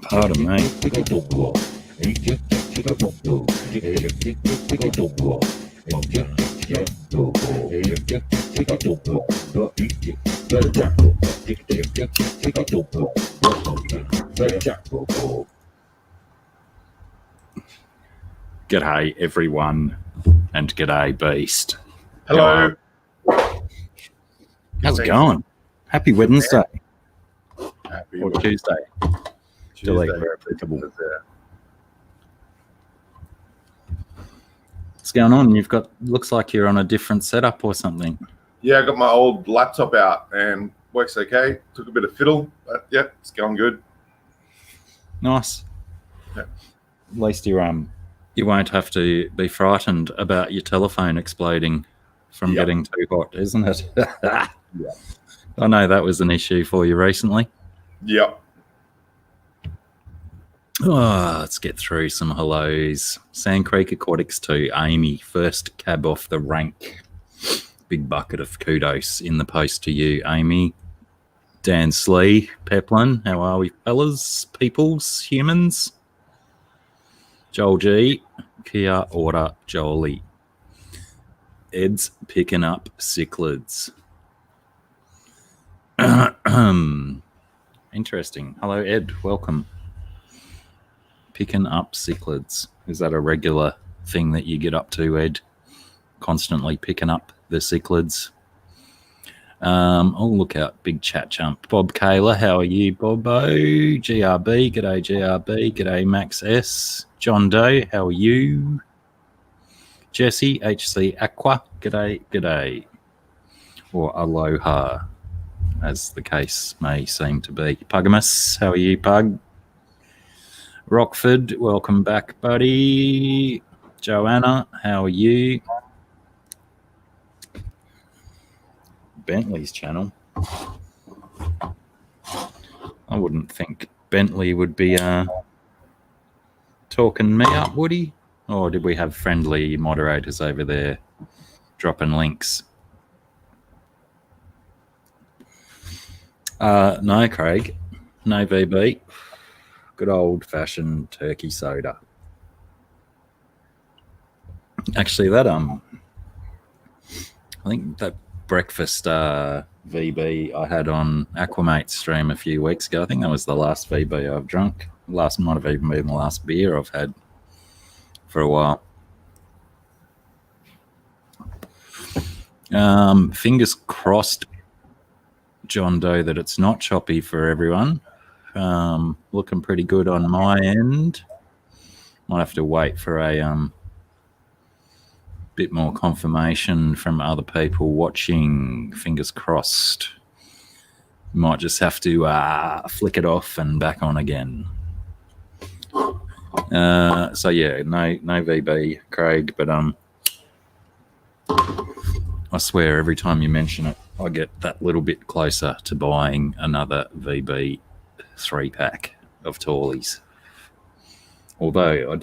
Pardon me. G'day everyone, and g'day Beast. Hello. How's it going? Happy Wednesday. Happy Or Tuesday. Delete where applicable. What's going on? Looks like you're on a different setup or something. Yeah, I got my old laptop out and works okay. Took a bit of fiddle, but yeah, it's going good. Nice. Yeah. At least you won't have to be frightened about your telephone exploding from getting too hot, isn't it? Yeah. I know that was an issue for you recently. Yep. Oh, let's get through some hellos. Sand Creek Aquatics 2, Amy, first cab off the rank. Big bucket of kudos in the post to you, Amy. Dan Slee, Peplin, how are we, fellas, peoples, humans? Joel G, Kia Order, Jolie. Ed's picking up cichlids. Interesting. Hello, Ed. Welcome. Picking up cichlids. Is that a regular thing that you get up to, Ed? Constantly picking up the cichlids. Oh, look out. Big chat jump. Bob Kaler, how are you, Bobo? GRB, g'day, GRB. G'day, Max S. John Doe, how are you? Jesse, HC Aqua, g'day, g'day. Or aloha, as the case may seem to be. Pugamus, how are you, Pug? Rockford, welcome back, buddy. Joanna, how are you? Bentley's channel. I wouldn't think Bentley would be talking me up, would he? Or did we have friendly moderators over there dropping links? No, Craig. No VB. Good old-fashioned turkey soda. Actually, that I think that breakfast VB I had on Aquamate's stream a few weeks ago, I think that was the last VB I've drunk. Last might have even been the last beer I've had for a while. Fingers crossed, John Doe, that it's not choppy for everyone. Looking pretty good on my end. Might have to wait for a bit more confirmation from other people watching. Fingers crossed. Might just have to flick it off and back on again. So yeah, no VB, Craig, but I swear every time you mention it, I get that little bit closer to buying another VB 3-pack of Tallies. Although I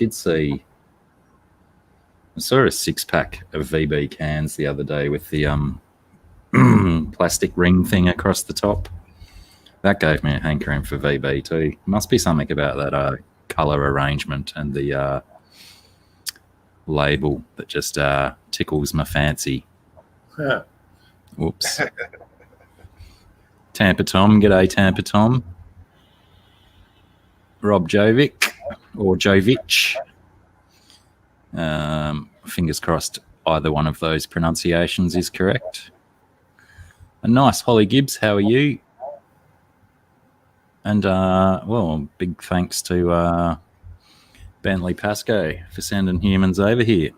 saw a 6-pack of VB cans the other day with the plastic ring thing across the top. That gave me a hankering for VB too. Must be something about that colour arrangement and the label that just tickles my fancy. Yeah. Whoops. Tampa Tom, g'day Tampa Tom. Rob Jovic or Jovich. Fingers crossed either one of those pronunciations is correct. And nice, Holly Gibbs, how are you? And, well, big thanks to Bentley Pasco for sending humans over here.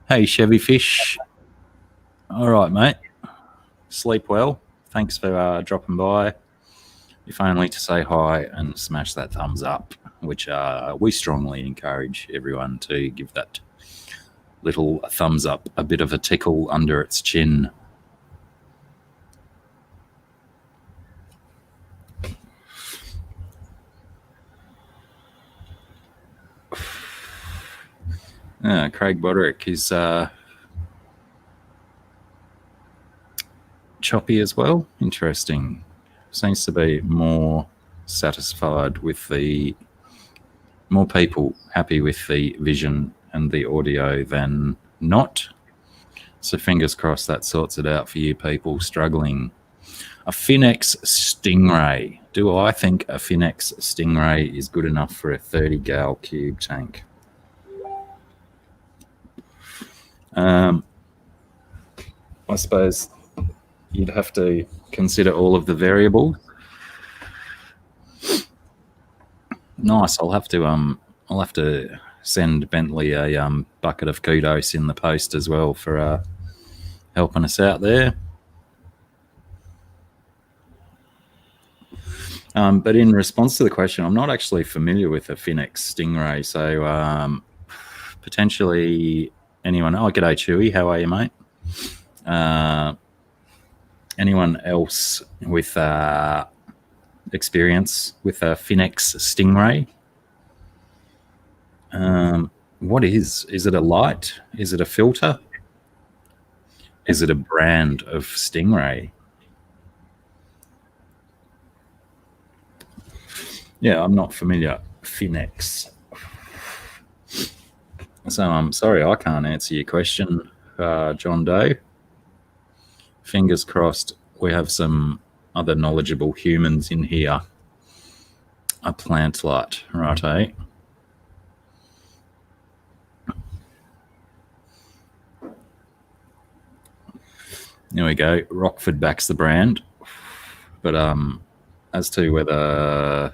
Hey, Chevy Fish. All right, mate. Sleep well. Thanks for dropping by. If only to say hi and smash that thumbs up, which we strongly encourage everyone to give that little thumbs up a bit of a tickle under its chin. Craig Boderick is choppy as well. Interesting. Seems to be more satisfied with the more people happy with the vision and the audio than not. So fingers crossed that sorts it out for you people struggling. A Finex Stingray. Do I think a Finex Stingray is good enough for a 30 gal cube tank? I suppose you'd have to consider all of the variables. Nice. I'll have to send Bentley a bucket of kudos in the post as well for helping us out there. But in response to the question, I'm not actually familiar with a Finex Stingray, so potentially anyone. Oh, g'day Chewy. How are you, mate? Anyone else with experience with a Finex Stingray? What is it a light? Is it a filter? Is it a brand of Stingray? Yeah, I'm not familiar. Finex. So I'm sorry I can't answer your question, John Doe. Fingers crossed we have some other knowledgeable humans in here. A plant light, right, eh? There we go. Rockford backs the brand. But as to whether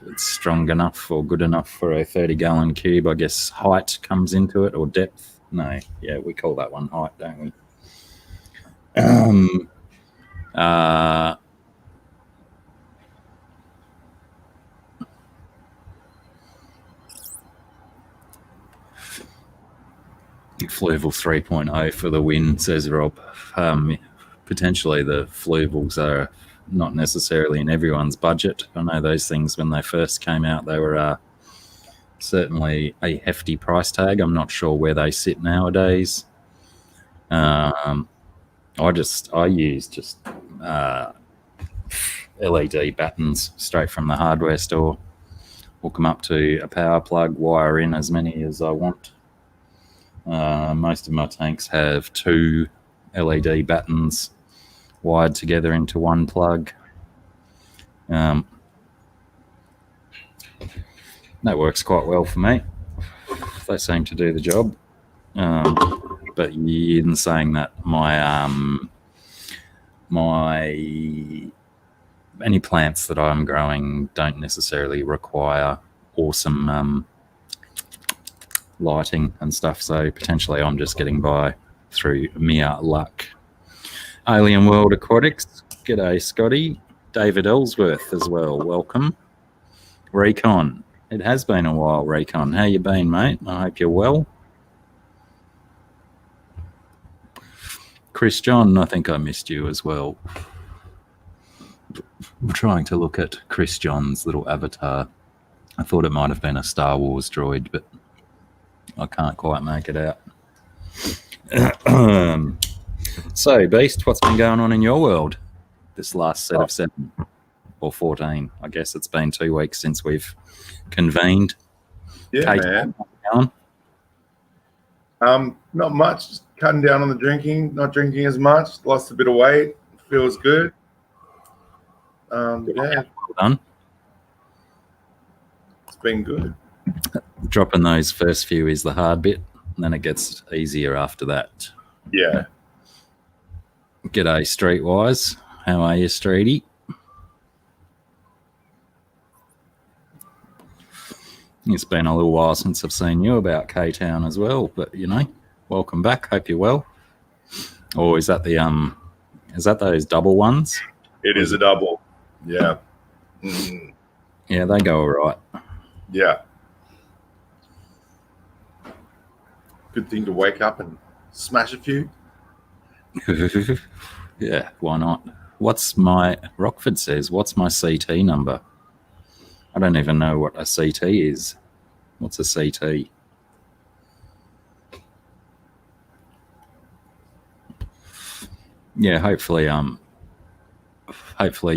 it's strong enough or good enough for a 30-gallon cube, I guess height comes into it, or depth. No, yeah, we call that one height, don't we? Fluval 3.0 for the win, says Rob. Potentially the Fluvals are not necessarily in everyone's budget. I know those things when they first came out, they were certainly a hefty price tag. I'm not sure where they sit nowadays. I use just LED battens straight from the hardware store. Hook them up to a power plug, wire in as many as I want. Most of my tanks have 2 LED battens wired together into one plug. That works quite well for me. They seem to do the job. But in saying that, any plants that I'm growing don't necessarily require awesome lighting and stuff, so potentially I'm just getting by through mere luck. Alien World Aquatics, g'day Scotty. David Ellsworth as well, welcome. Recon, it has been a while. Recon, how you been, mate? I hope you're well. Chris John, I think I missed you as well. I'm trying to look at Chris John's little avatar. I thought it might have been a Star Wars droid, but I can't quite make it out. So, Beast, what's been going on in your world this last set of 7 or 14? I guess it's been 2 weeks since we've convened. Yeah, Kate, man. Not much. Just cutting down on the drinking. Not drinking as much. Lost a bit of weight. Feels good. Yeah, well done. it's been good. Dropping those first few is the hard bit. and then it gets easier after that. Yeah. G'day, Streetwise. How are you, Streety? It's been a little while since I've seen you about K-Town as well, but welcome back. Hope you're well. Or is that those double ones? It is a double. Yeah. Mm. Yeah, they go all right. Yeah. Good thing to wake up and smash a few. Yeah, why not? Rockford says, what's my CT number? I don't even know what a CT is. What's a CT? Yeah, hopefully,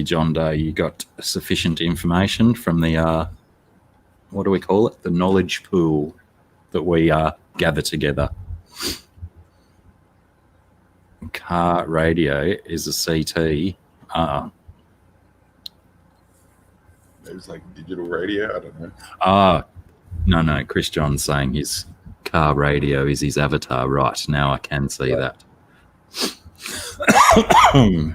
John Day, you got sufficient information from the, what do we call it? The knowledge pool that we gather together. Car radio is a CT. It was like digital radio. I don't know. No. Chris John's saying his car radio is his avatar. Right, now I can see that.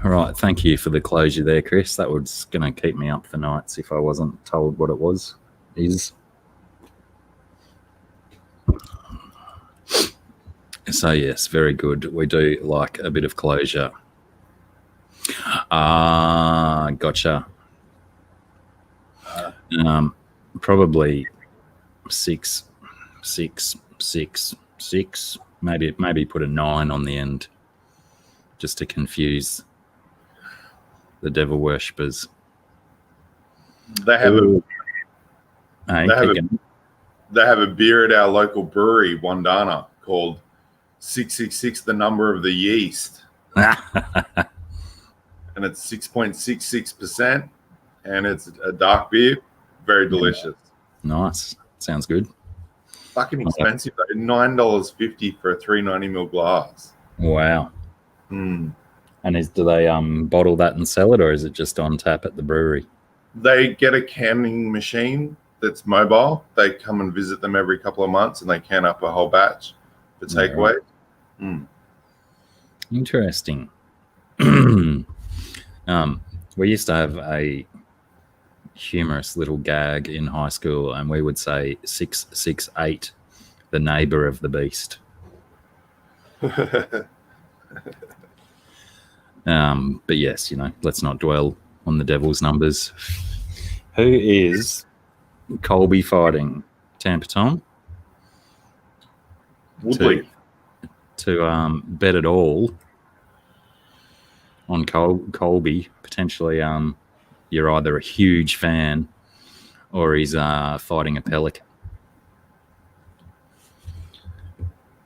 Right, thank you for the closure there, Chris. That was going to keep me up for nights if I wasn't told what it is. So yes, very good. We do like a bit of closure. Gotcha. Probably 6, 6, 6, 6. Maybe put a 9 on the end, just to confuse the devil worshippers. They have a beer at our local brewery, Wandana, called 666, the number of the yeast. And it's 6.66%, and it's a dark beer. Very delicious. Nice. Sounds good. Fucking expensive though. $9.50 for a 390ml glass. Wow. Mm. And do they bottle that and sell it, or is it just on tap at the brewery? They get a canning machine that's mobile. They come and visit them every couple of months, and they can up a whole batch for takeaway. Mm. Interesting. We used to have a humorous little gag in high school, and we would say 668, the neighbour of the beast. But yes, let's not dwell on the devil's numbers. Who is Colby fighting? Tampa Tom? Woodley. To bet it all on Colby. Potentially you're either a huge fan or he's fighting a pelican.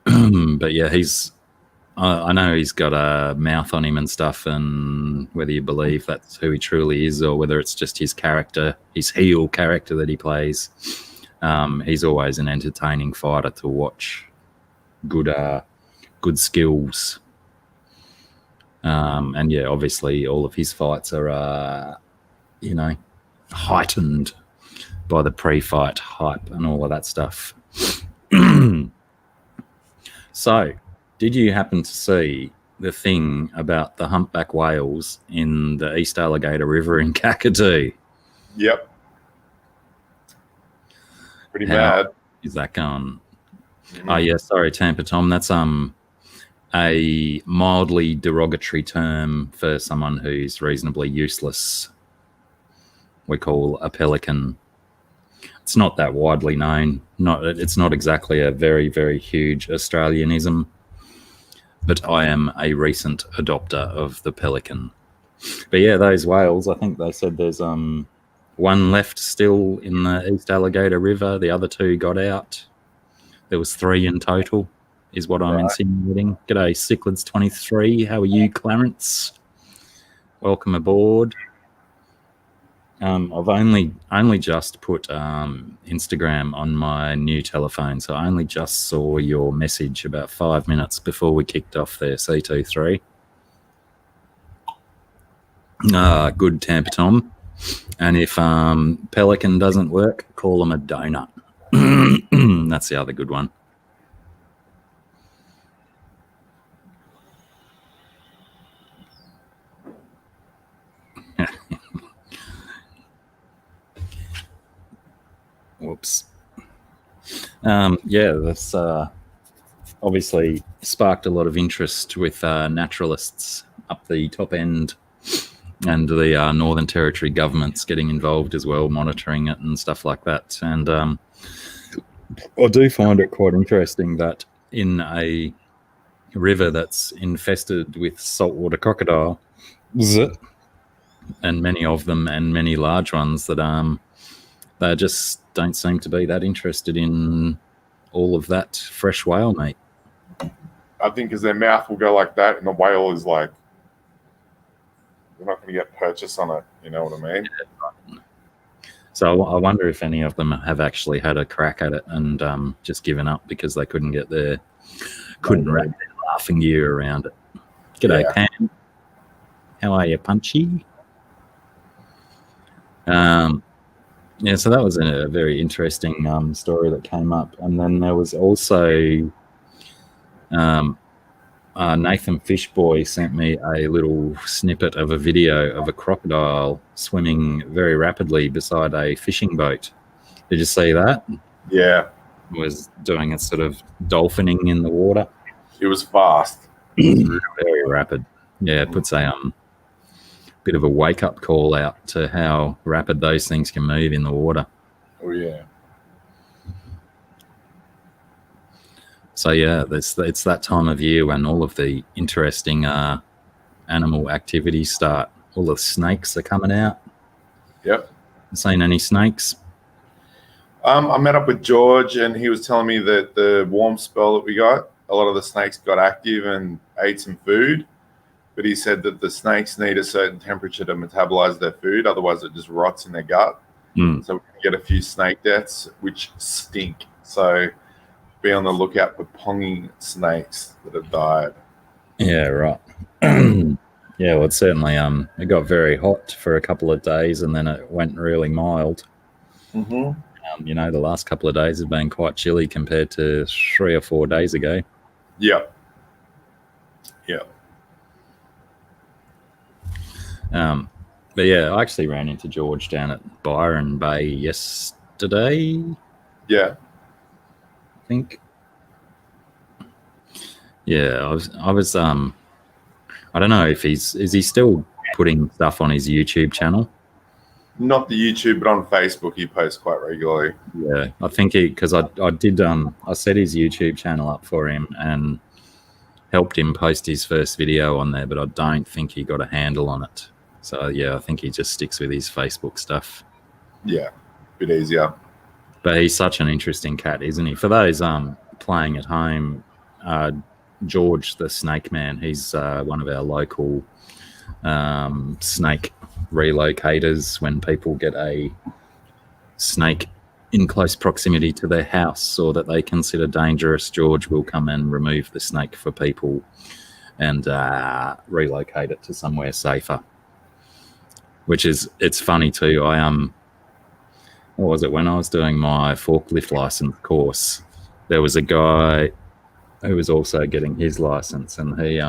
But yeah, I know he's got a mouth on him and stuff, and whether you believe that's who he truly is or whether it's just his character, his heel character that he plays, he's always an entertaining fighter to watch. Good skills. And yeah, obviously all of his fights are, heightened by the pre-fight hype and all of that stuff. So, did you happen to see the thing about the humpback whales in the East Alligator River in Kakadu? Yep. Pretty bad. Is that going? Mm-hmm. Oh, yeah, sorry, Tampa Tom. That's a mildly derogatory term for someone who's reasonably useless. We call a pelican. It's not that widely known. It's not exactly a very, very huge Australianism, but I am a recent adopter of the pelican. But yeah, those whales, I think they said there's one left still in the East Alligator River. The other 2 got out. There was 3 in total, is what I'm insinuating. G'day, Cichlids23. How are you, Clarence? Welcome aboard. I've only just put Instagram on my new telephone, so I only just saw your message about 5 minutes before we kicked off there, C23. Good, Tampa Tom. And if pelican doesn't work, call them a donut. That's the other good one. Yeah, that's obviously sparked a lot of interest with naturalists up the top end, and the Northern Territory governments getting involved as well, monitoring it and stuff like that. And I do find it quite interesting that in a river that's infested with saltwater crocodile, and many of them, and many large ones, that they just don't seem to be that interested in all of that fresh whale meat. I think because their mouth will go like that, and the whale is like, they're not going to get purchase on it. You know what I mean? So I wonder if any of them have actually had a crack at it and just given up because they couldn't wrap their laughing gear around it. G'day, Yeah. Pam. How are you, Punchy? Yeah, so that was a very interesting story that came up. And then there was also Nathan Fishboy sent me a little snippet of a video of a crocodile swimming very rapidly beside a fishing boat. Did you see that? Yeah. It was doing a sort of dolphining in the water. It was fast. Very rapid. Yeah, it puts a bit of a wake-up call out to how rapid those things can move in the water. Oh, yeah. So, yeah, it's that time of year when all of the interesting animal activities start. All the snakes are coming out. Yep. Seen any snakes? I met up with George, and he was telling me that the warm spell that we got, a lot of the snakes got active and ate some food. But he said that the snakes need a certain temperature to metabolize their food, otherwise it just rots in their gut. So we can get a few snake deaths, which stink. So be on the lookout for ponging snakes that have died. Yeah, right. Yeah, well, it certainly it got very hot for a couple of days, and then it went really mild. Mm-hmm. You know, the last couple of days have been quite chilly compared to 3 or 4 days ago. Yep. Yep. But yeah, I actually ran into George down at Byron Bay yesterday. Yeah. I think. Yeah, I was I don't know if is he still putting stuff on his YouTube channel? Not the YouTube, but on Facebook he posts quite regularly. Yeah, I think because I did I set his YouTube channel up for him and helped him post his first video on there, but I don't think he got a handle on it. So yeah, I think he just sticks with his Facebook stuff. Yeah, a bit easier. But he's such an interesting cat, isn't he? For those playing at home, George the Snake Man, he's one of our local snake relocators. When people get a snake in close proximity to their house or that they consider dangerous, George will come and remove the snake for people and relocate it to somewhere safer. Which is, it's funny too. What was it, when I was doing my forklift license course, there was a guy who was also getting his license, and he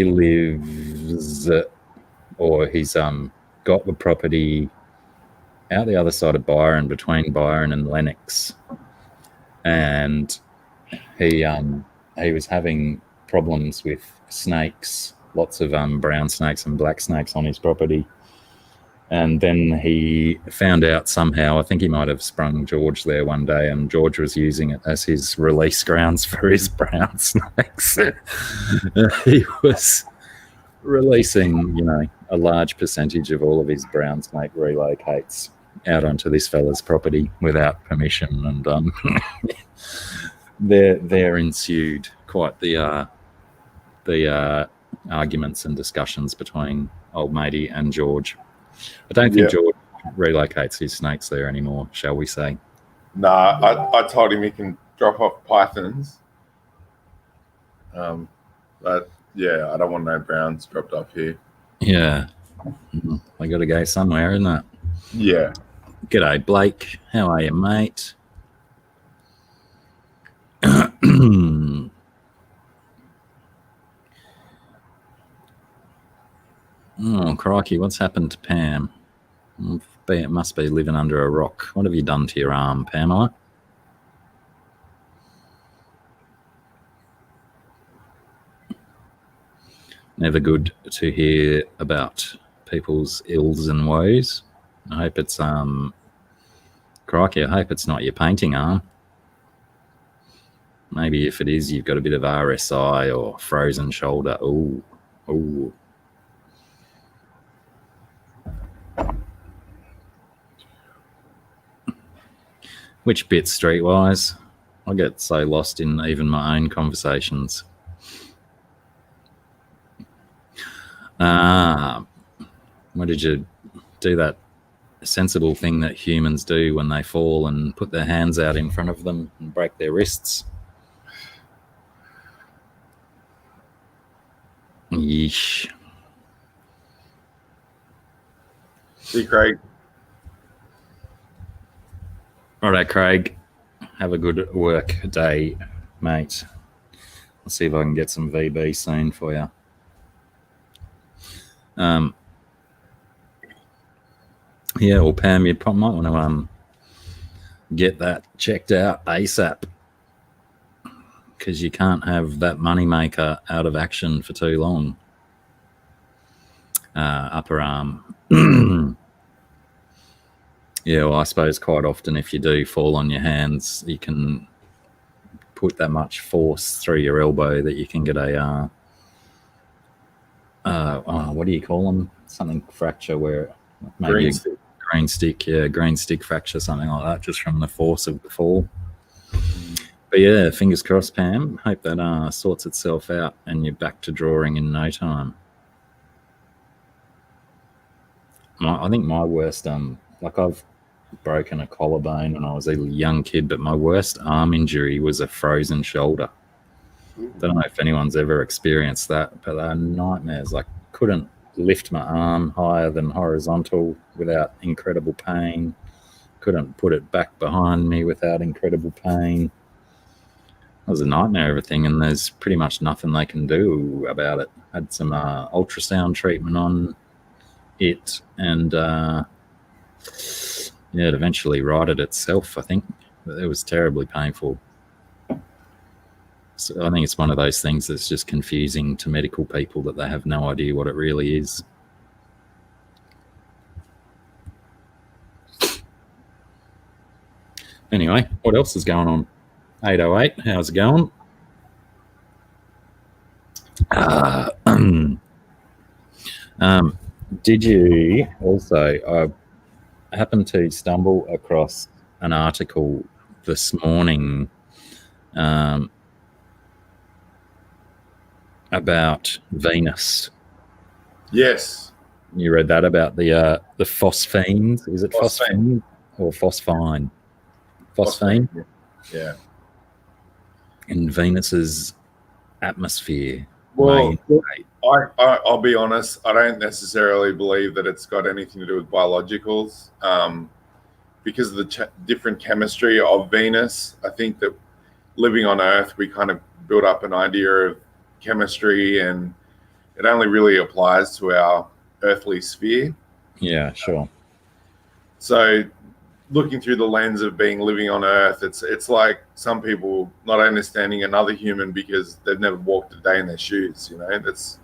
lives or he's got the property out the other side of Byron, between Byron and Lennox, and he was having problems with snakes, lots of brown snakes and black snakes on his property. And then he found out somehow, I think he might have sprung George there one day, and George was using it as his release grounds for his brown snakes. He was releasing, a large percentage of all of his brown snake relocates out onto this fella's property without permission, and there ensued quite the arguments and discussions between old matey and George. I don't think George relocates his snakes there anymore, shall we say? Nah, I told him he can drop off pythons. But yeah, I don't want no browns dropped off here. Yeah. They got to go somewhere, isn't it? Yeah. G'day, Blake. How are you, mate? Oh, crikey, what's happened to Pam? It must be living under a rock. What have you done to your arm, Pamela? Never good to hear about people's ills and woes. I hope it's crikey, I hope it's not your painting arm. Maybe if it is, you've got a bit of RSI or frozen shoulder. Ooh. Which bit, Streetwise? I get so lost in even my own conversations. What did you do? That sensible thing that humans do when they fall and put their hands out in front of them and break their wrists. Yeesh. See, Craig. Righto, Craig. Have a good work day, mate. I'll see if I can get some VB soon for you. Yeah, well, Pam, you might want to get that checked out ASAP, because you can't have that moneymaker out of action for too long. Upper arm. Yeah, well, I suppose quite often if you do fall on your hands, you can put that much force through your elbow that you can get a, what do you call them? Something fracture where maybe green stick fracture, something like that, just from the force of the fall. But yeah, fingers crossed, Pam. Hope that sorts itself out and you're back to drawing in no time. I think my worst, I've broken a collarbone when I was a young kid, but my worst arm injury was a frozen shoulder. Don't know if anyone's ever experienced that, but they're nightmares. Like, couldn't lift my arm higher than horizontal without incredible pain. Couldn't put it back behind me without incredible pain. It was a nightmare, everything, and there's pretty much nothing they can do about it. Had some ultrasound treatment on it, and it eventually righted itself, I think. But it was terribly painful. So I think it's one of those things that's just confusing to medical people, that they have no idea what it really is. Anyway, what else is going on? 808, how's it going? Did you also, I happened to stumble across an article this morning about Venus. Yes. You read that about the phosphenes? Is it phosphine or phosphine? Phosphine? Yeah. In Venus's atmosphere. Well, I'll be honest, I don't necessarily believe that it's got anything to do with biologicals. Because of the different chemistry of Venus, I think that living on Earth, we kind of built up an idea of chemistry, and it only really applies to our earthly sphere. Yeah, sure. So looking through the lens of living on Earth, it's like some people not understanding another human because they've never walked a day in their shoes. That's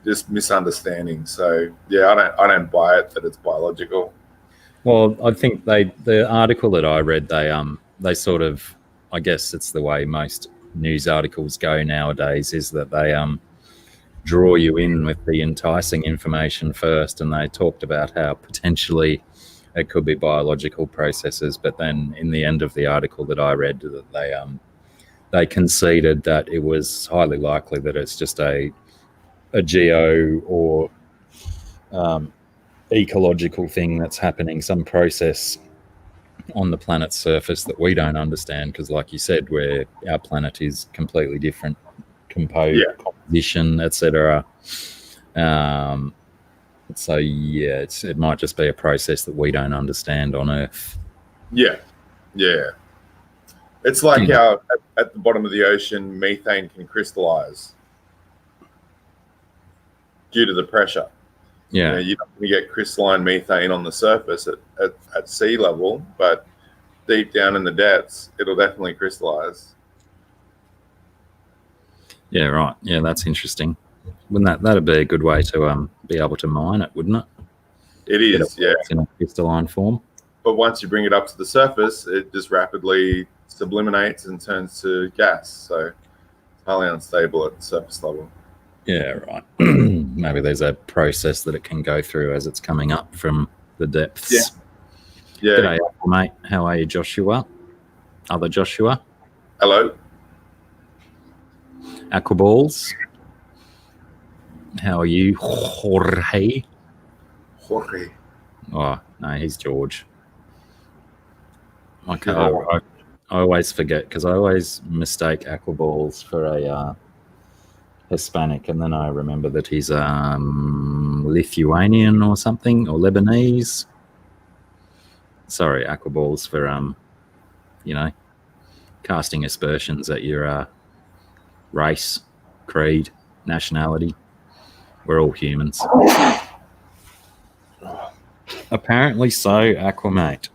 just misunderstanding. So yeah, I don't buy it that it's biological. Well, I think the article that I read, they sort of, I guess it's the way most news articles go nowadays, is that they draw you in with the enticing information first, and they talked about how potentially it could be biological processes, but then in the end of the article that I read, that they conceded that it was highly likely that it's just a geo or ecological thing that's happening, some process on the planet's surface that we don't understand, because like you said, our planet is completely different composition, etc. So yeah, it might just be a process that we don't understand on Earth. Yeah. It's like how at the bottom of the ocean, methane can crystallize due to the pressure. Yeah, you're not going to get crystalline methane on the surface at sea level, but deep down in the depths, it'll definitely crystallize. Yeah, right. Yeah, that's interesting. Wouldn't that'd be a good way to be able to mine it, wouldn't it? It Get is, it yeah. in a crystalline form. But once you bring it up to the surface, it just rapidly sublimates and turns to gas. So it's highly unstable at the surface level. Yeah, right. Maybe there's a process that it can go through as it's coming up from the depths. Yeah. G'day, mate. How are you, Joshua? Other Joshua? Hello. Aquaballs. How are you, Jorge? Jorge. Oh, no, he's George. Okay, I always forget because I always mistake Aquaballs for a Hispanic, and then I remember that he's Lithuanian or something, or Lebanese. Sorry, Aquaballs, for casting aspersions at your race, creed, nationality. We're all humans. Apparently so, Aquamate.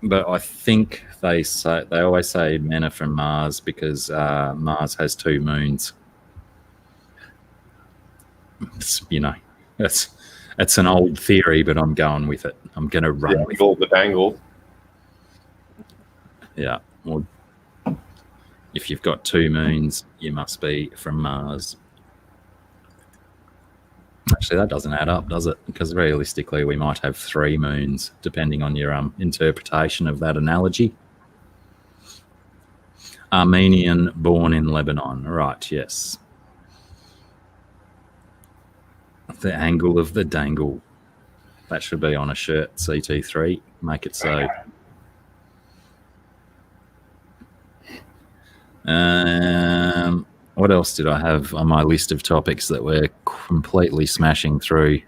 But I think they always say men are from Mars because Mars has 2 moons. It's an old theory, but I'm going with it. I'm going to run with it. The dangle. Yeah. Well, if you've got 2 moons, you must be from Mars. Actually, that doesn't add up, does it? Because realistically, we might have 3 moons, depending on your interpretation of that analogy. Armenian, born in Lebanon. Right, yes. The angle of the dangle. That should be on a shirt, CT3. Make it so. What else did I have on my list of topics that we're completely smashing through?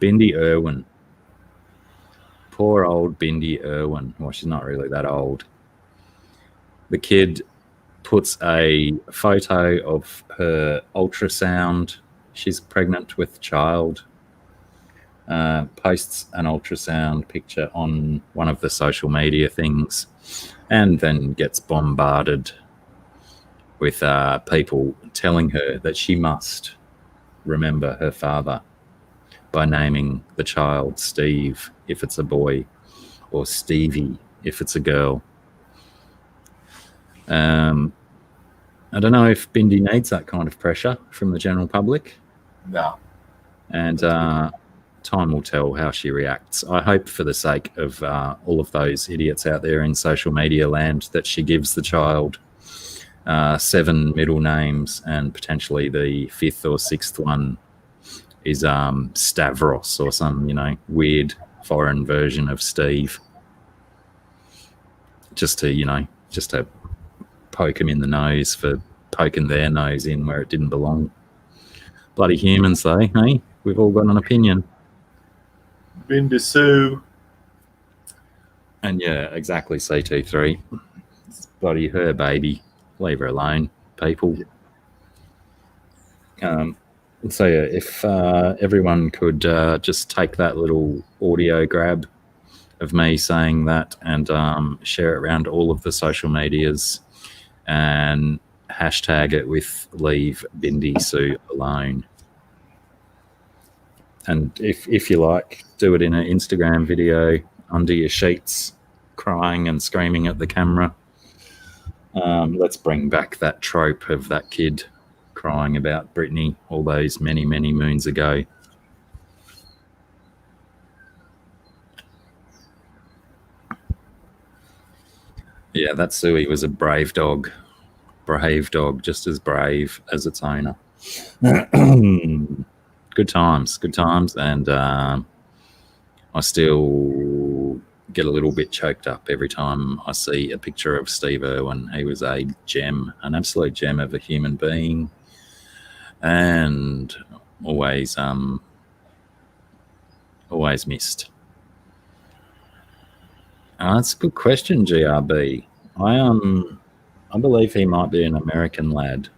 Bindi Irwin. Poor old Bindi Irwin. Well, she's not really that old. The kid puts a photo of her ultrasound. She's pregnant with child. Posts an ultrasound picture on one of the social media things, and then gets bombarded with people telling her that she must remember her father by naming the child Steve if it's a boy, or Stevie if it's a girl. I don't know if Bindi needs that kind of pressure from the general public. No. And time will tell how she reacts. I hope for the sake of all of those idiots out there in social media land that she gives the child 7 middle names, and potentially the 5th or 6th one is Stavros or some, weird foreign version of Steve. Just to poke him in the nose for poking their nose in where it didn't belong. Bloody humans, though, hey? We've all got an opinion. Bindi Sue. And yeah, exactly, CT3. It's bloody her baby. Leave her alone, people. So yeah, if everyone could just take that little audio grab of me saying that and share it around all of the social medias and hashtag it with Leave Bindi Sue Alone. And if you like, do it in an Instagram video under your sheets, crying and screaming at the camera. Let's bring back that trope of that kid crying about Britney all those many, many moons ago. Yeah, that Suey was a brave dog, just as brave as its owner. Good times, and I still get a little bit choked up every time I see a picture of Steve Irwin. He was a gem, an absolute gem of a human being, and always missed. That's a good question, GRB. I believe he might be an American lad,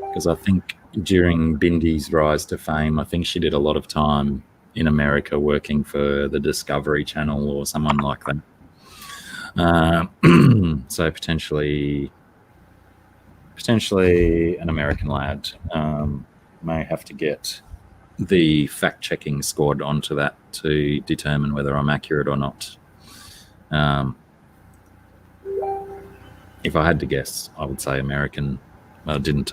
because I think during Bindi's rise to fame, I think she did a lot of time in America working for the Discovery Channel or someone like that. So potentially Potentially an American lad. May have to get the fact-checking squad onto that to determine whether I'm accurate or not. If I had to guess, I would say American. I didn't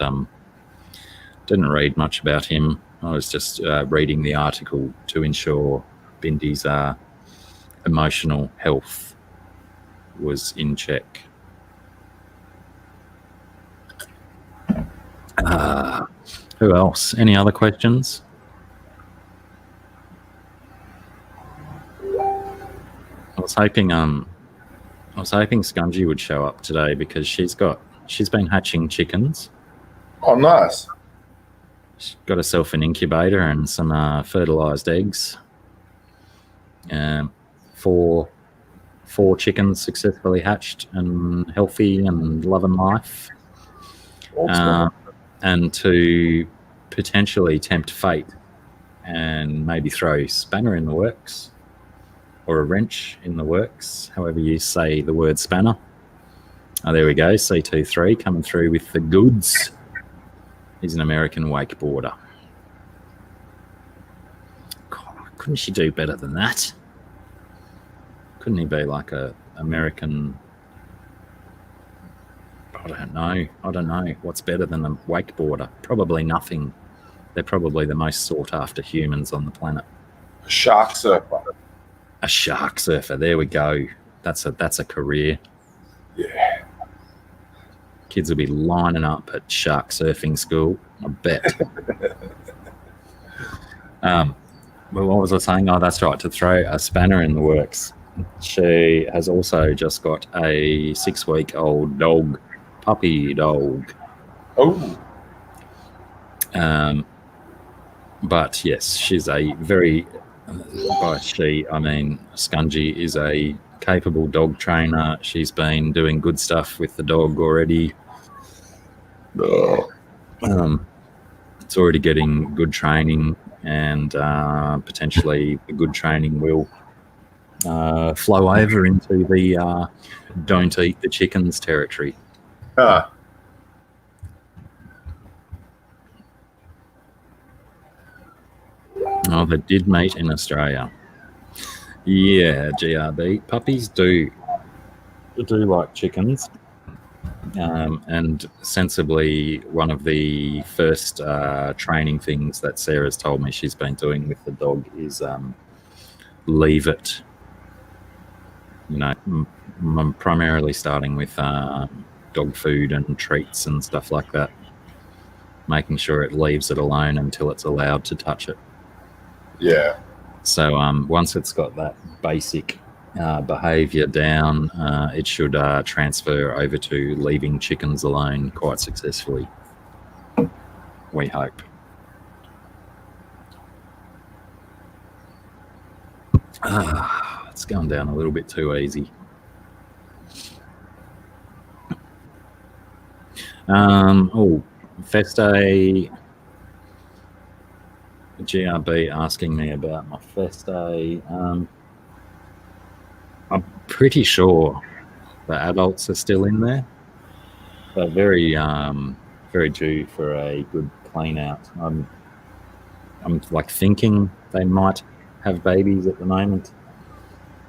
read much about him. I was just reading the article to ensure Bindy's emotional health was in check. Who else? Any other questions? I was hoping Scungy would show up today because she's been hatching chickens. Oh, nice. She's got herself an incubator and some fertilized eggs. Four chickens successfully hatched and healthy and loving life. Awesome. And to potentially tempt fate and maybe throw a spanner in the works or a wrench in the works, however you say the word spanner. Oh, there we go, C23 coming through with the goods. He's an American wakeboarder. God, couldn't she do better than that? Couldn't he be like a American... I don't know. What's better than a wakeboarder? Probably nothing. They're probably the most sought after humans on the planet. A shark surfer. A shark surfer. There we go. That's a career. Yeah. Kids will be lining up at shark surfing school, I bet. Well, what was I saying? Oh, that's right. To throw a spanner in the works. She has also just got a 6-week-old dog. Puppy dog. Oh. But yes, she's a very, by she, I mean, Scungy is a capable dog trainer. She's been doing good stuff with the dog already. It's already getting good training, and potentially the good training will flow over into the don't eat the chickens territory. Oh, they did meet in Australia. Yeah, GRB. Puppies do like chickens. And sensibly, one of the first training things that Sarah's told me she's been doing with the dog is leave it. You know, I'm primarily starting with dog food and treats and stuff like that, making sure it leaves it alone until it's allowed to touch it. Yeah. So once it's got that basic behavior down, it should transfer over to leaving chickens alone quite successfully. We hope. It's going down a little bit too easy. Feste. GRB asking me about my Feste. I'm pretty sure the adults are still in there. They're very due for a good clean out. I'm like thinking they might have babies at the moment,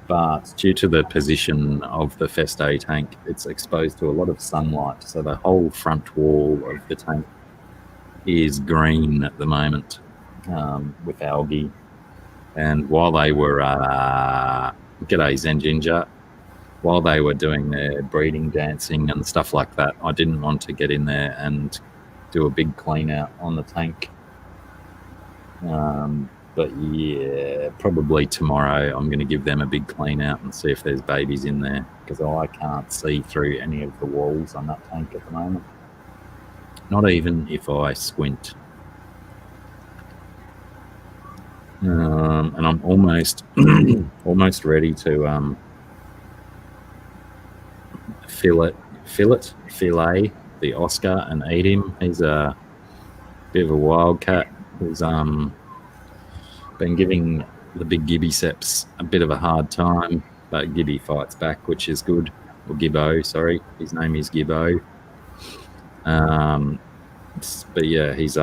but due to the position of the Feste tank, it's exposed to a lot of sunlight, so the whole front wall of the tank is green at the moment with algae. And while they were g'day Zen Ginger, while they were doing their breeding dancing and stuff like that, I didn't want to get in there and do a big clean out on the tank. But yeah, probably tomorrow I'm going to give them a big clean out and see if there's babies in there, because I can't see through any of the walls on that tank at the moment. Not even if I squint. And I'm almost ready to fillet the Oscar and eat him. He's a bit of a wildcat who's been giving the big Gibbiceps a bit of a hard time, but Gibby fights back, which is good. Or Gibbo, sorry. His name is Gibbo. But yeah, his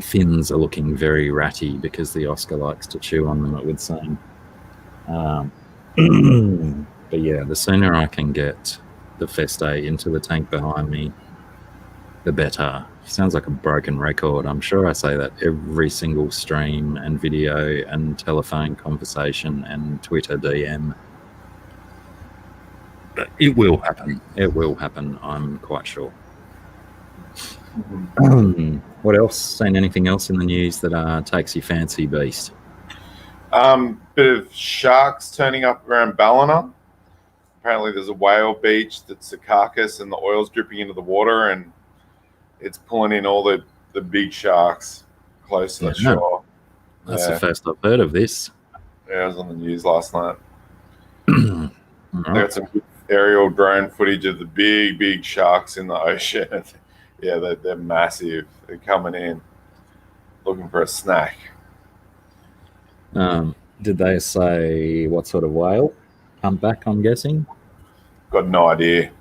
fins are looking very ratty because the Oscar likes to chew on them, it would seem. But yeah, the sooner I can get the Feste into the tank behind me, the better. Sounds like a broken record. I'm sure I say that every single stream and video and telephone conversation and Twitter DM. But it will happen. It will happen, I'm quite sure. What else? Seen anything else in the news that takes your fancy, Beast? Bit of sharks turning up around Ballina. Apparently, there's a whale beach that's a carcass, and the oil's dripping into the water, and it's pulling in all the big sharks close to the shore. That's the first I've heard of this. Yeah, it was on the news last night. Right. They got some aerial drone footage of the big sharks in the ocean. Yeah, they're massive. They're coming in looking for a snack. Did they say what sort of whale? Humpback, I'm guessing. Got no idea.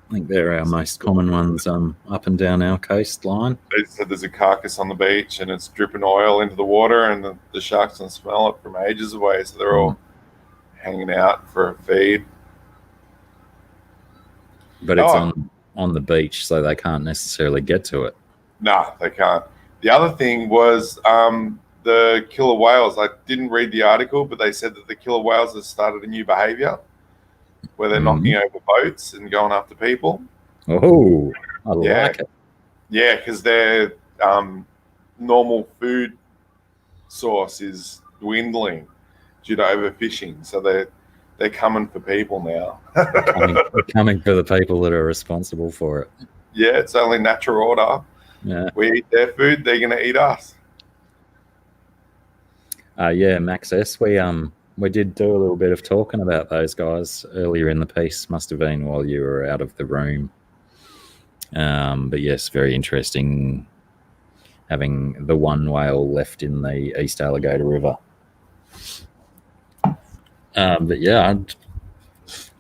I think they're our most common ones up and down our coastline. They said there's a carcass on the beach and it's dripping oil into the water, and the sharks can smell it from ages away, so they're all hanging out for a feed. But it's on the beach, so they can't necessarily get to it. No, they can't. The other thing was the killer whales. I didn't read the article, but they said that the killer whales have started a new behavior where they're knocking over boats and going after people. Oh, I like it. Yeah, because their normal food source is dwindling due to overfishing. So they're coming for people now. coming for the people that are responsible for it. Yeah, it's only natural order. Yeah. We eat their food, they're going to eat us. Yeah, Max S. We did do a little bit of talking about those guys earlier in the piece. Must have been while you were out of the room. But yes, very interesting having the one whale left in the East Alligator River. But yeah,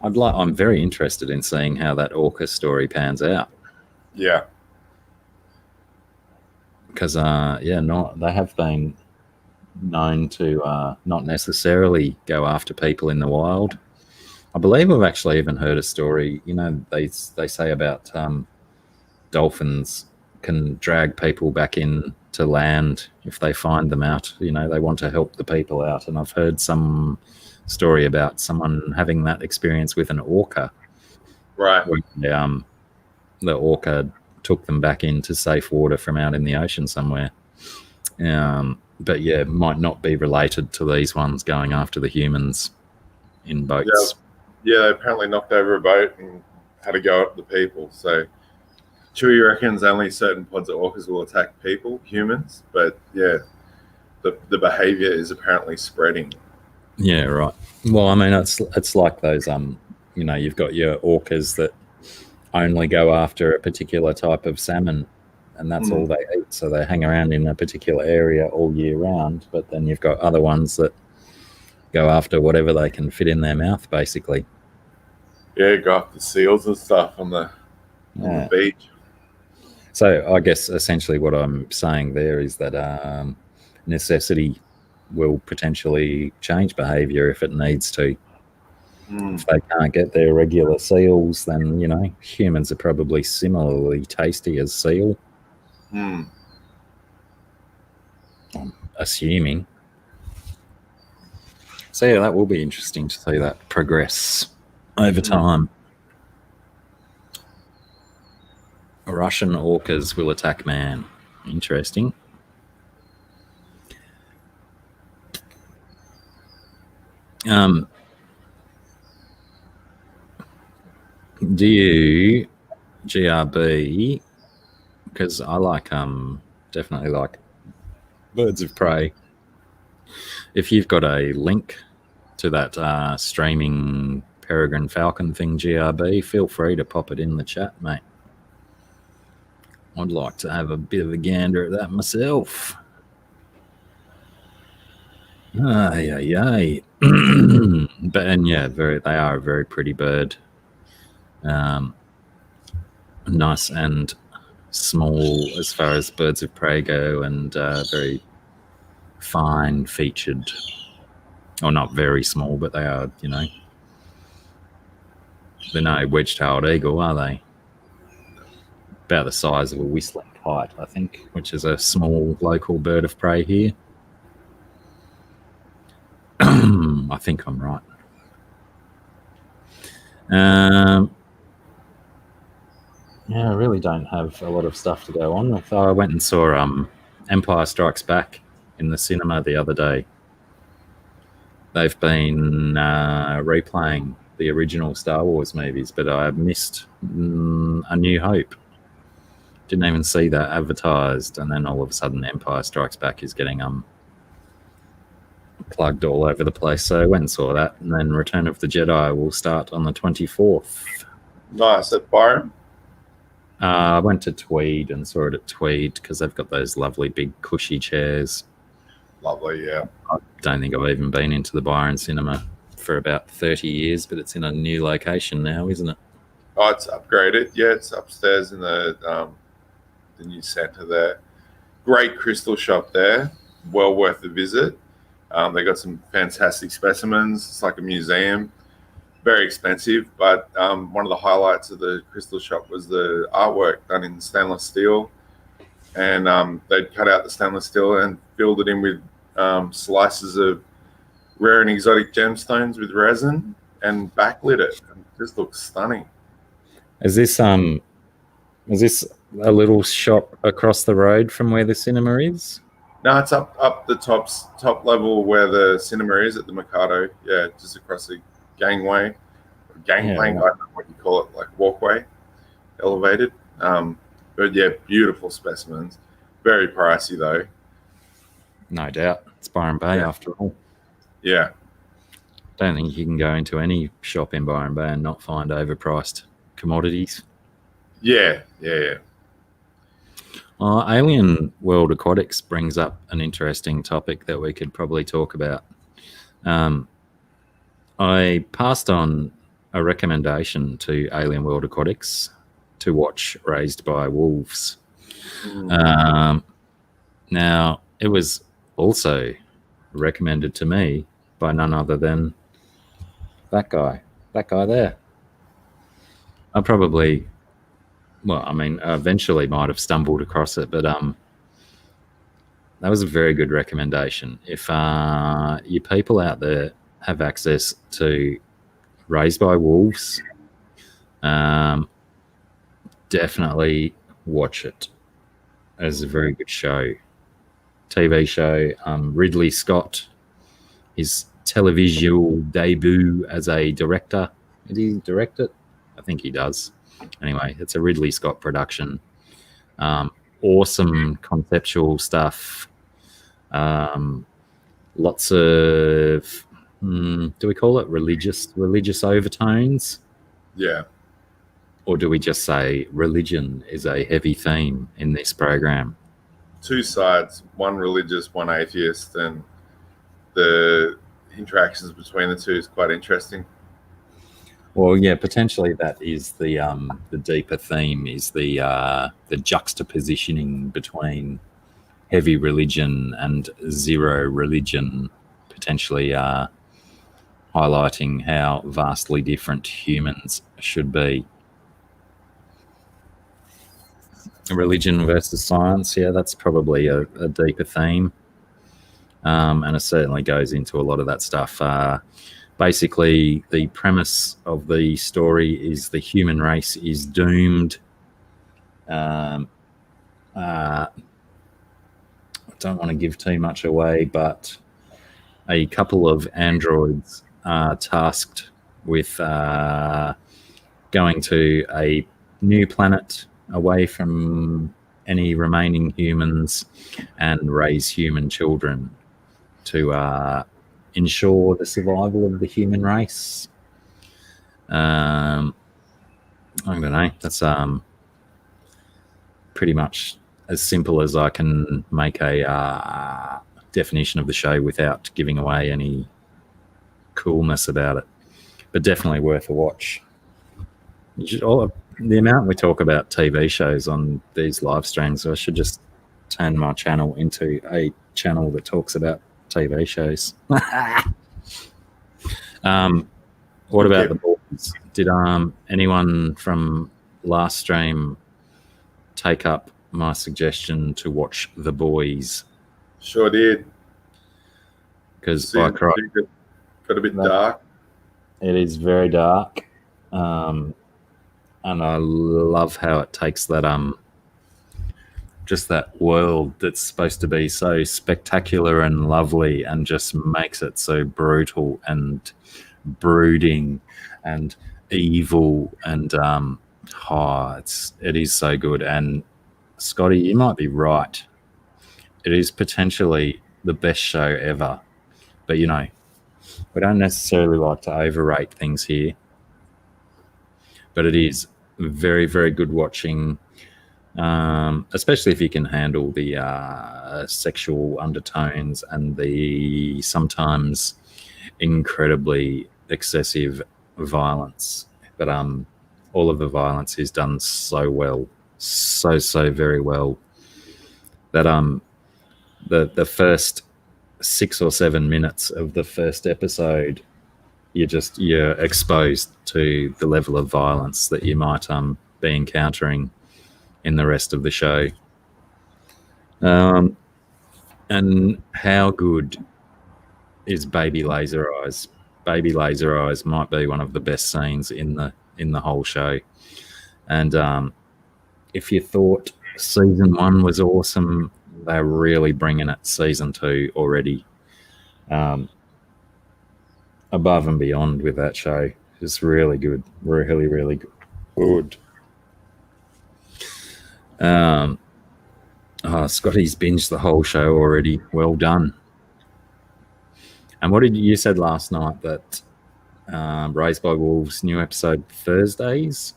I'm very interested in seeing how that orca story pans out. Yeah. Because they have been known to not necessarily go after people in the wild. I believe I've actually even heard a story. You know, they say about dolphins can drag people back in to land if they find them out. You know, they want to help the people out. And I've heard some story about someone having that experience with an orca. Right. Where, the orca took them back into safe water from out in the ocean somewhere. But yeah, it might not be related to these ones going after the humans in boats. Yeah, they apparently knocked over a boat and had to go at the people. So Chewie reckons only certain pods of orcas will attack people, humans. But yeah, the behavior is apparently spreading. Yeah, right. Well, I mean, it's like those, you've got your orcas that only go after a particular type of salmon, and that's all they eat. So they hang around in a particular area all year round. But then you've got other ones that go after whatever they can fit in their mouth, basically. Yeah, go after seals and stuff on the beach. So I guess essentially what I'm saying there is that necessity will potentially change behavior if it needs to. If they can't get their regular seals, then, humans are probably similarly tasty as seal. I'm assuming. So yeah, that will be interesting to see that progress over time. Russian orcas will attack man. Interesting. Do you GRB? Because I definitely like birds of prey. If you've got a link to that streaming peregrine falcon thing, GRB, feel free to pop it in the chat, mate. I'd like to have a bit of a gander at that myself. Yay. But they are a very pretty bird. nice and small as far as birds of prey go, and very fine featured. Or not very small, but they are, they're no wedge-tailed eagle, are they? About the size of a whistling kite, I think, which is a small local bird of prey here. I think I'm right. Yeah, I really don't have a lot of stuff to go on with. I went and saw Empire Strikes Back in the cinema the other day. They've been replaying the original Star Wars movies, but I missed A New Hope. Didn't even see that advertised, and then all of a sudden Empire Strikes Back is getting plugged all over the place. So I went and saw that, and then Return of the Jedi will start on the 24th. Nice. At Byron? I went to Tweed and saw it at Tweed because they've got those lovely big cushy chairs. Lovely, yeah. I don't think I've even been into the Byron Cinema for about 30 years, but it's in a new location now, isn't it? Oh, it's upgraded. Yeah, it's upstairs in the new centre there. Great crystal shop there. Well worth a visit. They got some fantastic specimens. It's like a museum. Very expensive, but one of the highlights of the crystal shop was the artwork done in stainless steel. And they'd cut out the stainless steel and filled it in with slices of rare and exotic gemstones with resin and backlit it. It just looks stunning. Is this a little shop across the road from where the cinema is? No, it's up the top level where the cinema is at the Mikado. Yeah, just across the gangway. Gangplank, yeah. I don't know what you call it, like walkway, elevated. But yeah, beautiful specimens. Very pricey though. No doubt. It's Byron Bay after all. Yeah. Don't think you can go into any shop in Byron Bay and not find overpriced commodities. Yeah. Alien World Aquatics brings up an interesting topic that we could probably talk about. I passed on a recommendation to Alien World Aquatics to watch Raised by Wolves. Now, it was also recommended to me by none other than that guy there. I probably, eventually might have stumbled across it, but that was a very good recommendation. If you people out there have access to Raised by Wolves, definitely watch it. It's a very good show. TV show. Ridley Scott, his televisual debut as a director. Did he direct it? I think he does. Anyway, it's a Ridley Scott production. Awesome conceptual stuff. Lots of, do we call it religious overtones? Yeah. Or do we just say religion is a heavy theme in this program? Two sides, one religious, one atheist, and the interactions between the two is quite interesting. Well, yeah, potentially that is the deeper theme, is the juxtapositioning between heavy religion and zero religion, potentially highlighting how vastly different humans should be. Religion versus science, yeah, that's probably a deeper theme, and it certainly goes into a lot of that stuff. Basically, the premise of the story is the human race is doomed. I don't want to give too much away, but a couple of androids are tasked with going to a new planet away from any remaining humans and raise human children to ensure the survival of the human race. I don't know. That's pretty much as simple as I can make a definition of the show without giving away any coolness about it. But definitely worth a watch. The amount we talk about TV shows on these live streams, I should just turn my channel into a channel that talks about TV shows. What about the boys? Did anyone from last stream take up my suggestion to watch The Boys? Sure did. Because by Christ, got a bit dark. It is very dark, and I love how it takes that just that world that's supposed to be so spectacular and lovely, and just makes it so brutal and brooding and evil, and it is so good. And Scotty, you might be right. It is potentially the best show ever, but you know, we don't necessarily like to overrate things here. But it is very, very good watching, especially if you can handle the sexual undertones and the sometimes incredibly excessive violence. But all of the violence is done so well, so very well, that the first 6 or 7 minutes of the first episode, you're exposed to the level of violence that you might be encountering in the rest of the show. And how good is Baby Laser Eyes? Baby Laser Eyes might be one of the best scenes in the whole show. And if you thought season 1 was awesome, they're really bringing it season 2 already. Above and beyond with that show. It's really good. Really, really good. Scotty's binged the whole show already. Well done. And what did you said last night that Raised by Wolves new episode Thursdays?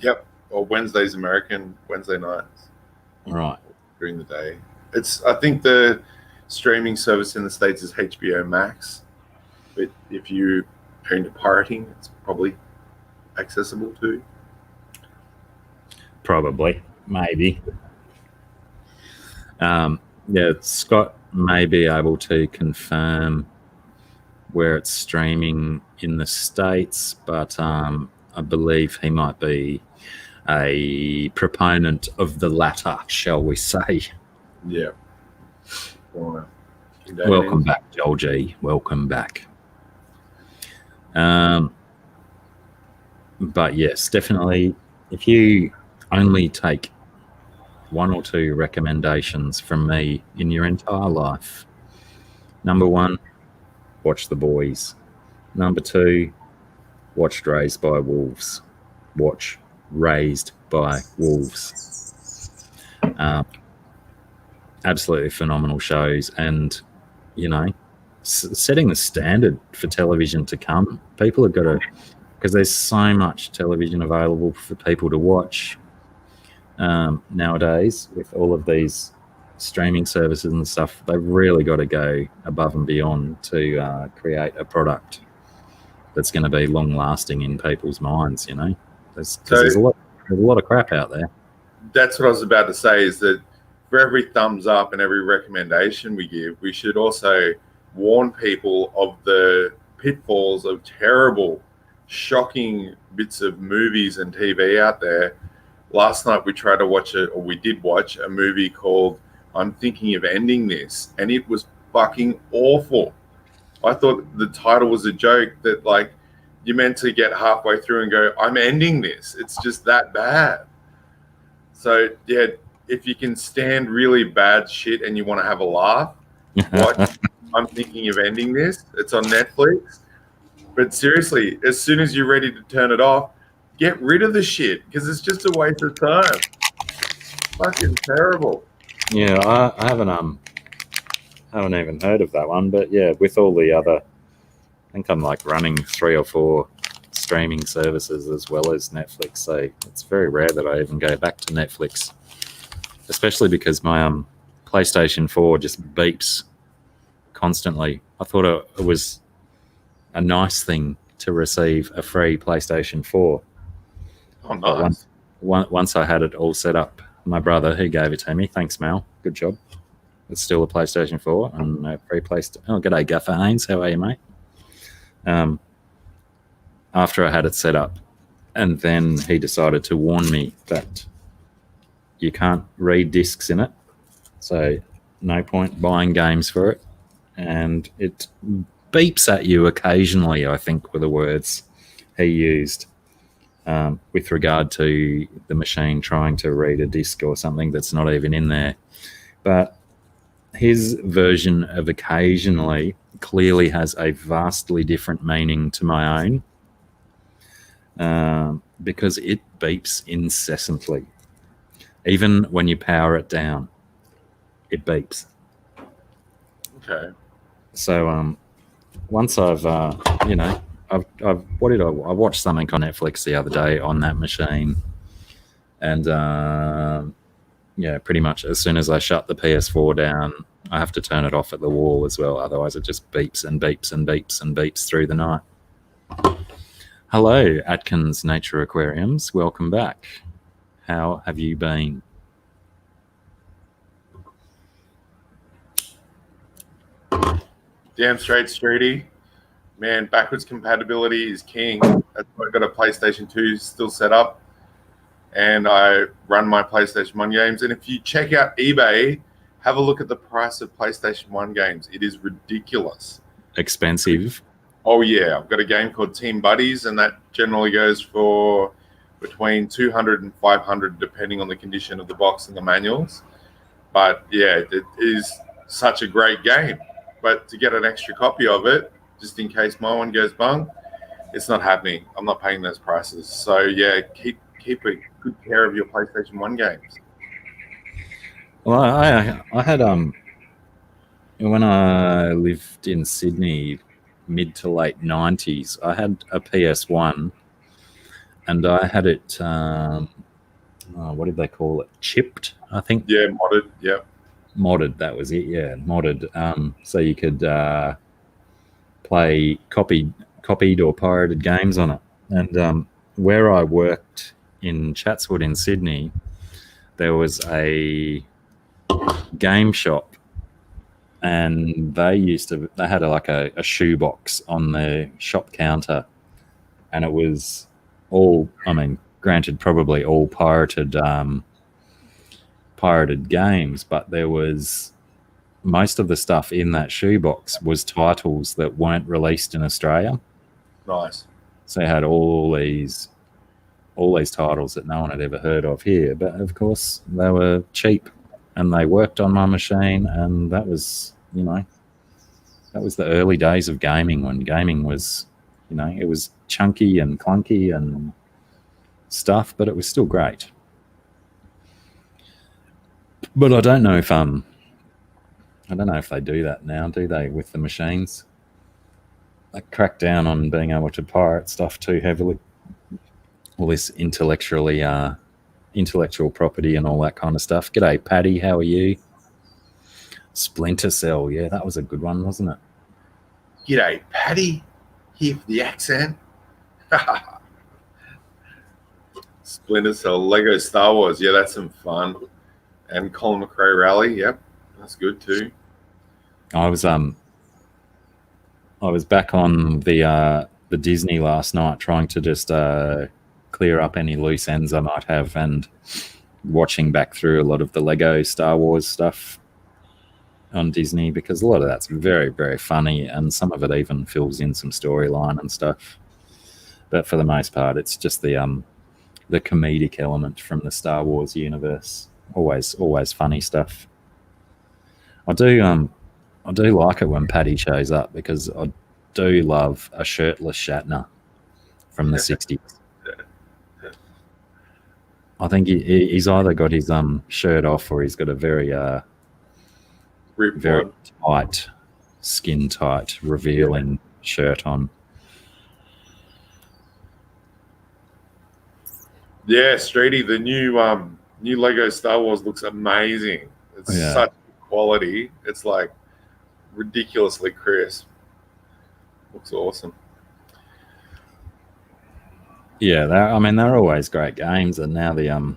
Yep. Or Wednesdays American, Wednesday nights. Right. During the day. I think the streaming service in the States is HBO Max. But if you are into pirating, it's probably accessible too. Probably. Maybe. Yeah, Scott may be able to confirm where it's streaming in the States, but I believe he might be a proponent of the latter, shall we say. Yeah. Welcome back, Joel G. Welcome back. But yes, definitely, if you only take 1 or 2 recommendations from me in your entire life, number 1, watch The Boys. Number 2, watch Raised by Wolves. Watch Raised by Wolves. Absolutely phenomenal shows, and you know, setting the standard for television to come. People have got to, because there's so much television available for people to watch nowadays with all of these streaming services and stuff. They've really got to go above and beyond to create a product that's going to be long lasting in people's minds. You know, there's a lot of crap out there. That's what I was about to say, is that for every thumbs up and every recommendation we give, we should also warn people of the pitfalls of terrible, shocking bits of movies and TV out there. Last night we did watch a movie called I'm Thinking of Ending This, and it was fucking awful. I thought the title was a joke, that like you're meant to get halfway through and go, I'm ending this. It's just that bad. So yeah, if you can stand really bad shit and you want to have a laugh, watch I'm Thinking of Ending This. It's on Netflix. But seriously, as soon as you're ready to turn it off, get rid of the shit, because it's just a waste of time. Fucking terrible. Yeah, I haven't even heard of that one, but yeah, with all the other, I think I'm like running 3 or 4 streaming services as well as Netflix, so it's very rare that I even go back to Netflix, especially because my PlayStation 4 just beeps constantly. I thought it was a nice thing to receive a free PlayStation 4. Oh, nice. once I had it all set up, my brother who gave it to me, thanks Mal, good job. It's still a PlayStation 4 and a free PlayStation. Oh, g'day Gaffer Haynes, how are you, mate? After I had it set up, and then he decided to warn me that you can't read discs in it, so no point buying games for it, and it beeps at you occasionally, I think were the words he used, with regard to the machine trying to read a disc or something that's not even in there. But his version of occasionally clearly has a vastly different meaning to my own, because it beeps incessantly. Even when you power it down, it beeps. Okay. So once I've I watched something on Netflix the other day on that machine, and pretty much as soon as I shut the PS4 down, I have to turn it off at the wall as well. Otherwise, it just beeps and beeps and beeps and beeps through the night. Hello, Atkins Nature Aquariums. Welcome back. How have you been? Damn straight, Streety. Man, backwards compatibility is king. That's why I've got a PlayStation 2 still set up, and I run my PlayStation 1 games. And if you check out eBay, have a look at the price of PlayStation 1 games. It is ridiculous. Expensive. Oh, yeah. I've got a game called Team Buddies, and that generally goes for between 200 and 500, depending on the condition of the box and the manuals. But, yeah, it is such a great game. But to get an extra copy of it, just in case my one goes bung, it's not happening. I'm not paying those prices. So, yeah, keep a good care of your PlayStation 1 games. Well, I had when I lived in Sydney, mid to late 90s, I had a PS1, and I had it. What did they call it? Chipped, I think. Yeah, modded. Yeah. Modded. That was it. Yeah, modded. So you could play copied or pirated games on it. And where I worked in Chatswood in Sydney, there was a game shop, and they had a shoebox on the shop counter, and it was all, granted, probably all pirated games, but there was most of the stuff in that shoebox was titles that weren't released in Australia. Nice. So they had all these titles that no one had ever heard of here, but of course they were cheap and they worked on my machine, and that was the early days of gaming, when gaming was, it was chunky and clunky and stuff, but it was still great. But I don't know if they do that now, do they, with the machines? They crack down on being able to pirate stuff too heavily. All this intellectual property and all that kind of stuff. G'day, Paddy. How are you? Splinter Cell. Yeah, that was a good one, wasn't it? G'day, Paddy. Here for the accent. Splinter Cell, Lego Star Wars. Yeah, that's some fun. And Colin McRae Rally. Yep, that's good too. I was back on the Disney last night, trying to just clear up any loose ends I might have, and watching back through a lot of the Lego Star Wars stuff on Disney, because a lot of that's very, very funny, and some of it even fills in some storyline and stuff. But for the most part, it's just the comedic element from the Star Wars universe. Always funny stuff. I do like it when Paddy shows up, because I do love a shirtless Shatner from the 60s. I think he's either got his shirt off, or he's got a very very tight, skin tight, revealing shirt on. Yeah, Streety, the new Lego Star Wars looks amazing. It's such quality. It's like ridiculously crisp. Looks awesome. Yeah, they're always great games, and now the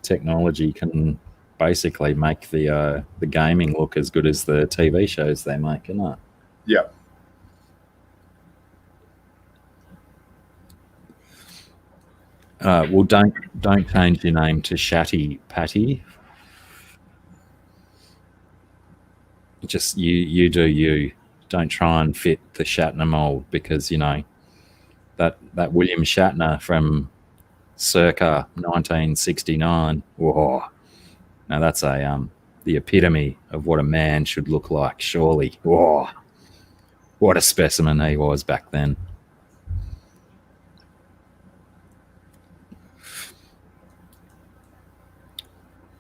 technology can basically make the gaming look as good as the TV shows they make, isn't it? Yeah. Well, don't change your name to Shatty Patty. Just you do you. Don't try and fit the Shatner mold, because that William Shatner from circa 1969. Whoa. Now that's the epitome of what a man should look like, surely. Whoa. What a specimen he was back then.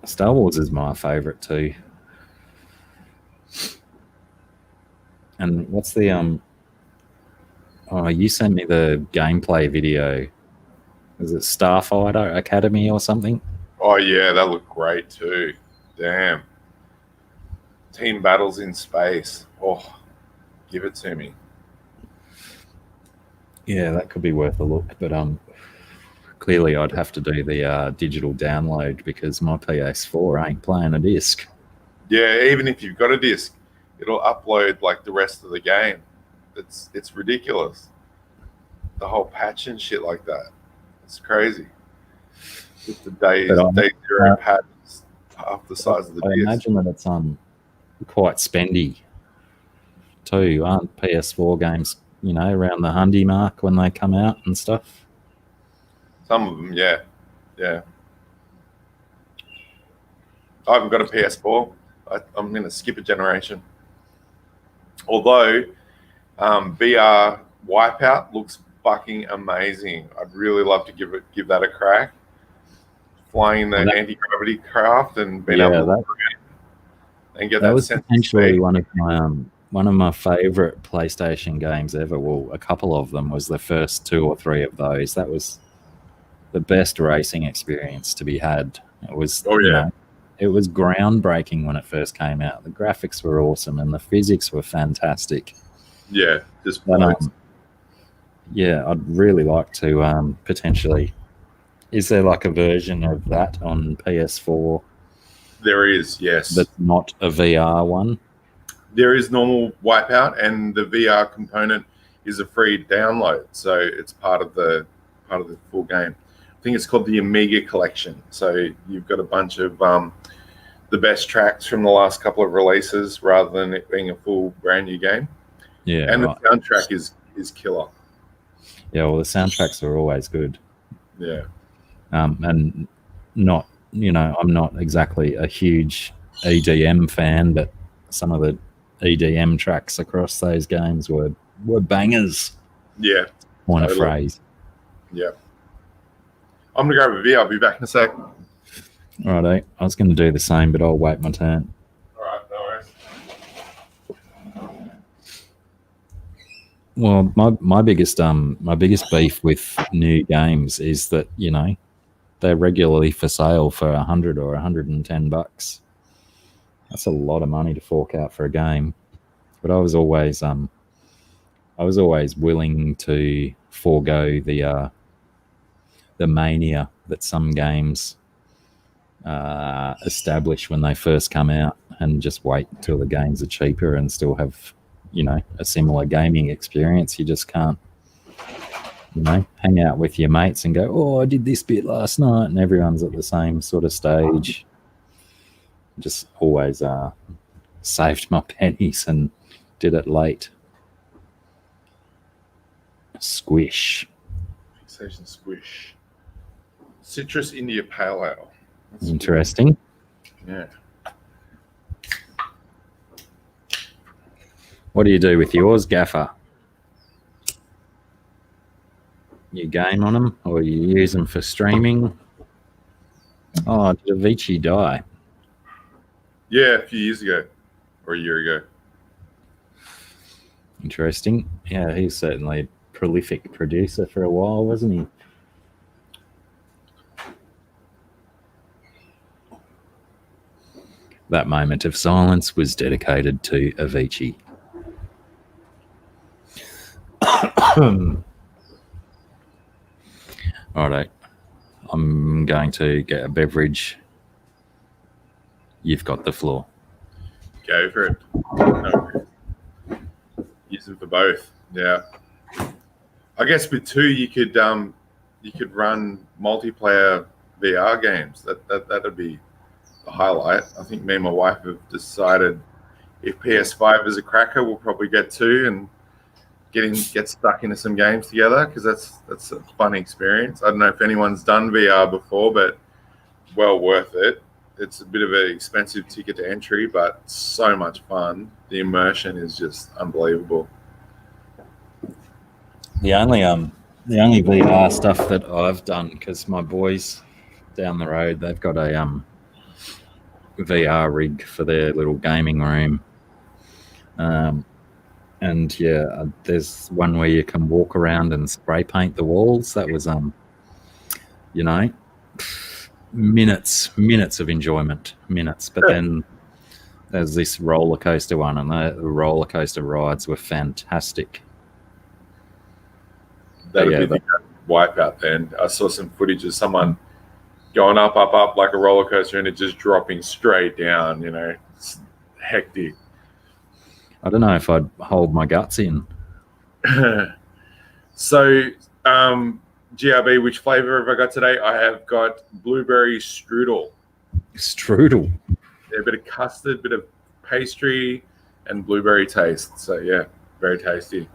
Star Wars is my favorite too. And what's the oh, you sent me the gameplay video. Is it Starfighter Academy or something? Oh yeah, that looked great too. Damn. Team battles in space. Oh, give it to me. Yeah, that could be worth a look, but clearly I'd have to do the digital download, because my PS4 ain't playing a disc. Yeah, even if you've got a disc, it'll upload like the rest of the game. It's ridiculous. The whole patch and shit like that. It's crazy. With the day zero patch, half the size of the I disc. imagine that it's quite spendy too, aren't PS4 games, around the $100 mark when they come out and stuff? Some of them, yeah. Yeah. I haven't got a PS4. I'm going to skip a generation. Although VR Wipeout looks fucking amazing. I'd really love to give that a crack. Flying the anti-gravity craft and being able to and get that was sense potentially of one of my favorite PlayStation games ever. Well, a couple of them was the first 2 or 3 of those. That was the best racing experience to be had. It was it was groundbreaking when it first came out. The graphics were awesome and the physics were fantastic. Yeah, just yeah, I'd really like to potentially. Is there like a version of that on PS4? There is, yes. That's not a VR one? There is normal Wipeout, and the VR component is a free download, so it's part of the full game. I think it's called the Amiga Collection. So you've got a bunch of the best tracks from the last couple of releases, rather than it being a full brand new game. Yeah, and the soundtrack is killer. Yeah, well, the soundtracks are always good. Yeah. And not, I'm not exactly a huge EDM fan, but some of the EDM tracks across those games were bangers. Yeah. On a phrase. Yeah. I'm going to grab a beer. I'll be back in a sec. Righto. I was going to do the same, but I'll wait my turn. All right, no worries. Well, my biggest beef with new games is that, they're regularly for sale for $100 or $110. That's a lot of money to fork out for a game. But I was always willing to forego the mania that some games establish when they first come out, and just wait until the games are cheaper and still have, a similar gaming experience. You just can't, hang out with your mates and go, oh, I did this bit last night, and everyone's at the same sort of stage. Just always saved my pennies and did it late. Squish. Fixation Squish. Citrus India Pale Ale. That's interesting. Good. Yeah. What do you do with yours, Gaffer? You game on them, or you use them for streaming? Oh, did Avicii die? Yeah, a few years ago, or a year ago. Interesting. Yeah, he's certainly a prolific producer for a while, wasn't he? That moment of silence was dedicated to Avicii. Righto. I'm going to get a beverage. You've got the floor. Go for it. No. Use them for both. Yeah. I guess with two, you could run multiplayer VR games. That'd be the highlight. I think me and my wife have decided if PS5 is a cracker, we'll probably get two and get stuck into some games together, because that's a fun experience. I don't know if anyone's done VR before, but well worth it. It's a bit of an expensive ticket to entry, but so much fun. The immersion is just unbelievable. The only VR stuff that I've done, because my boys down the road, they've got a VR rig for their little gaming room. And yeah, there's one where you can walk around and spray paint the walls. That was minutes of enjoyment, but then there's this roller coaster one, and the roller coaster rides were fantastic. That'd be the Wipeout then. I saw some footage of someone going up like a roller coaster, and it just dropping straight down. It's hectic. I don't know if I'd hold my guts in. So, GRB, which flavor have I got today? I have got blueberry strudel. Strudel. Yeah, a bit of custard, bit of pastry, and blueberry taste. So yeah, very tasty.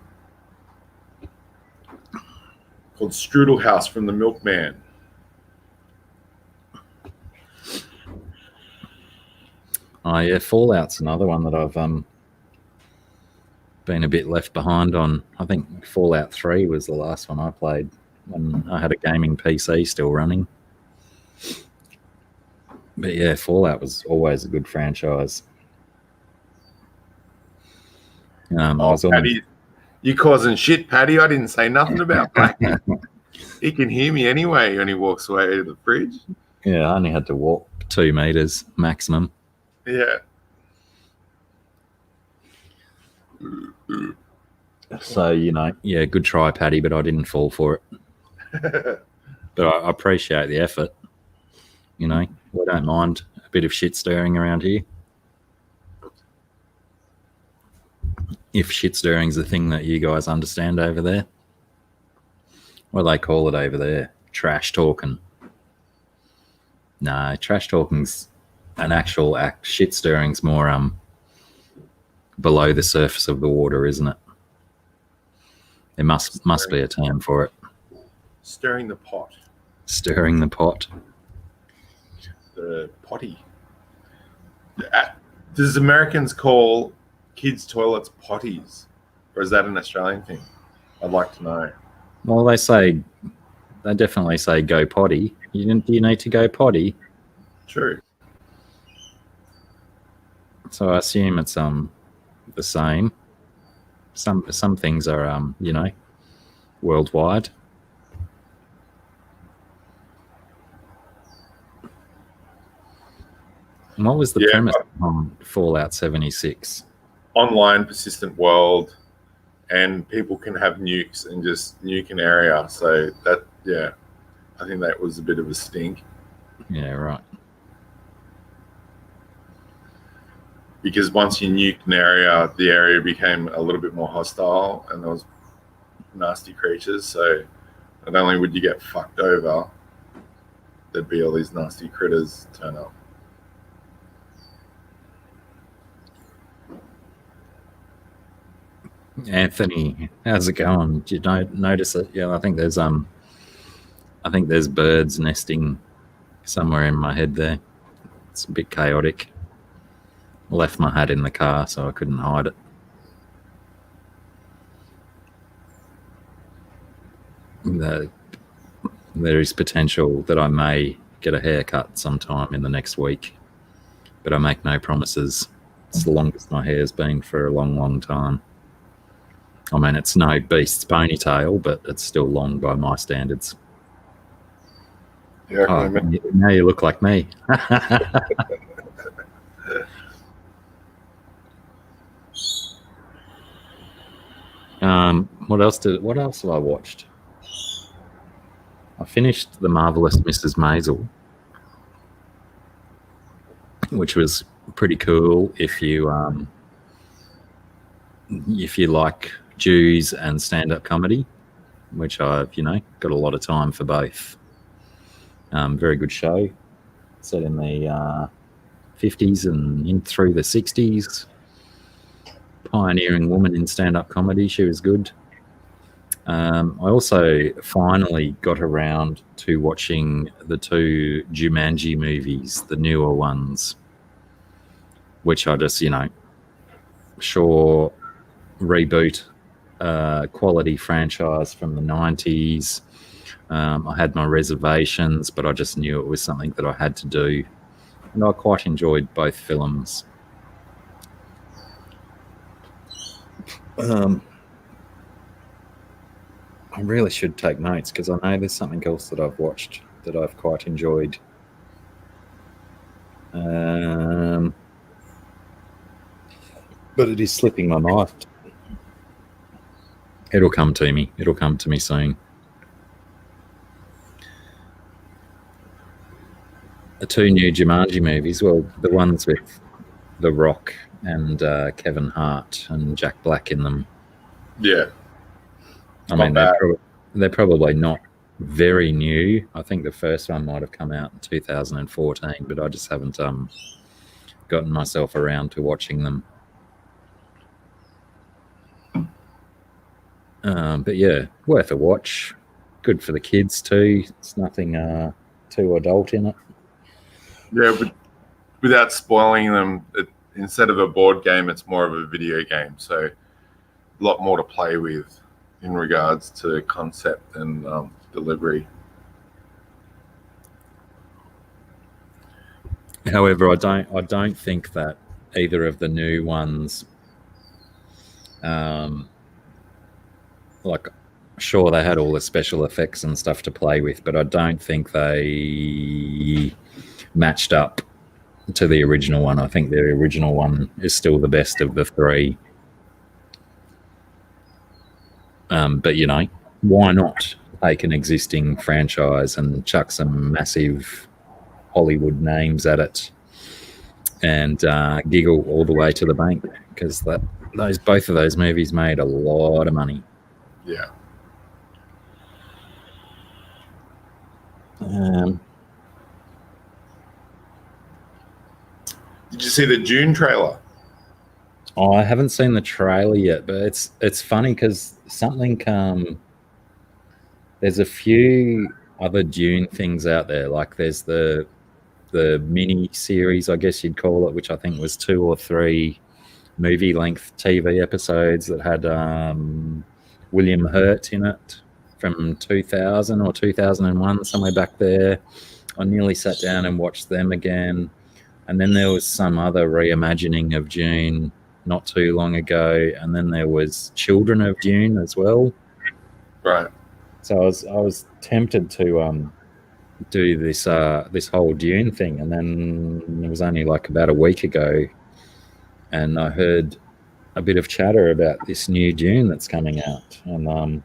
Called Strudel House from the Milkman. Oh yeah, Fallout's another one that I've been a bit left behind on. I think Fallout 3 was the last one I played when I had a gaming PC still running. But yeah, Fallout was always a good franchise. Paddy, you causing shit, Paddy. I didn't say nothing about Blacky. He can hear me anyway when he walks away to the fridge. Yeah, I only had to walk 2 meters maximum. Yeah. So, yeah, good try, Paddy, but I didn't fall for it. But I appreciate the effort. We don't mind a bit of shit stirring around here. If shit stirring's the thing that you guys understand over there. What do they call it over there? Trash talking. No, trash talking's an actual act. Shit stirring's more below the surface of the water, isn't it? There must be a term for it. Stirring the pot. Stirring the pot. The potty. Does Americans call kids' toilets potties? Or is that an Australian thing? I'd like to know. Well, they definitely say go potty. Do you need to go potty? True. So I assume it's the same. Some things are worldwide. And what was the premise on Fallout 76? Online persistent world, and people can have nukes and just nuke an area. So that, yeah, I think that was a bit of a stink. Yeah, right. Because once you nuked an area, the area became a little bit more hostile, and there was nasty creatures. So not only would you get fucked over, there'd be all these nasty critters turn up. Anthony, how's it going? Did you notice it? Yeah, I think there's birds nesting somewhere in my head there. It's a bit chaotic. I left my hat in the car, so I couldn't hide it. There is potential that I may get a haircut sometime in the next week, but I make no promises. It's the longest my hair's been for a long, long time. I mean, it's no beast's ponytail, but it's still long by my standards. Yeah, now you look like me. What else have I watched? I finished The Marvelous Mrs. Maisel, which was pretty cool if you like Jews and stand-up comedy, which I've got a lot of time for both. Very good show, set in the 50s and in through the 60s. Pioneering woman in stand-up comedy. She was good. I also finally got around to watching the 2 Jumanji movies, the newer ones, which I just, sure, reboot quality franchise from the 90s. I had my reservations, but I just knew it was something that I had to do. And I quite enjoyed both films. I really should take notes because I know there's something else that I've watched that I've quite enjoyed. But it is slipping my mind. It'll come to me. It'll come to me soon. The 2 new Jumanji movies, well, the ones with The Rock and Kevin Hart and Jack Black in them. Yeah. I mean, they're probably not very new. I think the first one might have come out in 2014, but I just haven't gotten myself around to watching them. But yeah, worth a watch. Good for the kids too. It's nothing too adult in it. Yeah, but without spoiling them, instead of a board game, it's more of a video game. So a lot more to play with in regards to concept and delivery. However, I don't think that either of the new ones, sure, they had all the special effects and stuff to play with, but I don't think they matched up to the original one. I think the original one is still the best of the 3. But why not take an existing franchise and chuck some massive Hollywood names at it and giggle all the way to the bank, because both of those movies made a lot of money. Yeah. Did you see the Dune trailer? Oh, I haven't seen the trailer yet, but it's funny because there's a few other Dune things out there. Like there's the mini series, I guess you'd call it, which I think was 2 or 3 movie length TV episodes that had William Hurt in it from 2000 or 2001, somewhere back there. I nearly sat down and watched them again. And then there was some other reimagining of Dune not too long ago, and then there was Children of Dune as well. Right. So I was tempted to do this whole Dune thing, and then it was only like about a week ago, and I heard a bit of chatter about this new Dune that's coming out, and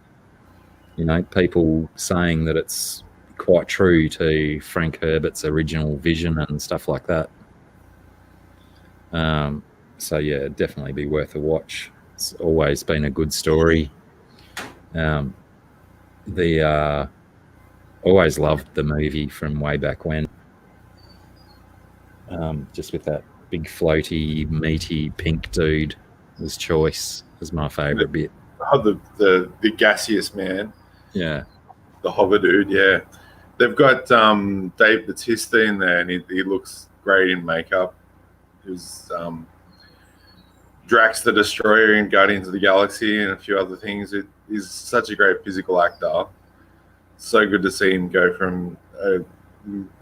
people saying that it's quite true to Frank Herbert's original vision and stuff like that. So yeah, definitely be worth a watch. It's always been a good story. Always loved the movie from way back when. Just with that big floaty, meaty pink dude, was Choice was my favourite bit. Oh, the gaseous man. Yeah. The hover dude, yeah. They've got Dave Bautista in there, and he looks great in makeup. He was Drax the Destroyer in Guardians of the Galaxy and a few other things. He's such a great physical actor. So good to see him go from a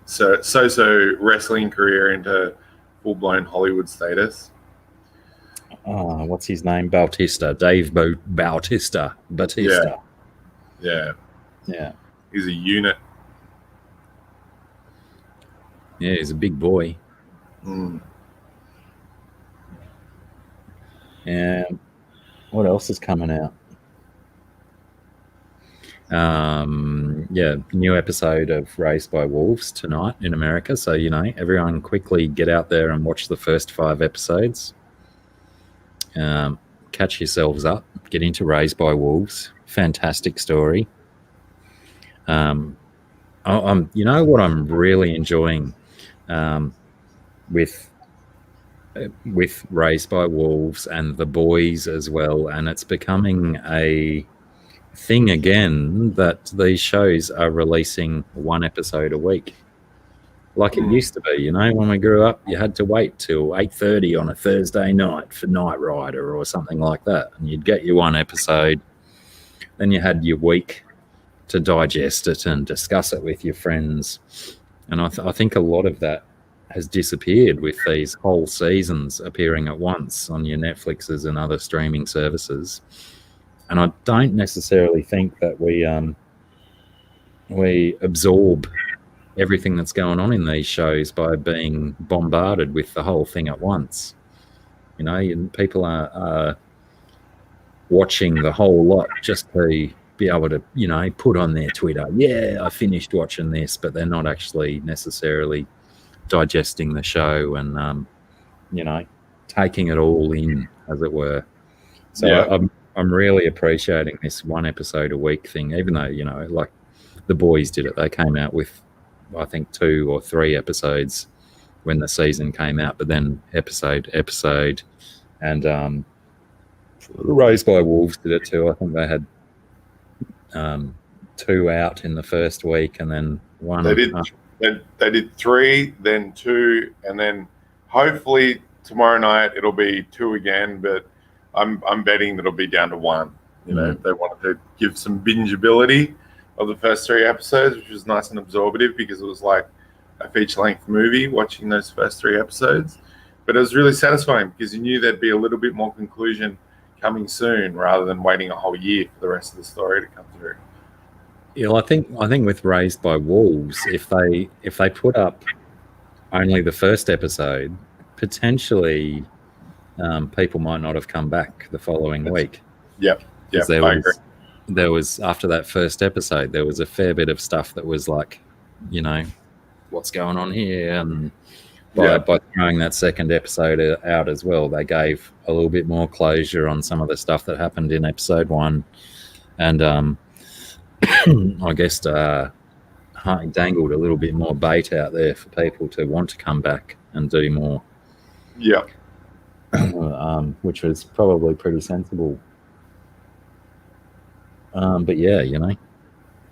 so wrestling career into full-blown Hollywood status. What's his name? Bautista. Dave Bautista. Batista. Yeah. He's a unit. Yeah, he's a big boy. And what else is coming out? Yeah, new episode of Raised by Wolves tonight in America. So, everyone quickly get out there and watch the first 5 episodes. Catch yourselves up, get into Raised by Wolves. Fantastic story. You know what I'm really enjoying with Raised by Wolves and The Boys as well, and it's becoming a thing again that these shows are releasing 1 episode a week, like it used to be. When we grew up, you had to wait till 8:30 on a Thursday night for Knight Rider or something like that, and you'd get your 1 episode. Then you had your week to digest it and discuss it with your friends. And I think a lot of that has disappeared with these whole seasons appearing at once on your Netflixes and other streaming services. And I don't necessarily think that we absorb everything that's going on in these shows by being bombarded with the whole thing at once. People are watching the whole lot just to be able to, put on their Twitter, yeah, I finished watching this, but they're not actually necessarily digesting the show and, taking it all in, as it were. So Yeah. I'm really appreciating this 1 episode a week thing, even though, like The Boys did it. They came out with, I think, 2 or 3 episodes when the season came out, but then episode, and Raised by Wolves did it too. I think they had 2 out in the first week, and then 1. They did 3, then 2, and then hopefully tomorrow night it'll be 2 again. But I'm betting that it'll be down to 1. They wanted to give some bingeability of the first 3 episodes, which was nice and absorbative because it was like a feature-length movie watching those first 3 episodes. But it was really satisfying because you knew there'd be a little bit more conclusion coming soon rather than waiting a whole year for the rest of the story to come through. Yeah, I think with Raised by Wolves, if they put up only the first episode, potentially people might not have come back the following week. Yep. There was after that first episode, there was a fair bit of stuff that was like, what's going on here, and by throwing that second episode out as well, they gave a little bit more closure on some of the stuff that happened in episode 1, and I guess dangled a little bit more bait out there for people to want to come back and do more. Yeah. Which was probably pretty sensible. But yeah,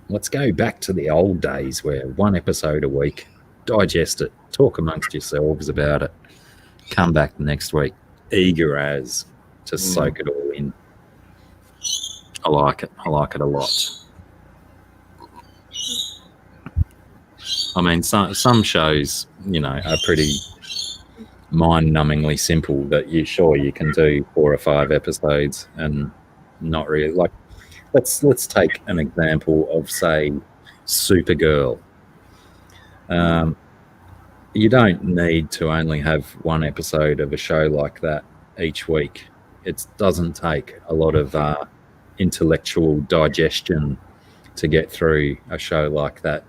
let's go back to the old days where 1 episode a week, digest it, talk amongst yourselves about it, come back next week, eager as to soak it all in. I like it. I like it a lot. I mean, some shows, are pretty mind-numbingly simple that you can do 4 or 5 episodes and not really like. Let's take an example of, say, Supergirl. You don't need to only have 1 episode of a show like that each week. It doesn't take a lot of intellectual digestion to get through a show like that.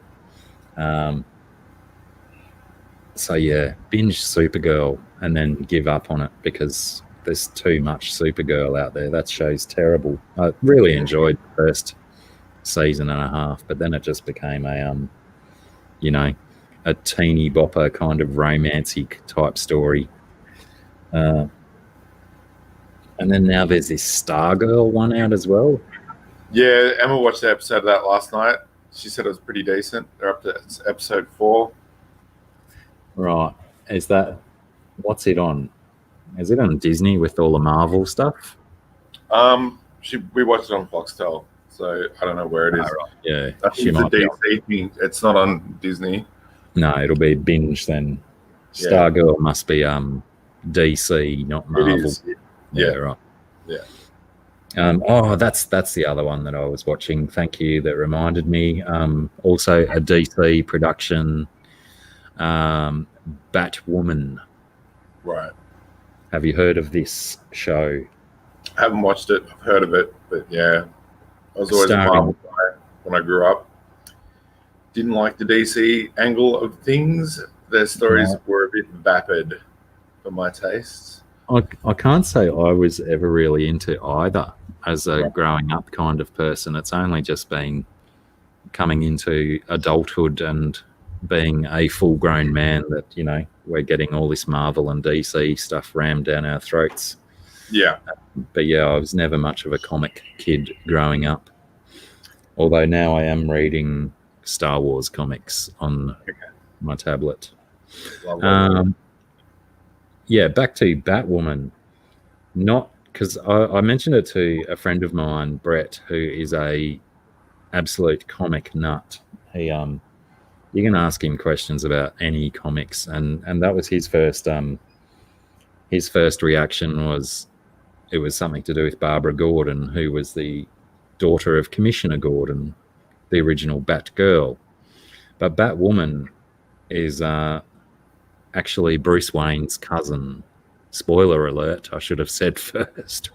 So yeah, binge Supergirl and then give up on it because there's too much Supergirl out there. That show's terrible. I really enjoyed the first season and a half, but then it just became a teeny bopper kind of romantic type story. And then now there's this Stargirl one out as well. Yeah, Emma watched the episode of that last night. She said it was pretty decent. They're up to episode 4. Right. What's it on? Is it on Disney with all the Marvel stuff? We watched it on Foxtel, so I don't know where it is. Oh, right. Yeah, I think it's a DC thing. It's not on Disney. No, it'll be binge then. Stargirl must be DC, not Marvel. It is. Yeah, right. Yeah. That's the other one that I was watching. Thank you. That reminded me. Also a DC production, Batwoman. Right. Have you heard of this show? I haven't watched it. I've heard of it, but yeah, I was always a Marvel guy. when I grew up. Didn't like the DC angle of things. Their stories were a bit vapid for my tastes. I can't say I was ever really into either as a growing up kind of person. It's only just been coming into adulthood and being a full-grown man that, you know, we're getting all this Marvel and DC stuff rammed down our throats. Yeah. But yeah, I was never much of a comic kid growing up. Although now I am reading Star Wars comics on my tablet. Yeah, back to Batwoman. Not because I mentioned it to a friend of mine, Brett, who is a absolute comic nut. He you can ask him questions about any comics, and that was his first reaction was it was something to do with Barbara Gordon, who was the daughter of Commissioner Gordon, the original Batgirl. But Batwoman is actually Bruce Wayne's cousin. Spoiler alert, I should have said first.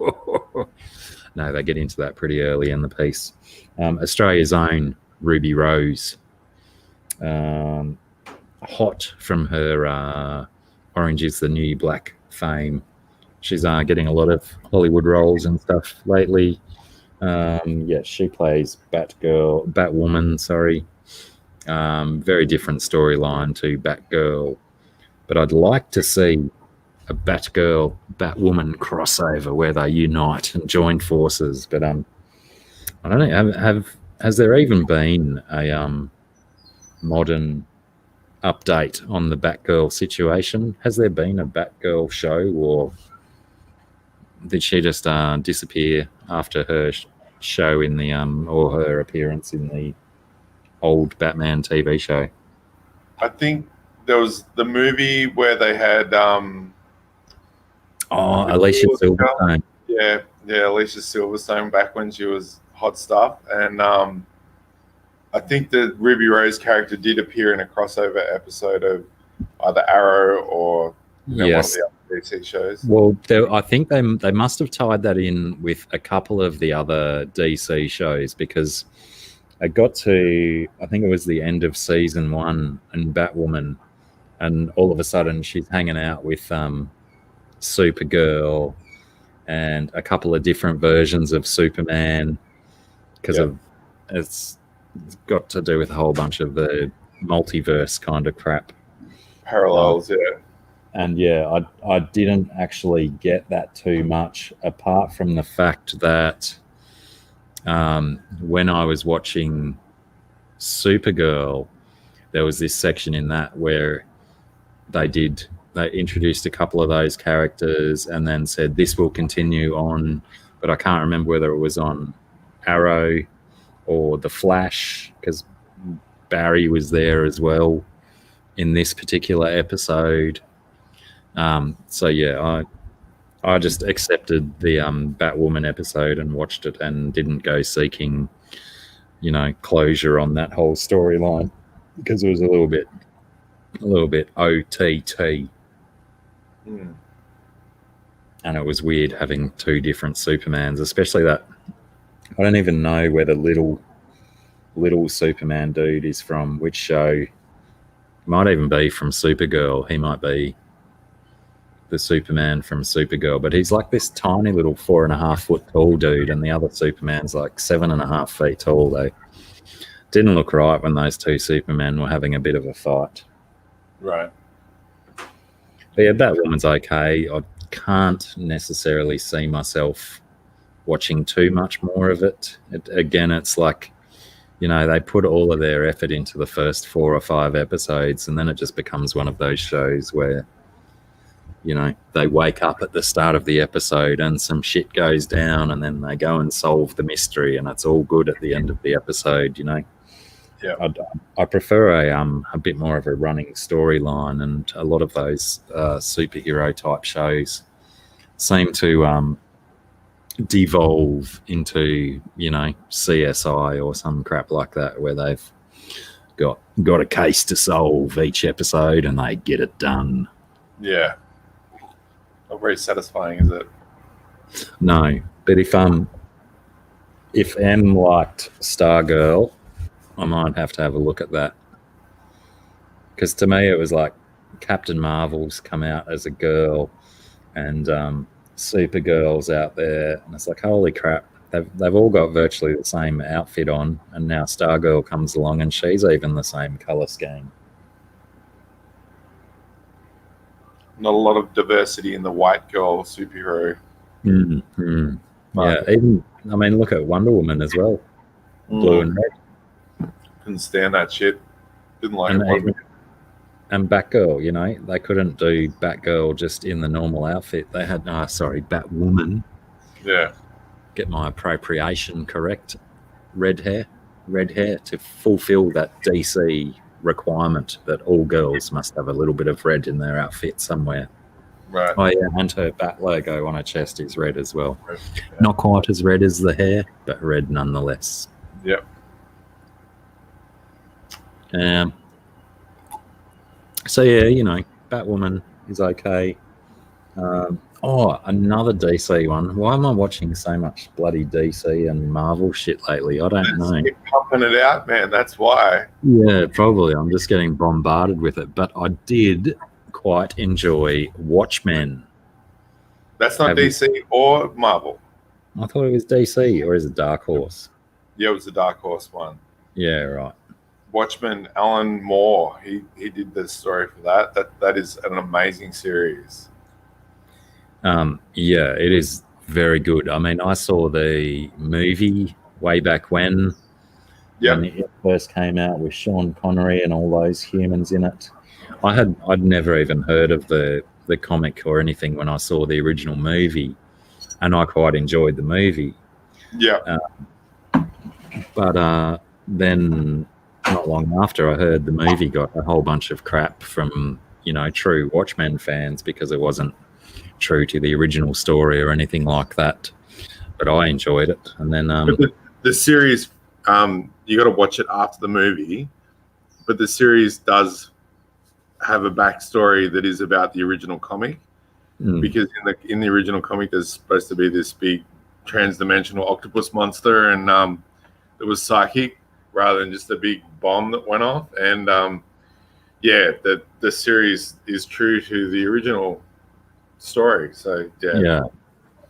No, they get into that pretty early in the piece. Australia's own Ruby Rose. Hot from her Orange is the New Black fame. She's getting a lot of Hollywood roles and stuff lately. Yeah, she plays Batwoman, sorry. Very different storyline to Batgirl. But I'd like to see a Batwoman crossover where they unite and join forces. But I don't know, has there even been a modern update on the Batgirl situation? Has there been a Batgirl show, or did she just disappear after her show in the or her appearance in the old Batman TV show? I think there was the movie where they had Alicia Silverstone. Yeah, Alicia Silverstone back when she was hot stuff, and I think the Ruby Rose character did appear in a crossover episode of either Arrow or one of the other DC shows. Well, I think they must have tied that in with a couple of the other DC shows, because I got to, I think it was the end of season 1 in Batwoman, and all of a sudden she's hanging out with Supergirl and a couple of different versions of Superman, because of it's got to do with a whole bunch of the multiverse kind of crap. Parallels, And yeah, I didn't actually get that too much, apart from the fact that when I was watching Supergirl, there was this section in that where they introduced a couple of those characters and then said this will continue on, but I can't remember whether it was on Arrow or The Flash, because Barry was there as well in this particular episode. So yeah, I just accepted the Batwoman episode and watched it and didn't go seeking, you know, closure on that whole storyline, because it was a little bit OTT. And it was weird having two different Supermans, especially that I don't even know where the little Superman dude is from, which show. Might even be from Supergirl. He might be the Superman from Supergirl, but he's like this tiny little 4.5 foot tall dude, and the other Superman's like 7.5 feet tall. They didn't look right when those two Supermen were having a bit of a fight. Right. But yeah, Batwoman's okay. I can't necessarily see myself watching too much more of it. Again, it's like, you know, they put all of their effort into the first 4 or 5 episodes, and then it just becomes one of those shows where, you know, they wake up at the start of the episode and some shit goes down, and then they go and solve the mystery, and it's all good at the end of the episode, you know. Yeah. I prefer a bit more of a running storyline, and a lot of those superhero type shows seem to devolve into, you know, CSI or some crap like that, where they've got a case to solve each episode and they get it done. Yeah. Not very satisfying, is it? No, but if M liked Stargirl I might have to have a look at that. Because to me, it was like Captain Marvel's come out as a girl, and Supergirl's out there, and it's like, holy crap, they've all got virtually the same outfit on, and now Stargirl comes along, and she's even the same color scheme. Not a lot of diversity in the white girl superhero. Mm-hmm. Yeah, even, I mean, look at Wonder Woman as well. Blue and red. Couldn't stand that shit. Didn't like And it. And Batgirl, you know, they couldn't do Batgirl just in the normal outfit. They had, Batwoman. Yeah. Get my appropriation correct. Red hair to fulfill that DC requirement that all girls must have a little bit of red in their outfit somewhere. Right. Oh yeah, and her bat logo on her chest is red as well. Yeah. Not quite as red as the hair, but red nonetheless. Yep. So yeah, you know, Batwoman is okay. Another DC one. Why am I watching so much bloody DC and Marvel shit lately? I don't know. Keep pumping it out, man. That's why. Yeah, probably. I'm just getting bombarded with it. But I did quite enjoy Watchmen. That's not DC or Marvel. I thought it was DC, or is it Dark Horse? Yeah, it was the Dark Horse one. Yeah, right. Watchmen, Alan Moore, he did the story for that. That is an amazing series. Yeah, it is very good. I mean, I saw the movie way back when it first came out with Sean Connery and all those humans in it. I'd never even heard of the comic or anything when I saw the original movie, and I quite enjoyed the movie. Yeah. But then not long after, I heard the movie got a whole bunch of crap from, you know, true Watchmen fans because it wasn't true to the original story or anything like that. But I enjoyed it. And then the series, you got to watch it after the movie, but the series does have a backstory that is about the original comic, because in the original comic there's supposed to be this big trans-dimensional octopus monster, and it was psychic rather than just a big bomb that went off. And the series is true to the original story. So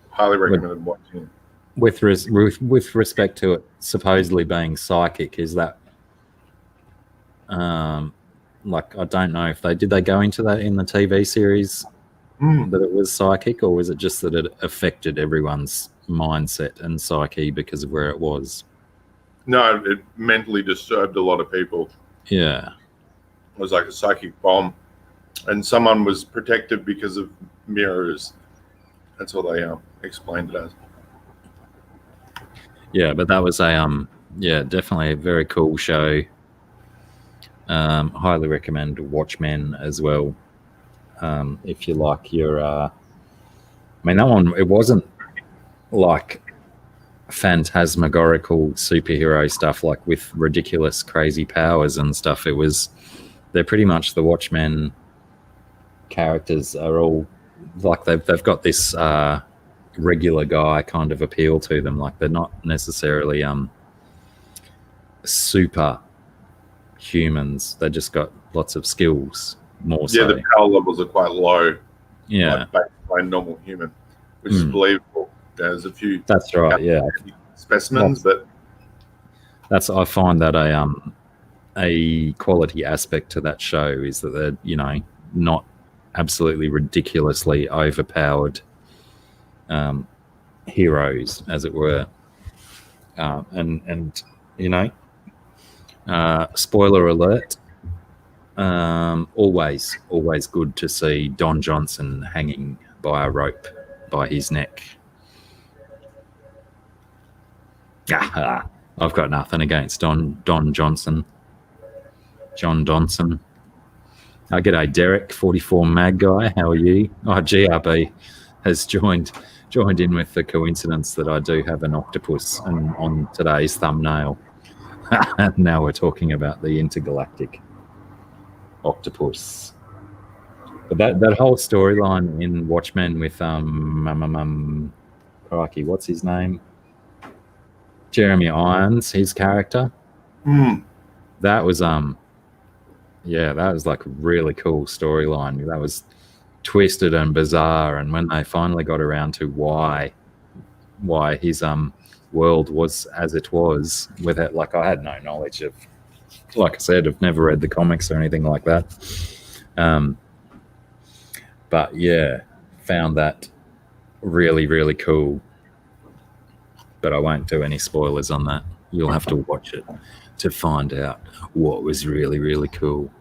highly recommended watching. With respect to it supposedly being psychic, is that like, I don't know if they go into that in the TV series that it was psychic, or was it just that it affected everyone's mindset and psyche because of where it was? No, it mentally disturbed a lot of people. Yeah. It was like a psychic bomb, and someone was protected because of mirrors. That's all they explained it as. Yeah, but that was definitely a very cool show. Highly recommend Watchmen as well. If you like your, I mean, that one, it wasn't like phantasmagorical superhero stuff, like with ridiculous, crazy powers and stuff. They're pretty much the Watchmen characters are all like they've got this regular guy kind of appeal to them. Like, they're not necessarily super humans. They just got lots of skills, more so. Yeah, the power levels are quite low. Yeah, like by a normal human, which is believable. There's a few. That's right. Yeah, specimens, I find that a quality aspect to that show is that they're, you know, not absolutely ridiculously overpowered heroes, as it were. And you know, spoiler alert, always good to see Don Johnson hanging by a rope by his neck. I've got nothing against Don Johnson. John Donson. G'day, Derek, 44 Mag Guy. How are you? GRB has joined in with the coincidence that I do have an octopus on today's thumbnail. Now we're talking about the intergalactic octopus. But that whole storyline in Watchmen with crikey, what's his name? Jeremy Irons, his character. that was yeah, that was like a really cool storyline. That was twisted and bizarre, and when they finally got around to why his world was as it was, with it, like, I had no knowledge of, like I said, I've never read the comics or anything like that. But yeah, found that really, really cool. But I won't do any spoilers on that. You'll have to watch it to find out what was really, really cool.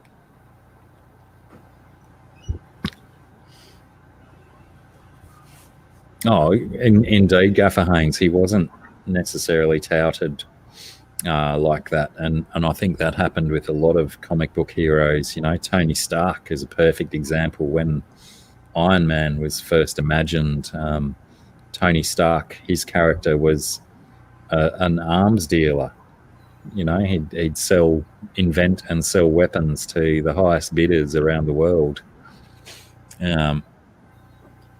Oh, indeed, Gaffer Haynes, he wasn't necessarily touted like that, and I think that happened with a lot of comic book heroes. You know, Tony Stark is a perfect example. When Iron Man was first imagined, Tony Stark, his character was an arms dealer. You know, he'd invent and sell weapons to the highest bidders around the world,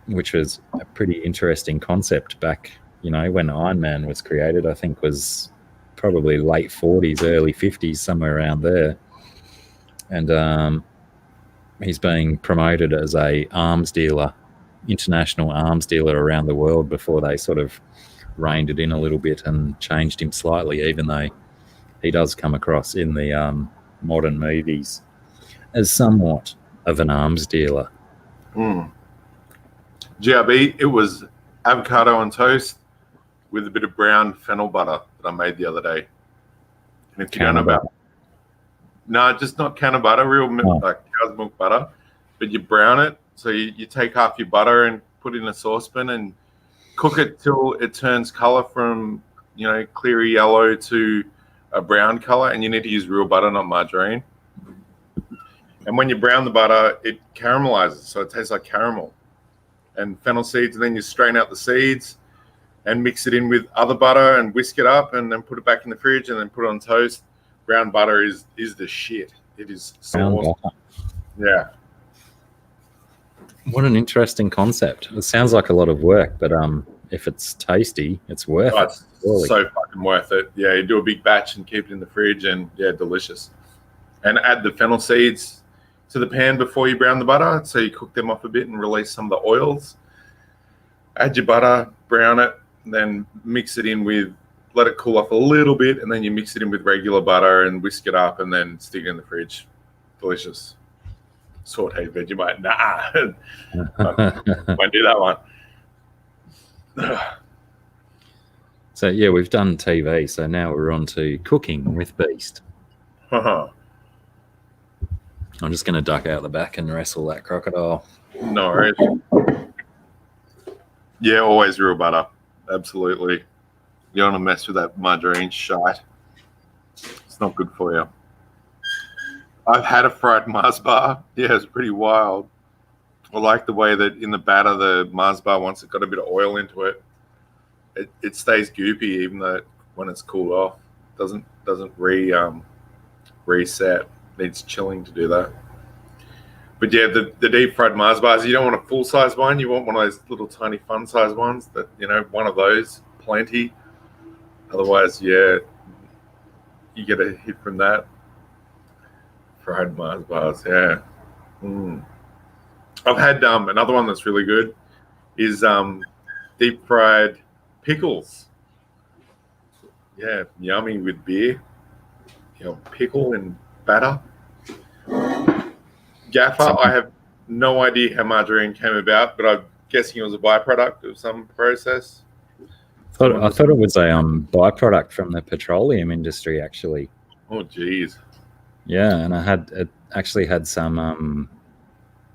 which was a pretty interesting concept back, you know, when Iron Man was created. I think was probably late 40s, early 50s, somewhere around there. And he's being promoted as a arms dealer, international arms dealer around the world, before they sort of reined it in a little bit and changed him slightly, even though he does come across in the modern movies as somewhat of an arms dealer. GRB, it was avocado on toast with a bit of brown fennel butter that I made the other day. And if you don't know about, no, just not can of butter, real milk, like cow's milk butter, but you brown it. So you take half your butter and put it in a saucepan and cook it till it turns color from, you know, clear yellow to a brown color. And you need to use real butter, not margarine. And when you brown the butter, it caramelizes, so it tastes like caramel and fennel seeds. And then you strain out the seeds and mix it in with other butter and whisk it up, and then put it back in the fridge and then put it on toast. Brown butter is the shit. It is so awesome. Yeah. What an interesting concept. It sounds like a lot of work, but if it's tasty, it's worth it. It's so fucking worth it. Yeah, you do a big batch and keep it in the fridge, and yeah, delicious. And add the fennel seeds to the pan before you brown the butter, so you cook them off a bit and release some of the oils. Add your butter, brown it, and then mix it in with, let it cool off a little bit, and then you mix it in with regular butter and whisk it up, and then stick it in the fridge. Delicious. Sauteed Vegemite. Nah. Won't do that one. So yeah, we've done TV, so now we're on to cooking with Beast. I'm just going to duck out the back and wrestle that crocodile. No worries. Yeah, always real butter. Absolutely. You don't want to mess with that margarine shite. It's not good for you. I've had a fried Mars bar. Yeah, it's pretty wild. I like the way that in the batter, the Mars bar, once it's got a bit of oil into it, it stays goopy, even though when it's cooled off, doesn't reset. Needs chilling to do that. But yeah, the deep fried Mars bars, you don't want a full size one. You want one of those little tiny fun size ones. That, you know, one of those, plenty. Otherwise, yeah, you get a hit from that. Fried Mars bars, yeah. I've had another one that's really good is deep fried pickles. Yeah, yummy with beer. You know, pickle and batter. Gaffer, I have no idea how margarine came about, but I'm guessing it was a byproduct of some process. I thought it was a byproduct from the petroleum industry, actually. Oh, geez. Yeah, and it actually had some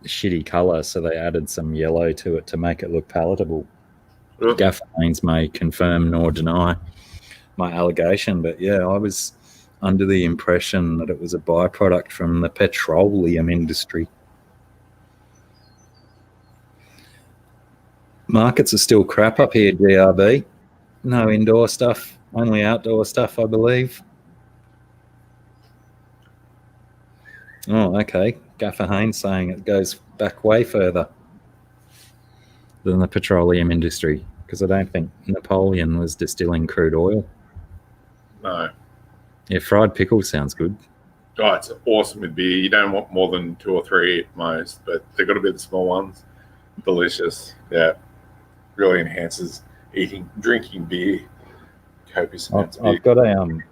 shitty color, so they added some yellow to it to make it look palatable. Gaffer Haynes may confirm nor deny my allegation, but yeah, I was under the impression that it was a byproduct from the petroleum industry. Markets are still crap up here, DRB. No indoor stuff, only outdoor stuff, I believe. Oh, okay. Gaffer Haynes saying it goes back way further than the petroleum industry, because I don't think Napoleon was distilling crude oil. No. Yeah, fried pickle sounds good. Oh, it's awesome with beer. You don't want more than 2 or 3 at most, but they've got to be the small ones. Delicious. Yeah. Really enhances drinking beer. Copious amounts of beer.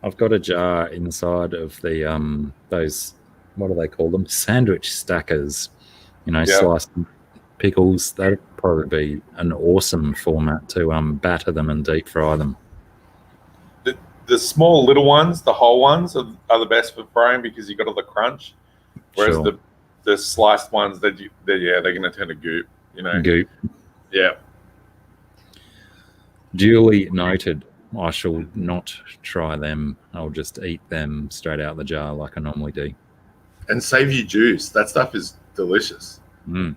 I've got a jar inside of the those, what do they call them? Sandwich stackers. Yeah. Sliced pickles. That'd probably be an awesome format to batter them and deep fry them. The small little ones, the whole ones, are the best for frying because you got all the crunch. Whereas Sure. the sliced ones, they're going to turn to goop. Goop. Yeah. Duly noted. I shall not try them. I'll just eat them straight out the jar like I normally do. And save you juice. That stuff is delicious. Mm.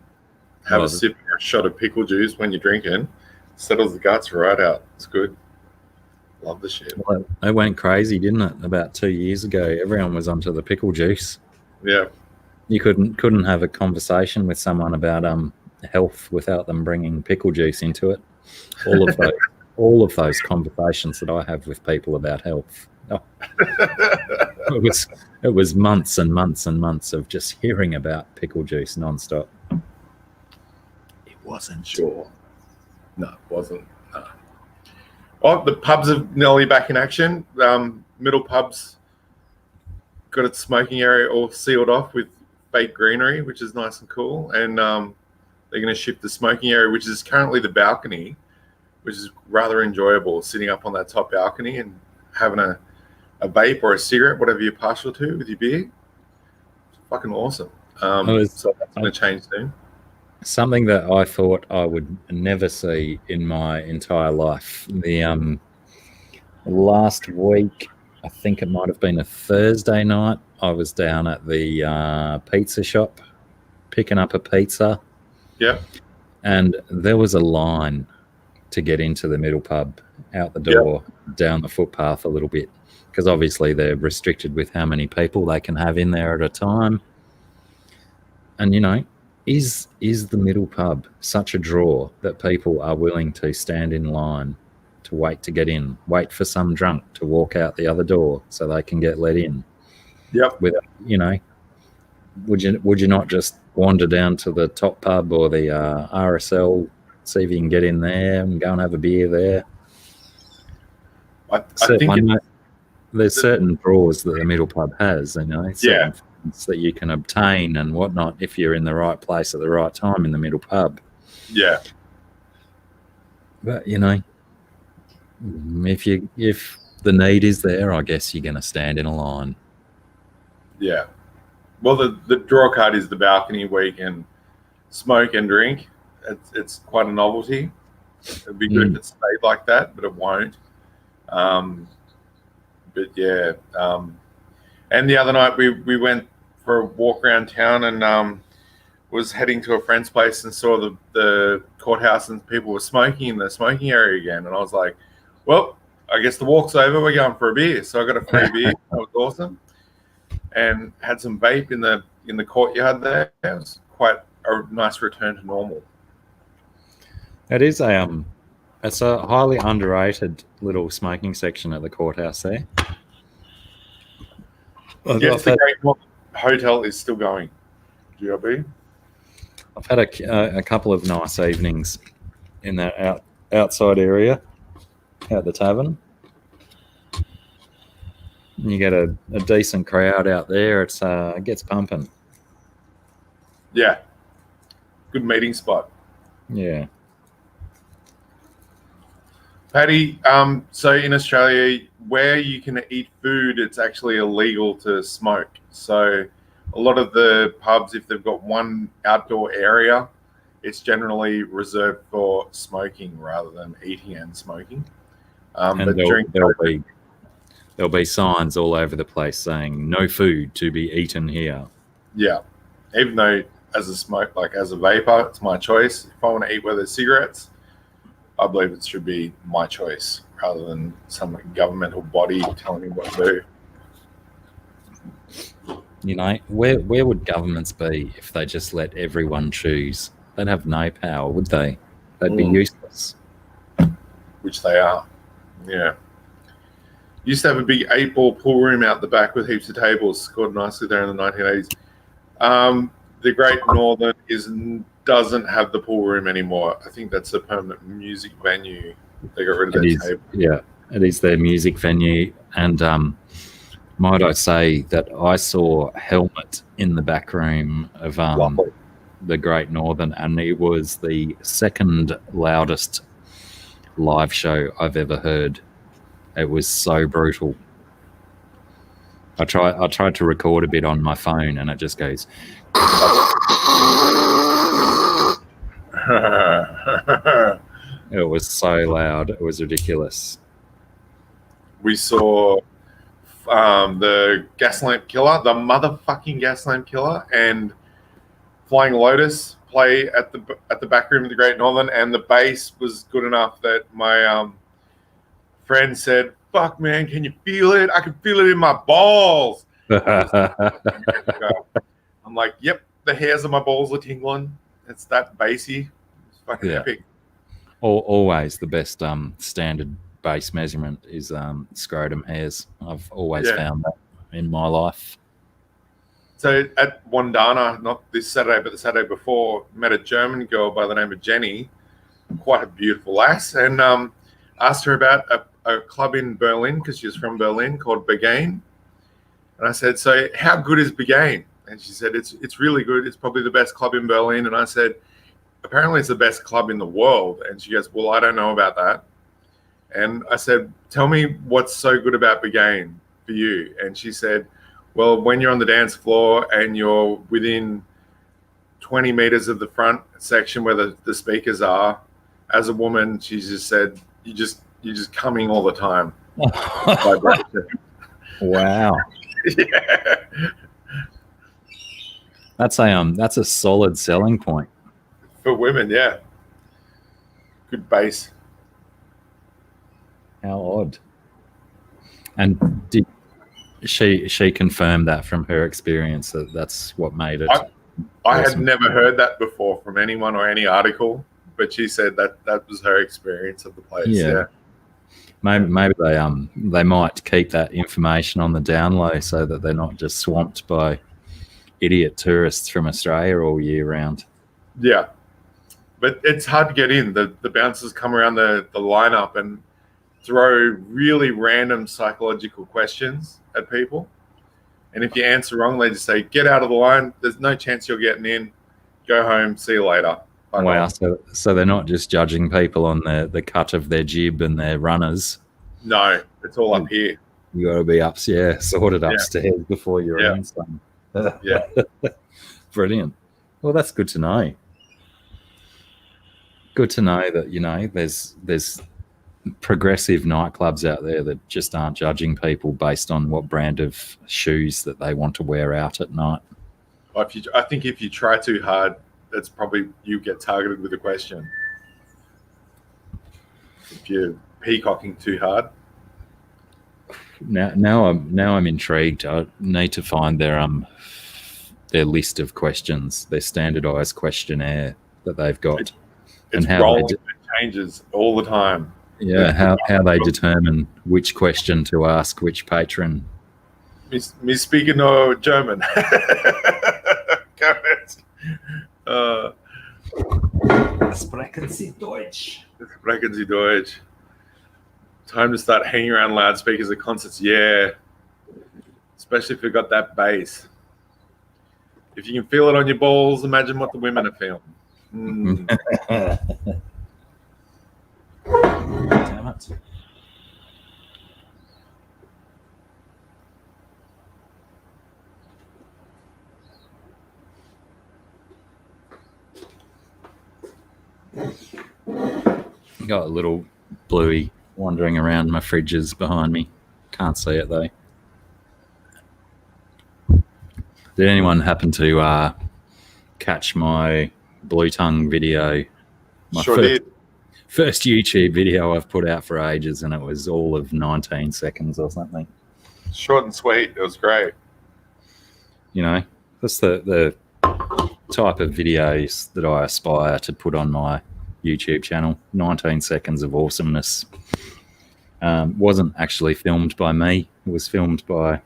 Have a sip or a shot of pickle juice when you're drinking. Settles the guts right out. It's good. Love the shit. Well, it went crazy, didn't it? About 2 years ago, everyone was onto the pickle juice. Yeah. You couldn't have a conversation with someone about health without them bringing pickle juice into it. All of those conversations that I have with people about health. Oh. It was months and months and months of just hearing about pickle juice nonstop. It wasn't. Sure. No, it wasn't. No. Oh, the pubs are nearly back in action. Middle pubs got its smoking area all sealed off with fake greenery, which is nice and cool. And they're going to shift the smoking area, which is currently the balcony, which is rather enjoyable, sitting up on that top balcony and having a vape or a cigarette, whatever you're partial to, with your beer. It's fucking awesome. So that's going to change soon. Something that I thought I would never see in my entire life. The last week, I think it might have been a Thursday night, I was down at the pizza shop picking up a pizza. Yeah. And there was a line to get into the middle pub, out the door, down the footpath a little bit, because obviously they're restricted with how many people they can have in there at a time. And, is the middle pub such a draw that people are willing to stand in line to wait to get in, wait for some drunk to walk out the other door so they can get let in? Yep. With, would you not just wander down to the top pub or the RSL, see if you can get in there and go and have a beer there? I think there's certain draws that the middle pub has, certain things that you can obtain and whatnot if you're in the right place at the right time in the middle pub. Yeah. But if the need is there, I guess you're going to stand in a line. Yeah. Well, the draw card is the balcony where you can smoke and drink. It's quite a novelty. It'd be good if it stayed like that, but it won't. But yeah, and the other night we went for a walk around town and was heading to a friend's place and saw the courthouse and people were smoking in the smoking area again. And I was like, well, I guess the walk's over. We're going for a beer. So I got a free beer. That was awesome. And had some vape in the courtyard there. It was quite a nice return to normal. It is it's a highly underrated little smoking section at the courthouse there. Yes, the Great Northern Hotel is still going. GRB. I've had a couple of nice evenings in that outside area at the tavern. And you get a decent crowd out there. It gets pumping. Yeah. Good meeting spot. Yeah. Paddy, so in Australia, where you can eat food, it's actually illegal to smoke. So a lot of the pubs, if they've got one outdoor area, it's generally reserved for smoking rather than eating and smoking. And there'll be signs all over the place saying no food to be eaten here. Yeah. Even though as a vapor, it's my choice. If I want to eat where there's cigarettes, I believe it should be my choice rather than some governmental body telling me what to do. Where would governments be if they just let everyone choose? They'd have no power, would they? They'd be useless. Which they are. Yeah. Used to have a big 8-ball pool room out the back with heaps of tables, scored nicely there in the 1980s. The Great Northern doesn't have the pool room anymore. I think that's a permanent music venue. They got rid of their table. Yeah, it is their music venue. And might I say that I saw Helmet in the back room of the Great Northern, and it was the second loudest live show I've ever heard. It was so brutal. I tried to record a bit on my phone, and it just goes. It was so loud. It was ridiculous. We saw the Gas Lamp Killer, the motherfucking Gas Lamp Killer, and Flying Lotus play at the back room of the Great Northern, and the bass was good enough that my friend said, "Fuck, man, can you feel it? I can feel it in my balls." I'm like, "Yep, the hairs of my balls are tingling. It's that bassy. It's fucking epic." Always the best standard bass measurement is scrotum hairs. I've always found that in my life. So at Wandana, not this Saturday, but the Saturday before, met a German girl by the name of Jenny, quite a beautiful lass, and asked her about a club in Berlin, because she was from Berlin, called Begain. And I said, "So how good is Begain?" And she said, it's really good. It's probably the best club in Berlin. And I said, "Apparently it's the best club in the world." And she goes, "Well, I don't know about that." And I said, "Tell me what's so good about Begain for you." And she said, "Well, when you're on the dance floor and you're within 20 meters of the front section where the speakers are, as a woman," she just said, you're just coming all the time." Wow. Yeah. That's a solid selling point For women, yeah. Good bass. How odd. And did she confirmed that from her experience that that's what made it? I had never heard that before from anyone or any article, but she said that was her experience of the place. Yeah. Maybe they might keep that information on the down low so that they're not just swamped by idiot tourists from Australia all year round. Yeah. But it's hard to get in. The bouncers come around the lineup and throw really random psychological questions at people. And if you answer wrong, they just say, "Get out of the line. There's no chance you're getting in. Go home. See you later." Wow. So they're not just judging people on the cut of their jib and their runners. No, it's all up here. You got to be sorted upstairs before you're in some. Yeah. Brilliant. Well, that's good to know. Good to know that, there's progressive nightclubs out there that just aren't judging people based on what brand of shoes that they want to wear out at night. I think if you try too hard, that's probably you get targeted with a question. If you're peacocking too hard. Now I'm intrigued. I need to find their list of questions, their standardized questionnaire that they've got. It's rolling. It changes all the time. Yeah, how they determine which question to ask which patron. Me speaking no German. Sprechen Sie Deutsch. Sprechen Sie Deutsch. Time to start hanging around loudspeakers at concerts. Yeah. Especially if you've got that bass. If you can feel it on your balls, imagine what the women are feeling. Damn it. Got a little bluey wandering around my fridges behind me. Can't see it though. Did anyone happen to catch my blue tongue video? Did. First YouTube video I've put out for ages, and it was all of 19 seconds or something. Short and sweet. It was great. That's the type of videos that I aspire to put on my YouTube channel. 19 seconds of awesomeness. Wasn't actually filmed by me. It was filmed by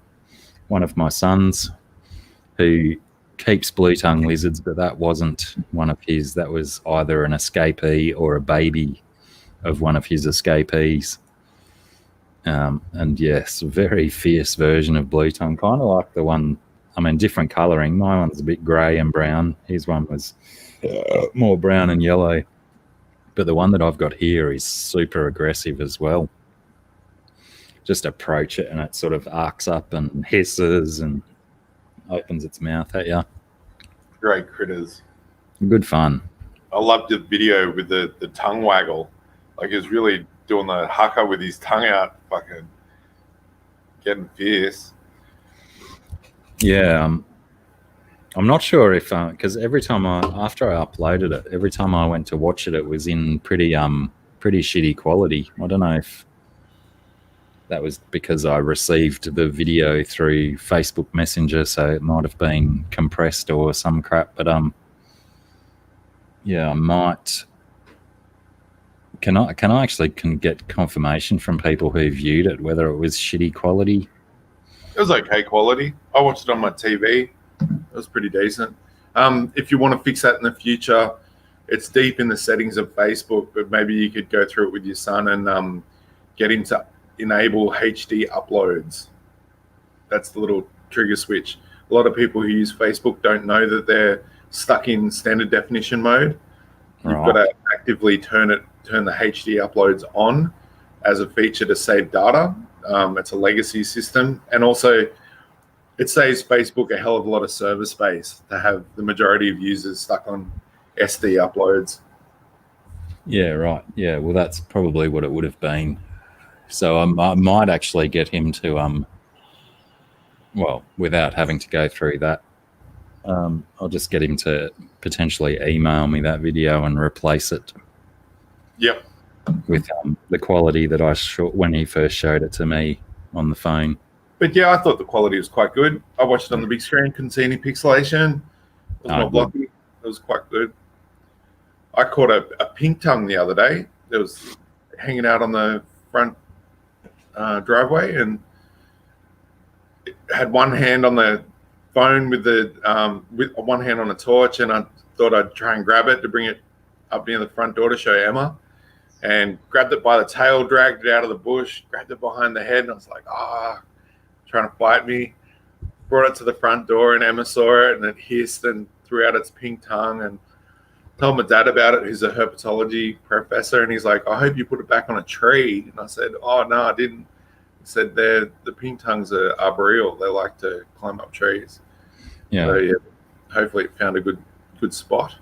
one of my sons who keeps blue tongue lizards, but that wasn't one of his. That was either an escapee or a baby of one of his escapees. And yes, very fierce version of blue tongue, kind of like the one. I mean, different colouring. My one's a bit grey and brown. His one was more brown and yellow. But the one that I've got here is super aggressive as well. Just approach it and it sort of arcs up and hisses and opens its mouth at you. Great critters. Good fun. I loved the video with the tongue waggle. Like he was really doing the haka with his tongue out, fucking getting fierce. Yeah, I'm not sure if because every time after I uploaded it, every time I went to watch it, it was in pretty shitty quality. I don't know if that was because I received the video through Facebook Messenger, so it might have been compressed or some crap. But yeah, I might. Can I actually get confirmation from people who viewed it whether it was shitty quality? It was okay quality. I watched it on my TV. It was pretty decent. If you want to fix that in the future, it's deep in the settings of Facebook, but maybe you could go through it with your son and get him to enable HD uploads. That's the little trigger switch. A lot of people who use Facebook don't know that they're stuck in standard definition mode. You've got to actively turn the HD uploads on as a feature to save data. It's a legacy system, and also it saves Facebook a hell of a lot of server space to have the majority of users stuck on SD uploads. Yeah, right. Yeah, well, that's probably what it would have been. So I might actually get him to, well, without having to go through that, I'll just get him to potentially email me that video and replace it. Yep. With the quality that I shot when he first showed it to me on the phone. But yeah, I thought the quality was quite good. I watched it on the big screen, couldn't see any pixelation. It was not blocky. It was quite good. I caught a pink tongue the other day. It was hanging out on the front driveway, and it had one hand on the phone with one hand on a torch, and I thought I'd try and grab it to bring it up near the front door to show Emma, and grabbed it by the tail, dragged it out of the bush, grabbed it behind the head, and I was like, trying to fight me. Brought it to the front door, and Emma saw it, and it hissed and threw out its pink tongue, and told my dad about it, who's a herpetology professor, and he's like, I hope you put it back on a tree. And I said, oh, no, I didn't. He said, the pink tongues are arboreal. They like to climb up trees. Yeah. So, yeah, hopefully it found a good spot.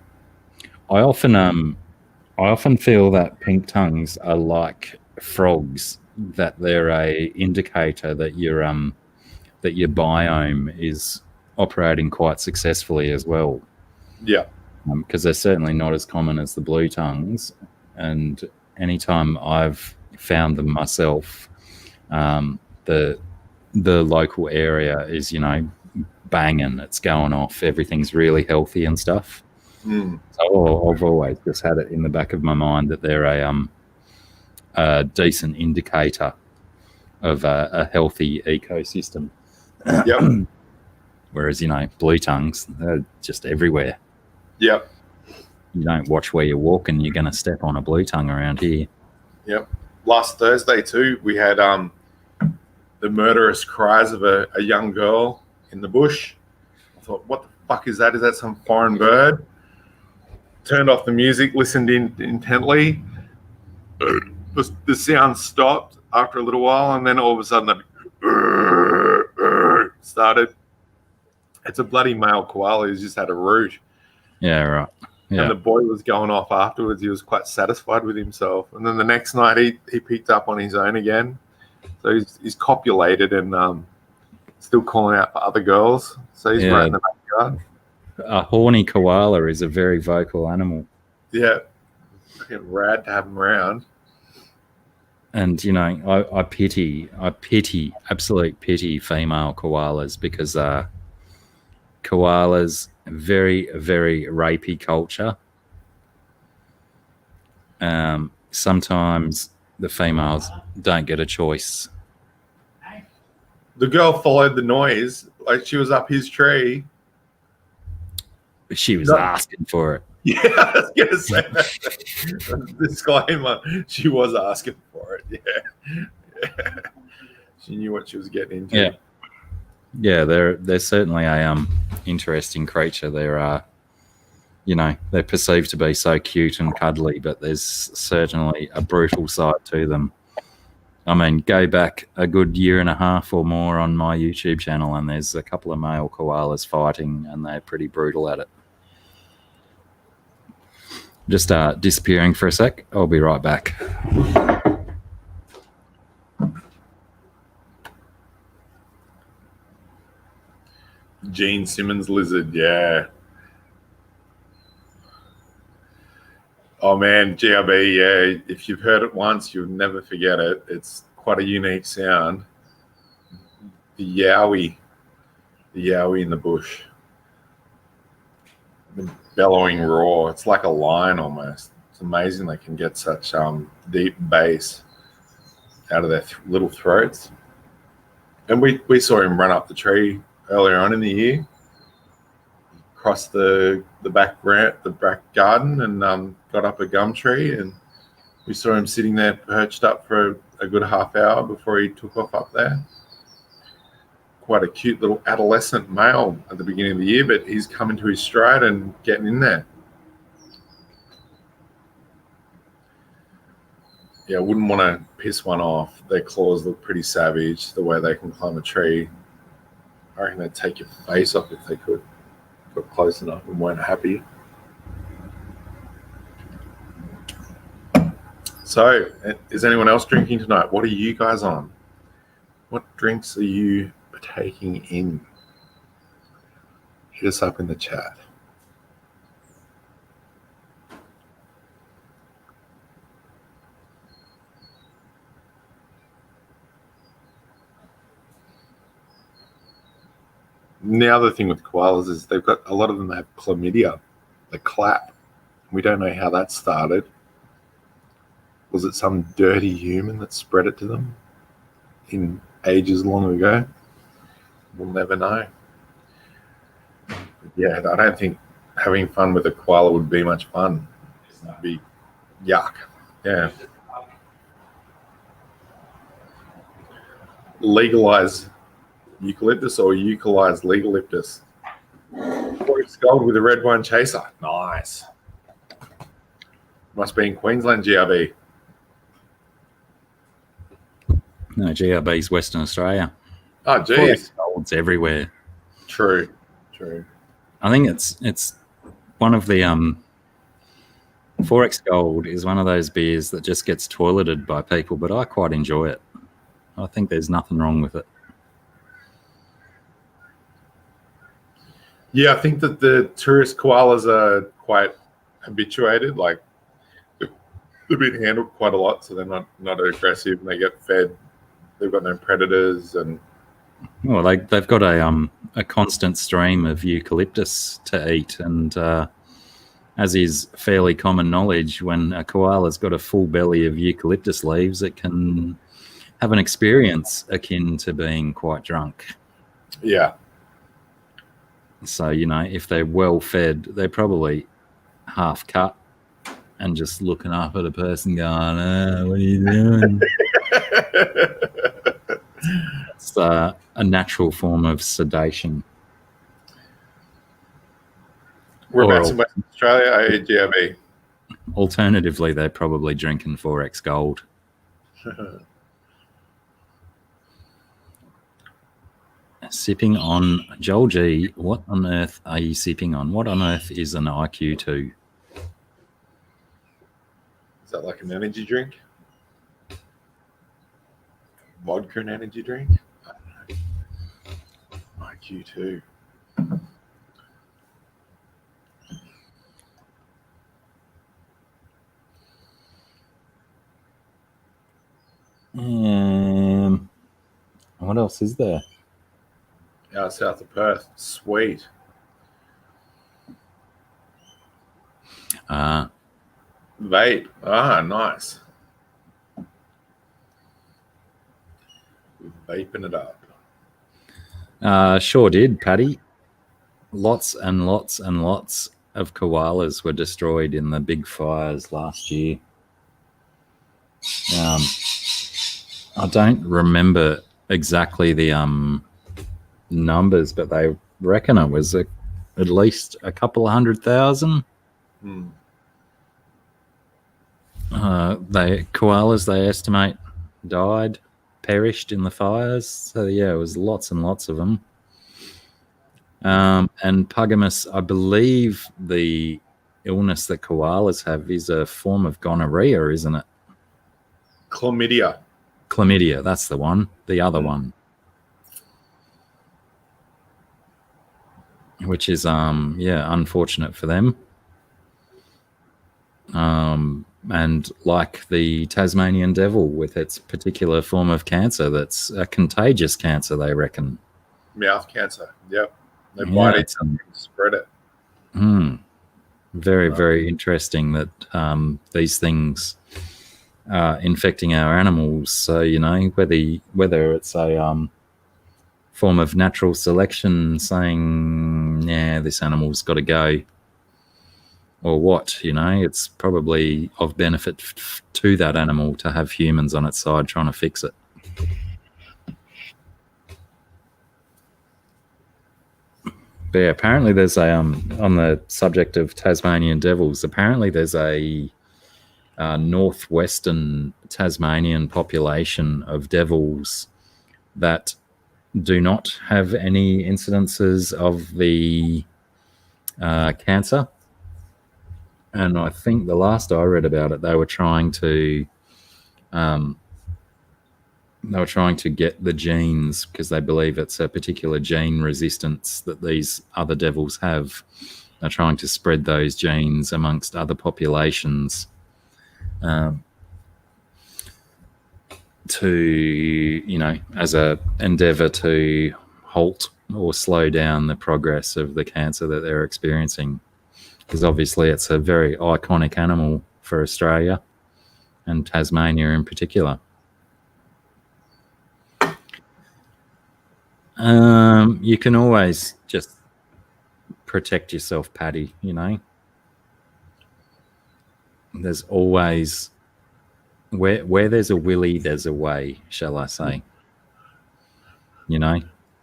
I often feel that pink tongues are like frogs, that they're a indicator that your biome is operating quite successfully as well. Yeah. Because they're certainly not as common as the blue tongues, and anytime I've found them myself, the local area is banging, it's going off, everything's really healthy and stuff. So I've always just had it in the back of my mind that they're a decent indicator of a healthy ecosystem. Yep. Whereas blue tongues, they're just everywhere. Yep. You don't watch where you're walking, you're going to step on a blue tongue around here. Yep. Last Thursday too, we had the murderous cries of a young girl in the bush. I thought, what the fuck is that? Is that some foreign bird? Turned off the music, listened intently. The sound stopped after a little while, and then all of a sudden it started. It's a bloody male koala who's just had a root. Yeah, right. Yeah. And the boy was going off afterwards. He was quite satisfied with himself. And then the next night he picked up on his own again. So he's copulated and still calling out for other girls. So he's right in the backyard. A horny koala is a very vocal animal. Yeah. Fucking rad to have him around. And, I absolute pity female koalas, because koalas, very, very rapey culture. Sometimes the females don't get a choice. The girl followed the noise like she was up his tree. She was No. asking for it. Yeah, I was going to say that. Disclaimer, she was asking for it. Yeah. She knew what she was getting into. Yeah, they're certainly a interesting creature. They're they're perceived to be so cute and cuddly, but there's certainly a brutal side to them. I mean, go back a good year and a half or more on my YouTube channel, and there's a couple of male koalas fighting, and they're pretty brutal at it. Just disappearing for a sec. I'll be right back. Gene Simmons lizard, yeah. Oh man, GRB, yeah. If you've heard it once, you'll never forget it. It's quite a unique sound. The yowie in the bush. The bellowing roar. It's like a lion almost. It's amazing they can get such deep bass out of their little throats. And we saw him run up the tree earlier on in the year, crossed the back garden, and got up a gum tree, and we saw him sitting there perched up for a good half hour before he took off up there. Quite a cute little adolescent male at the beginning of the year, but he's coming to his stride and getting in there. Yeah, I wouldn't want to piss one off. Their claws look pretty savage, the way they can climb a tree. I reckon they'd take your face off if they could. Got close enough and weren't happy. So, is anyone else drinking tonight? What are you guys on? What drinks are you partaking in? Hit us up in the chat. And the other thing with koalas is they've got a lot of them have chlamydia, the clap. We don't know how that started. Was it some dirty human that spread it to them in ages long ago? We'll never know. Yeah, I don't think having fun with a koala would be much fun. It'd be yuck. Yeah. Legalize eucalyptus or eucalyze legalyptus. It's gold with a red wine chaser. Nice. Must be in Queensland, GRB. No, GRB's Western Australia. Oh, geez. It's everywhere. True. I think it's one of the 4X Gold is one of those beers that just gets toileted by people, but I quite enjoy it. I think there's nothing wrong with it. Yeah, I think that the tourist koalas are quite habituated. Like, they've been handled quite a lot, so they're not aggressive, and they get fed. They've got no predators, and well, they've got a constant stream of eucalyptus to eat, and as is fairly common knowledge, when a koala's got a full belly of eucalyptus leaves, it can have an experience akin to being quite drunk. yeah. So, if they're well fed, they're probably half cut and just looking up at a person going, what are you doing? It's a natural form of sedation. Whereabouts in Western Australia, GRB? Alternatively, they're probably drinking 4X Gold. Sipping on Joel G. What on earth are you sipping on? What on earth is an IQ2? Is that like an energy drink? Vodka and energy drink? I don't know. IQ2. What else is there? Out south of Perth. Sweet. Vape. Ah, nice. vaping it up. Sure did, Paddy. Lots and lots and lots of koalas were destroyed in the big fires last year. I don't remember exactly the numbers, but they reckon it was at least a couple of 100,000. Koalas, they estimate, died, perished in the fires. So yeah, it was lots and lots of them. And pugimus, I believe the illness that koalas have is a form of gonorrhea, isn't it? Chlamydia. Chlamydia, that's the one. The other one. Which is, unfortunate for them. And like the Tasmanian devil with its particular form of cancer, that's a contagious cancer, they reckon. Mouth cancer, yep. They bite it and spread it. Very, very interesting that these things are infecting our animals. So, whether it's a form of natural selection saying, yeah, this animal's got to go, or what, it's probably of benefit to that animal to have humans on its side trying to fix it. But yeah, apparently there's on the subject of Tasmanian devils, apparently there's a northwestern Tasmanian population of devils that do not have any incidences of the cancer. And I think the last I read about it, they were trying to get the genes, because they believe it's a particular gene resistance that these other devils have. They're trying to spread those genes amongst other populations to, as a endeavor to halt or slow down the progress of the cancer that they're experiencing. Because obviously it's a very iconic animal for Australia and Tasmania in particular. You can always just protect yourself, Paddy, There's always, where there's a willy, there's a way, shall I say.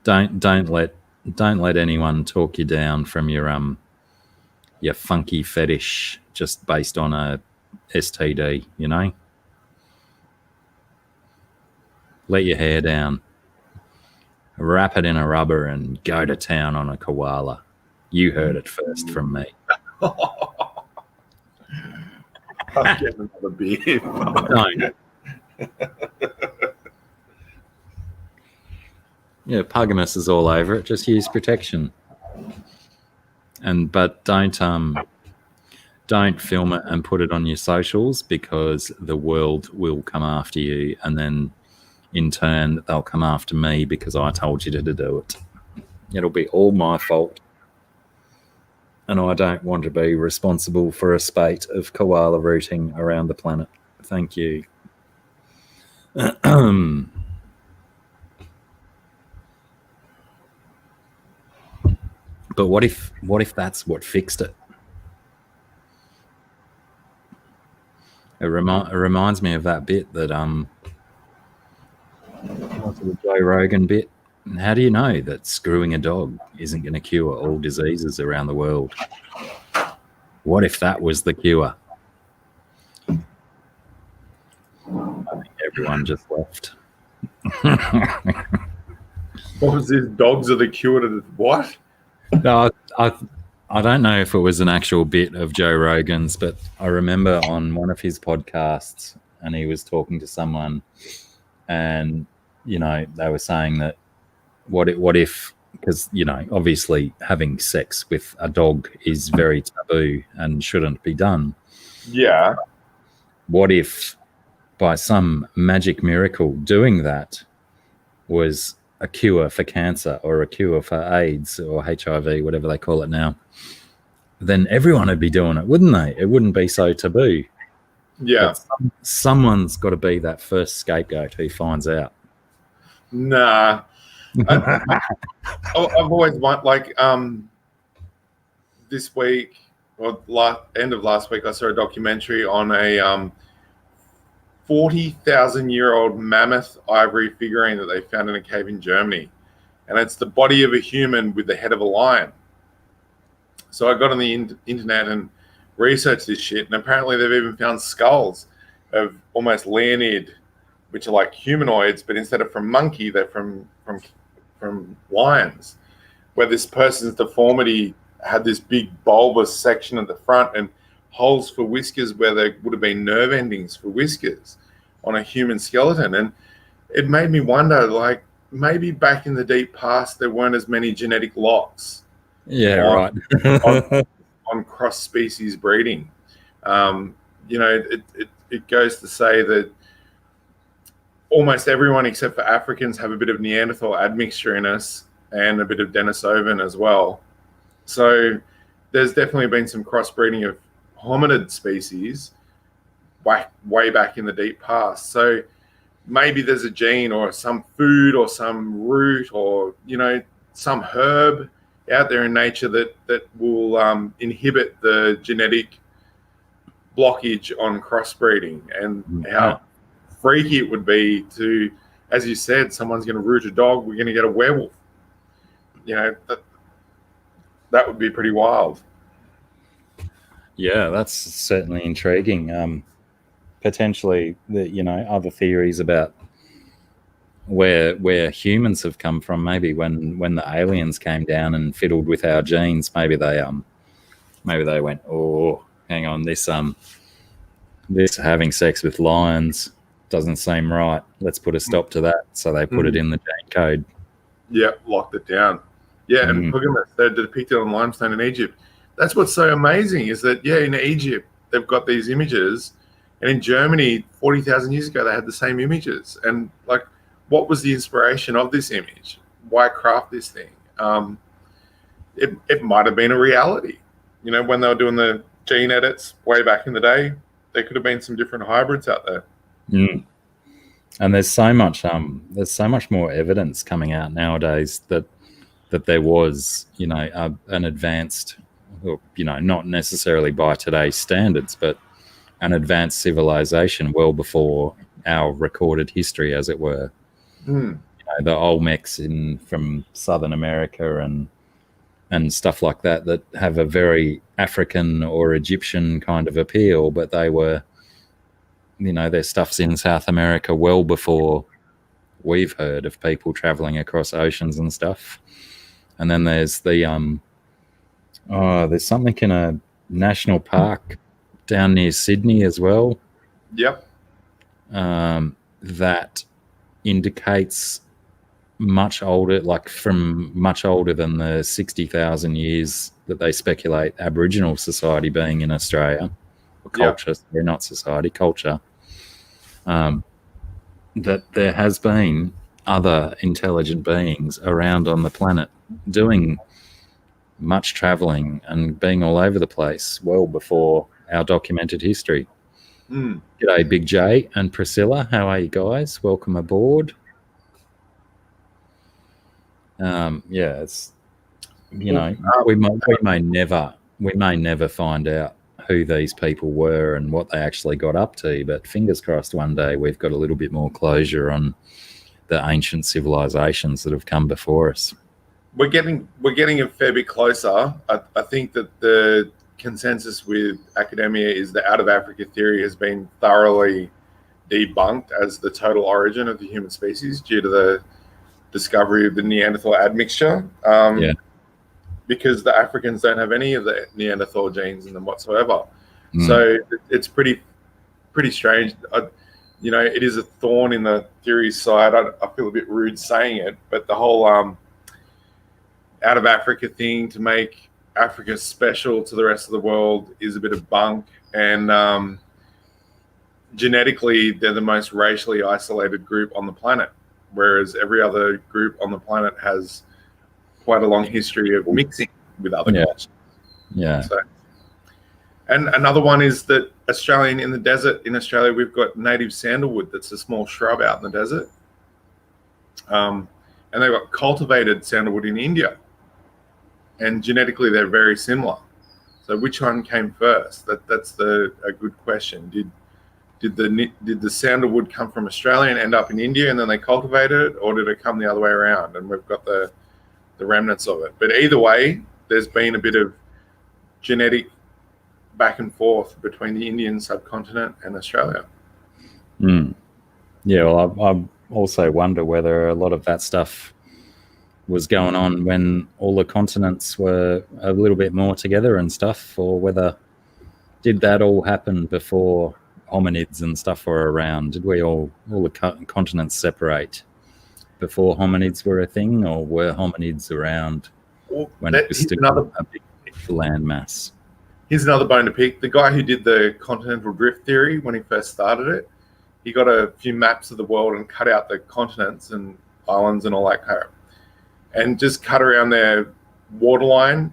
Don't let anyone talk you down from your funky fetish just based on a STD, Let your hair down. Wrap it in a rubber and go to town on a koala. You heard it first from me. I'm getting another beer. Don't. Yeah, pugimus is all over it. Just use protection. But don't film it and put it on your socials, because the world will come after you, and then in turn they'll come after me because I told you to do it. It'll be all my fault, and I don't want to be responsible for a spate of koala rooting around the planet. Thank you. But what if that's what fixed it? It reminds me of that bit that the Joe Rogan bit. How do you know that screwing a dog isn't going to cure all diseases around the world? What if that was the cure? I think everyone just left. What was this? Dogs are the cure to what? No, I don't know if it was an actual bit of Joe Rogan's, but I remember on one of his podcasts, and he was talking to someone, and they were saying that what if, because obviously having sex with a dog is very taboo and shouldn't be done. Yeah. What if by some magic miracle doing that was a cure for cancer or a cure for AIDS or HIV, whatever they call it now? Then everyone would be doing it, wouldn't they? It wouldn't be so taboo. Yeah. But someone's got to be that first scapegoat who finds out. Nah. I've always wanted, like, this week, or end of last week, I saw a documentary on a 40,000-year-old mammoth ivory figurine that they found in a cave in Germany. And it's the body of a human with the head of a lion. So I got on the internet and researched this shit, and apparently they've even found skulls of almost Leonid, which are like humanoids, but instead of from monkey, they're from lions, where this person's deformity had this big bulbous section at the front and holes for whiskers where there would have been nerve endings for whiskers on a human skeleton. And it made me wonder, like, maybe back in the deep past there weren't as many genetic locks Yeah, on cross-species breeding. It goes to say that almost everyone except for Africans have a bit of Neanderthal admixture in us and a bit of Denisovan as well. So there's definitely been some crossbreeding of hominid species way back in the deep past. So maybe there's a gene or some food or some root or, some herb out there in nature that will inhibit the genetic blockage on crossbreeding, and how freaky it would be to, as you said, someone's going to root a dog, we're going to get a werewolf. That would be pretty wild. Yeah, that's certainly intriguing. Potentially, other theories about where humans have come from. Maybe when the aliens came down and fiddled with our genes, maybe they went, oh, hang on, this having sex with lions doesn't seem right. Let's put a stop to that. So they put it in the gene code. Yeah, locked it down. Yeah, and polygamous, they're depicted on limestone in Egypt. That's what's so amazing is that, in Egypt, they've got these images. And in Germany, 40,000 years ago, they had the same images. And, like, what was the inspiration of this image? Why craft this thing? It might have been a reality. When they were doing the gene edits way back in the day, there could have been some different hybrids out there. And there's so much more evidence coming out nowadays that there was, an advanced, not necessarily by today's standards, but an advanced civilization well before our recorded history, as it were. The Olmecs from Southern America and stuff like that have a very African or Egyptian kind of appeal, but they were, their stuff's in South America well before we've heard of people traveling across oceans and stuff. And then there's there's something in a national park down near Sydney as well. Yep. That indicates much older than the 60,000 years that they speculate Aboriginal society being in Australia, or culture, sorry, not society, culture. That there has been other intelligent beings around on the planet doing much traveling and being all over the place well before our documented history. G'day, Big J and Priscilla. How are you guys? Welcome aboard. It's we may never find out who these people were and what they actually got up to, but fingers crossed one day we've got a little bit more closure on the ancient civilizations that have come before us. We're getting a fair bit closer. I think that the consensus with academia is the out of Africa theory has been thoroughly debunked as the total origin of the human species due to the discovery of the Neanderthal admixture. Because the Africans don't have any of the Neanderthal genes in them whatsoever. So it's pretty strange. It is a thorn in the theory side. I feel a bit rude saying it, but the whole out of Africa thing to make Africa special to the rest of the world is a bit of bunk. And genetically, they're the most racially isolated group on the planet, whereas every other group on the planet has quite a long history of mixing with other cultures. Yeah. So, and another one is that in Australia, we've got native sandalwood that's a small shrub out in the desert. and they've got cultivated sandalwood in India, and genetically they're very similar. So which one came first? That's a good question. Did the sandalwood come from Australia and end up in India and then they cultivated it, or did it come the other way around? And we've got the remnants of it. But either way, there's been a bit of genetic back and forth between the Indian subcontinent and Australia. Yeah, well, I also wonder whether a lot of that stuff was going on when all the continents were a little bit more together and stuff, or whether did that all happen before hominids and stuff were around? Did we all the continents separate before hominids were a thing, or were hominids around when it was still a big landmass? Here's another bone to pick. The guy who did the continental drift theory when he first started it, he got a few maps of the world and cut out the continents and islands and all that kind of, and just cut around their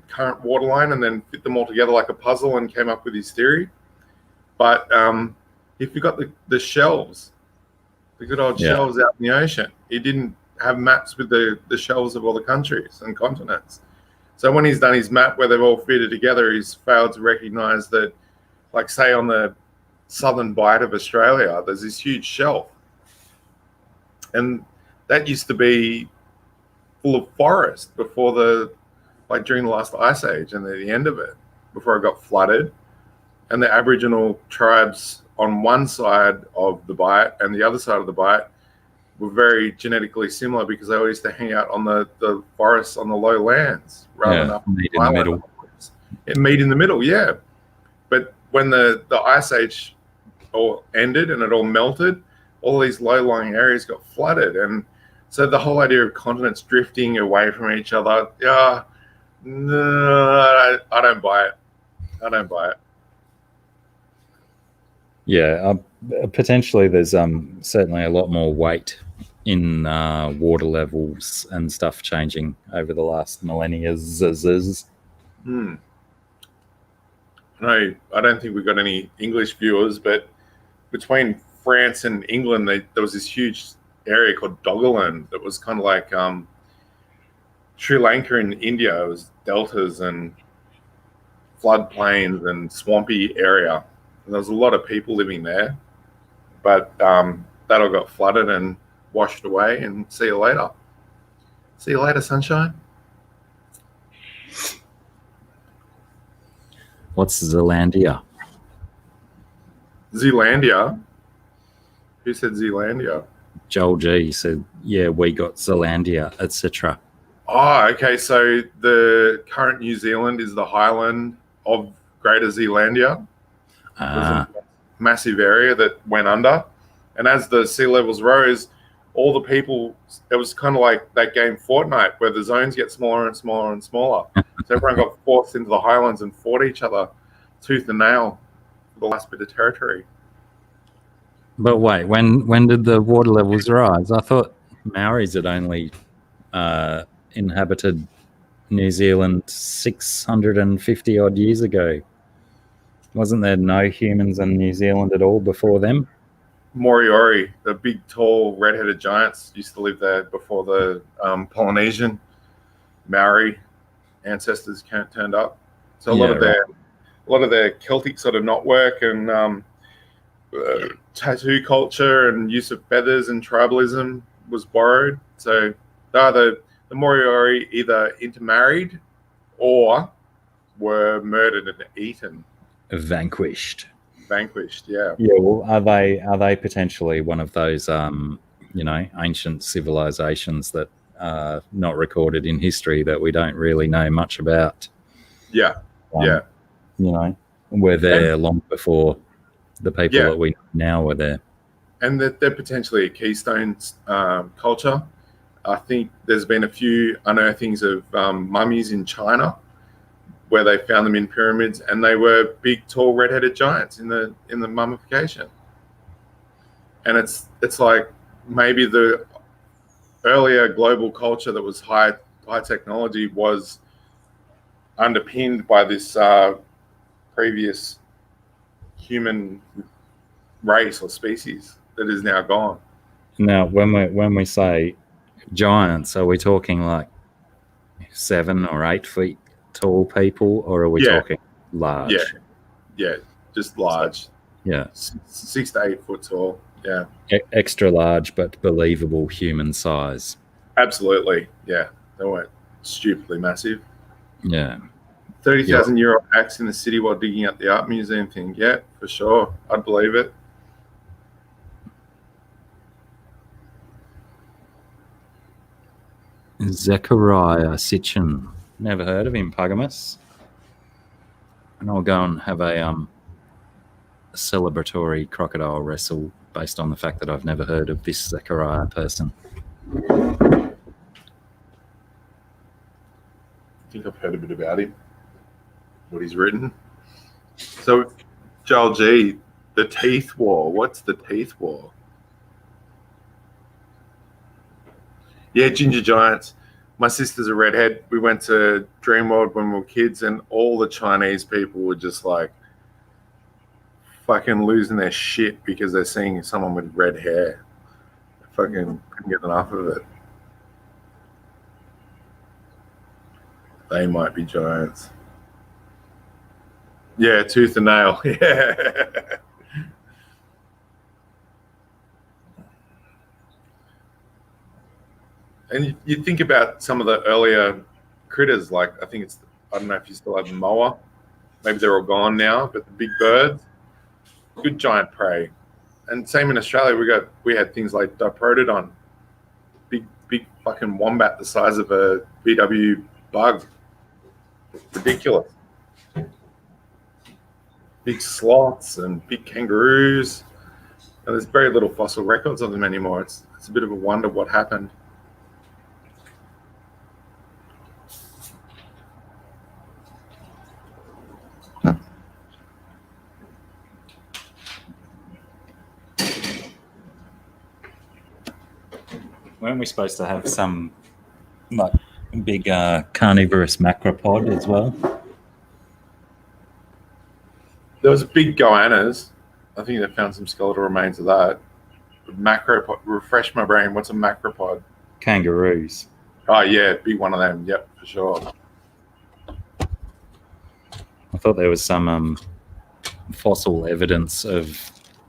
current waterline, and then fit them all together like a puzzle and came up with his theory. But if you got the shelves, the good old shelves out in the ocean, he didn't have maps with the shelves of all the countries and continents. So when he's done his map where they've all fitted together, he's failed to recognize that, like say on the southern bight of Australia, there's this huge shelf. And that used to be full of forest before during the last ice age and the end of it, before it got flooded. And the Aboriginal tribes on one side of the bight and the other side of the bight were very genetically similar because they all used to hang out on the forests on the low lands rather than up meet in the middle. Meet in the middle, yeah. But when the ice age all ended and it all melted, all these low-lying areas got flooded. And so the whole idea of continents drifting away from each other, no, I don't buy it. I don't buy it. Yeah, potentially there's certainly a lot more weight in water levels and stuff changing over the last millennia. No, I don't think we've got any English viewers, but between France and England, there was this huge area called Doggerland that was kind of like Sri Lanka and India. It was deltas and floodplains and swampy area. And there was a lot of people living there, but that all got flooded and washed away, and see you later. See you later, sunshine. What's Zealandia? Zealandia? Who said Zealandia? Joel G said, yeah, we got Zealandia, etc. Oh, okay. So the current New Zealand is the highland of Greater Zealandia. It was a massive area that went under. And as the sea levels rose, all the people, it was kind of like that game Fortnite where the zones get smaller and smaller and smaller. So everyone got forced into the highlands and fought each other tooth and nail for the last bit of territory. But wait, when did the water levels rise? I thought Maoris had only inhabited New Zealand 650 odd years ago. Wasn't there no humans in New Zealand at all before them? Moriori, the big, tall, red-headed giants, used to live there before the Polynesian Maori ancestors turned up. So a lot of their Celtic sort of knotwork and tattoo culture and use of feathers and tribalism was borrowed. So the Moriori either intermarried or were murdered and eaten. Vanquished, yeah. Yeah, well, are they potentially one of those ancient civilizations that are not recorded in history that we don't really know much about? Yeah. Were there long before the people that we now were there. And they're potentially a keystone culture. I think there's been a few unearthings of mummies in China where they found them in pyramids, and they were big, tall, red-headed giants in the mummification. And it's like maybe the earlier global culture that was high technology was underpinned by this previous human race or species that is now gone. Now, when we say Giants, are we talking like 7 or 8 feet tall people, or are we Yeah. talking large? Yeah, just large. Yeah. 6 to 8 foot tall. Yeah. Extra large, but believable human size. Absolutely. Yeah. They weren't stupidly massive. Yeah. 30,000-year-old axe in the city while digging up the art museum thing. Yeah, for sure. I'd believe it. Zechariah Sitchin. Never heard of him, Pugamus. And I'll go and have a celebratory crocodile wrestle based on the fact that I've never heard of this Zechariah person. I think I've heard a bit about him, what he's written. So, Joel G, the Teeth War. What's the Teeth War? Yeah, Ginger Giants. My sister's a redhead. We went to Dreamworld when we were kids, and all the Chinese people were just like fucking losing their shit because they're seeing someone with red hair. I fucking couldn't get enough of it. They might be giants. Yeah, tooth and nail. Yeah. And you think about some of the earlier critters, like I don't know if you still have moa. Maybe they're all gone now, but the big birds, good giant prey. And same in Australia, we had things like Diprotodon, big fucking wombat the size of a VW bug. Ridiculous. Big sloths and big kangaroos. And there's very little fossil records of them anymore. It's a bit of a wonder what happened. Weren't we supposed to have some like big carnivorous macropod as well? There was a big goannas. I think they found some skeletal remains of that. Macropod. Refresh my brain. What's a macropod? Kangaroos. Oh yeah, big one of them. Yep, for sure. I thought there was some fossil evidence of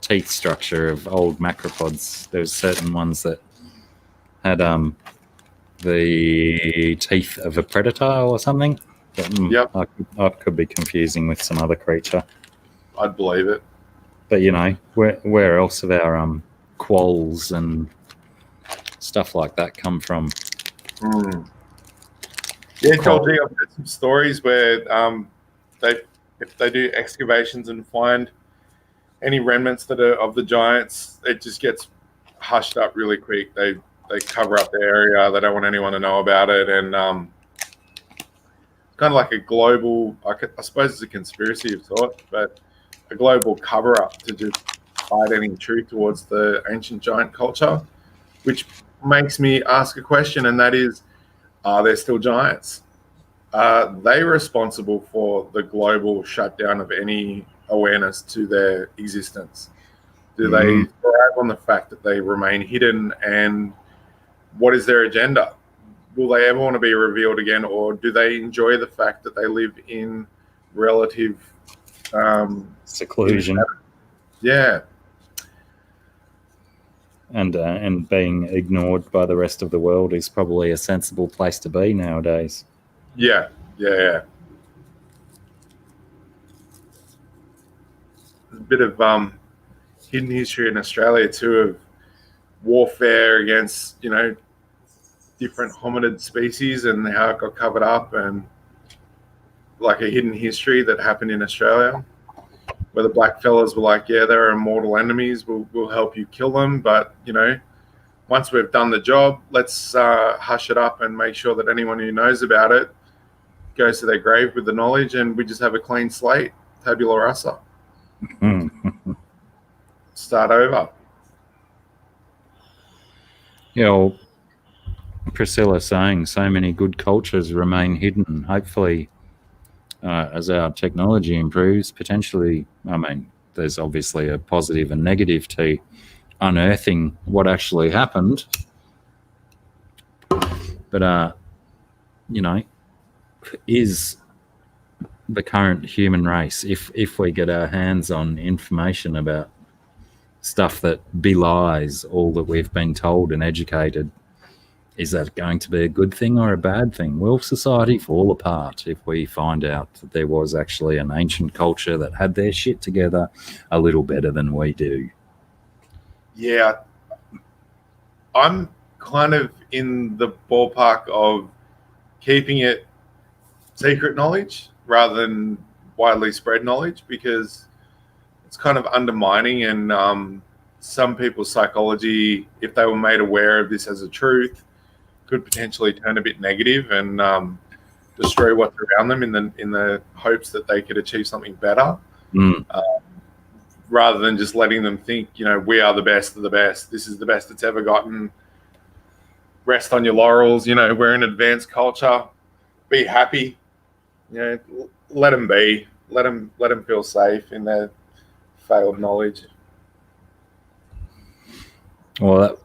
teeth structure of old macropods. There's certain ones that had the teeth of a predator or something. But, Yep. I could be confusing with some other creature. I'd believe it. But you know, where else have our quolls and stuff like that come from? Yeah, Joel G, I've heard some stories where if they do excavations and find any remnants that are of the giants, it just gets hushed up really quick. They cover up the area. They don't want anyone to know about it, and kind of like a global, I suppose it's a conspiracy of sorts, but a global cover-up to just hide any truth towards the ancient giant culture, which makes me ask a question, and that is, are there still giants? Are they responsible for the global shutdown of any awareness to their existence? Do they thrive on the fact that they remain hidden, and what is their agenda? Will they ever want to be revealed again, or do they enjoy the fact that they live in relative seclusion? Yeah. And being ignored by the rest of the world is probably a sensible place to be nowadays. Yeah. There's a bit of hidden history in Australia too of warfare against, different hominid species and how it got covered up, and like a hidden history that happened in Australia where the black fellas were like, yeah, they're immortal enemies. We'll help you kill them. But, once we've done the job, let's hush it up and make sure that anyone who knows about it goes to their grave with the knowledge, and we just have a clean slate, tabula rasa. Start over. Well, Priscilla saying so many good cultures remain hidden. Hopefully, as our technology improves, potentially, there's obviously a positive and negative to unearthing what actually happened. But you know, is the current human race, if we get our hands on information about stuff that belies all that we've been told and educated, is that going to be a good thing or a bad thing? Will society fall apart if we find out that there was actually an ancient culture that had their shit together a little better than we do? Yeah, I'm kind of in the ballpark of keeping it secret knowledge rather than widely spread knowledge, because it's kind of undermining, and some people's psychology, if they were made aware of this as a truth, could potentially turn a bit negative and destroy what's around them in the hopes that they could achieve something better, rather than just letting them think, we are the best of the best. This is the best it's ever gotten. Rest on your laurels. We're an advanced culture. Be happy. Let them be. Let them feel safe in their failed knowledge. Well, that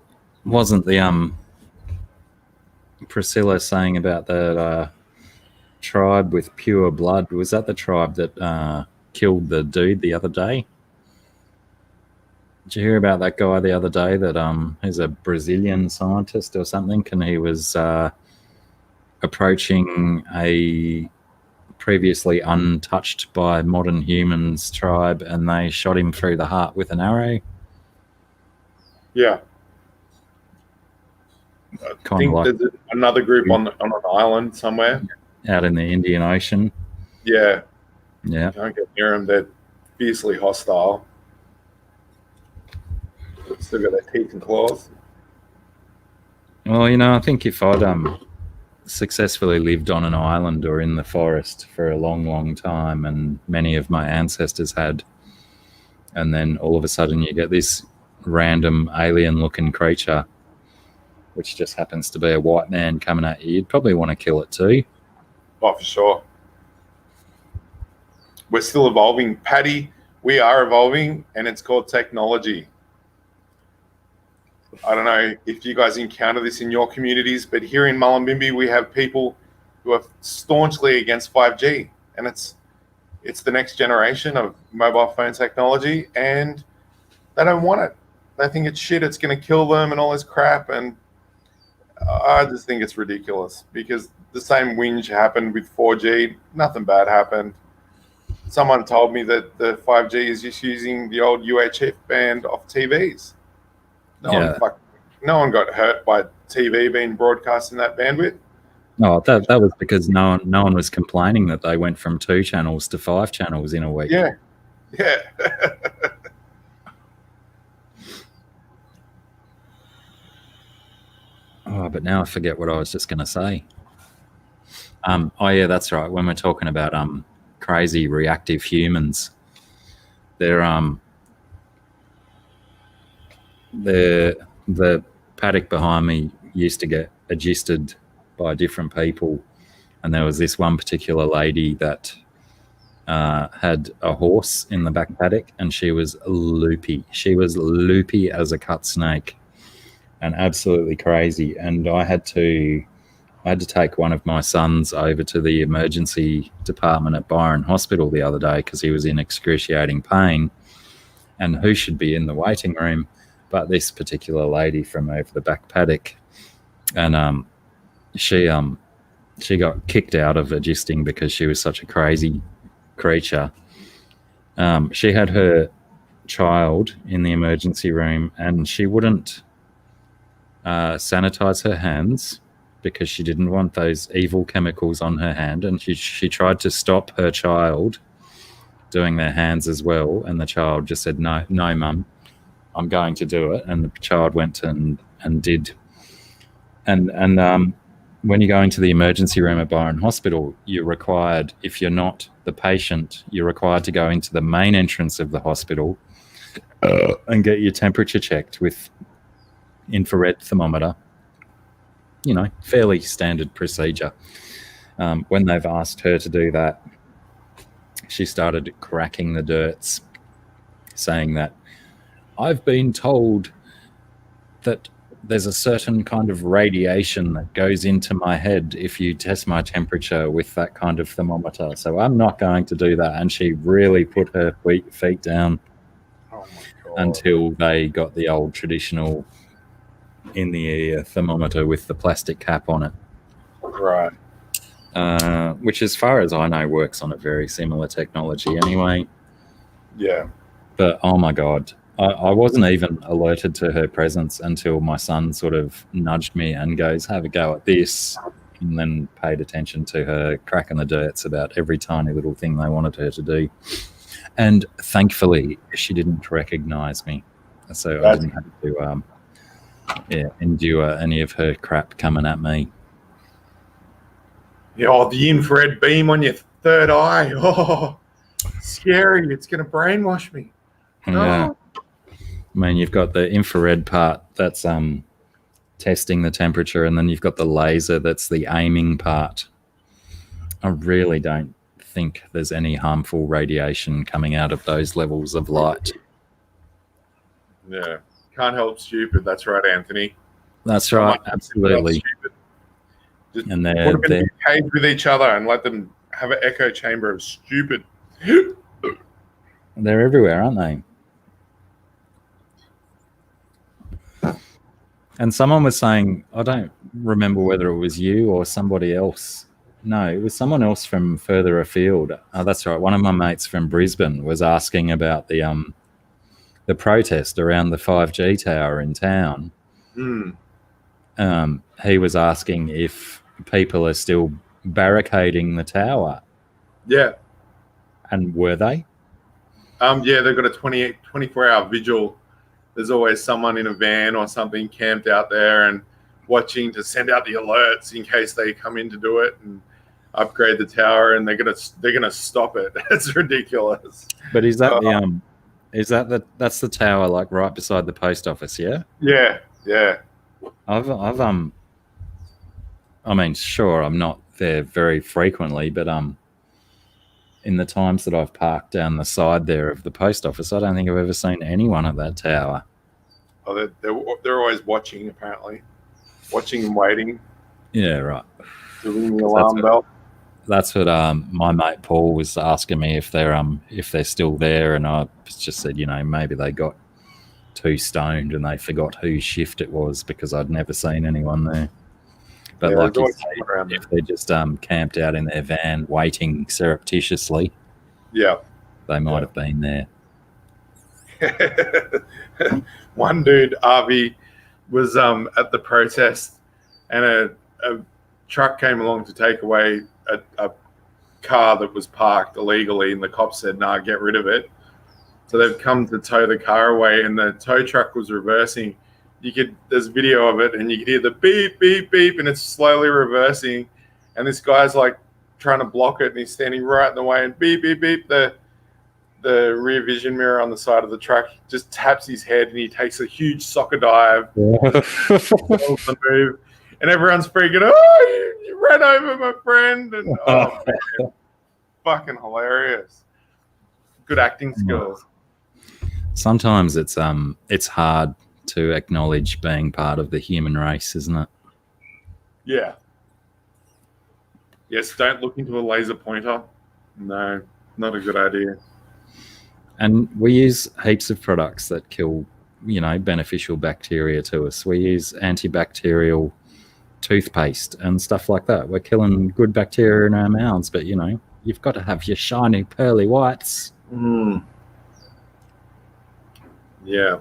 wasn't the Priscilla saying about the tribe with pure blood. Was that the tribe that killed the dude the other day? Did you hear about that guy the other day that he's a Brazilian scientist or something, and he was approaching a previously untouched by modern humans tribe, and they shot him through the heart with an arrow? Yeah. I think like there's another group on an island somewhere. Out in the Indian Ocean. Yeah. Yeah. Don't get near them. They're fiercely hostile. They've still got their teeth and claws. Well, I think if I'd successfully lived on an island or in the forest for a long, long time, and many of my ancestors had, and then all of a sudden you get this random alien-looking creature, which just happens to be a white man coming at you, you'd probably want to kill it too. Oh, for sure. We're still evolving, Paddy. We are evolving, and it's called technology. I don't know if you guys encounter this in your communities, but here in Mullumbimby, we have people who are staunchly against 5G, and it's the next generation of mobile phone technology, and they don't want it. They think it's shit. It's going to kill them and all this crap, and I just think it's ridiculous, because the same whinge happened with 4G. Nothing bad happened. Someone told me that the 5G is just using the old UHF band off TVs. No one got hurt by TV being broadcast in that bandwidth. No, that was because no one was complaining that they went from 2 channels to 5 channels in a week. Yeah. Oh, but now I forget what I was just going to say. Oh yeah, that's right. When we're talking about crazy reactive humans, the paddock behind me used to get adjusted by different people, and there was this one particular lady that had a horse in the back paddock, and she was loopy. She was loopy as a cut snake, and absolutely crazy. And I had to take one of my sons over to the emergency department at Byron Hospital the other day because he was in excruciating pain. And who should be in the waiting room but this particular lady from over the back paddock? And she got kicked out of adjusting because she was such a crazy creature. She had her child in the emergency room, and she wouldn't sanitize her hands because she didn't want those evil chemicals on her hand, and she tried to stop her child doing their hands as well, and the child just said, no mum, I'm going to do it. And the child went and did. And when you go into the emergency room at Byron Hospital, you're required, if you're not the patient, you're required to go into the main entrance of the hospital and get your temperature checked with infrared thermometer. Fairly standard procedure. When they've asked her to do that, she started cracking the dirts, saying that I've been told that there's a certain kind of radiation that goes into my head if you test my temperature with that kind of thermometer. So I'm not going to do that. And she really put her feet down Oh my god. until they got the old traditional in the ear thermometer with the plastic cap on it. Right. Which, as far as I know, works on a very similar technology anyway. Yeah. But oh my god, I wasn't even alerted to her presence until my son sort of nudged me and goes, "Have a go at this," and then paid attention to her cracking the dirts about every tiny little thing they wanted her to do. And thankfully, she didn't recognize me, so I didn't have to endure any of her crap coming at me. Yeah, oh, the infrared beam on your third eye. Oh, scary. It's going to brainwash me. Yeah. Oh. I mean, you've got the infrared part that's testing the temperature, and then you've got the laser that's the aiming part. I really don't think there's any harmful radiation coming out of those levels of light. Yeah. Can't help stupid. That's right, Anthony. That's right, absolutely. Just and put them in a cage with each other and let them have an echo chamber of stupid. They're everywhere, aren't they? And someone was saying, I don't remember whether it was you or somebody else. No, it was someone else from further afield. Oh, that's right. One of my mates from Brisbane was asking about the protest around the 5G tower in town. He was asking if people are still barricading the tower. Yeah. And were they? Yeah, they've got a 24-hour vigil. There's always someone in a van or something camped out there and watching to send out the alerts in case they come in to do it and upgrade the tower, and they're gonna stop it. It's ridiculous. But is that that's the tower like right beside the post office? Yeah. Yeah. Yeah. I mean, sure, I'm not there very frequently, but in the times that I've parked down the side there of the post office, I don't think I've ever seen anyone at that tower. Oh, they're always watching, apparently. Watching and waiting. Yeah, right. Doing the alarm bell. That's what my mate Paul was asking me if they're still there, and I just said, maybe they got too stoned and they forgot whose shift it was because I'd never seen anyone there. But yeah, like you say, if they just camped out in their van waiting surreptitiously, yeah, they might have been there. One dude, Avi, was at the protest, and a truck came along to take away a car that was parked illegally, and the cops said, "Nah, get rid of it." So they've come to tow the car away, and the tow truck was reversing. There's video of it, and you could hear the beep, beep, beep, and it's slowly reversing. And this guy's like trying to block it, and he's standing right in the way, and beep, beep, beep. The rear vision mirror on the side of the truck just taps his head, and he takes a huge soccer dive. The move, and everyone's freaking, "Oh, you ran over my friend!" And oh, man, fucking hilarious. Good acting skills. Sometimes it's hard to acknowledge being part of the human race, isn't it? Yeah. Yes, don't look into a laser pointer. No, not a good idea. And we use heaps of products that kill, beneficial bacteria to us. We use antibacterial toothpaste and stuff like that. We're killing good bacteria in our mouths, but, you've got to have your shiny, pearly whites. Yeah.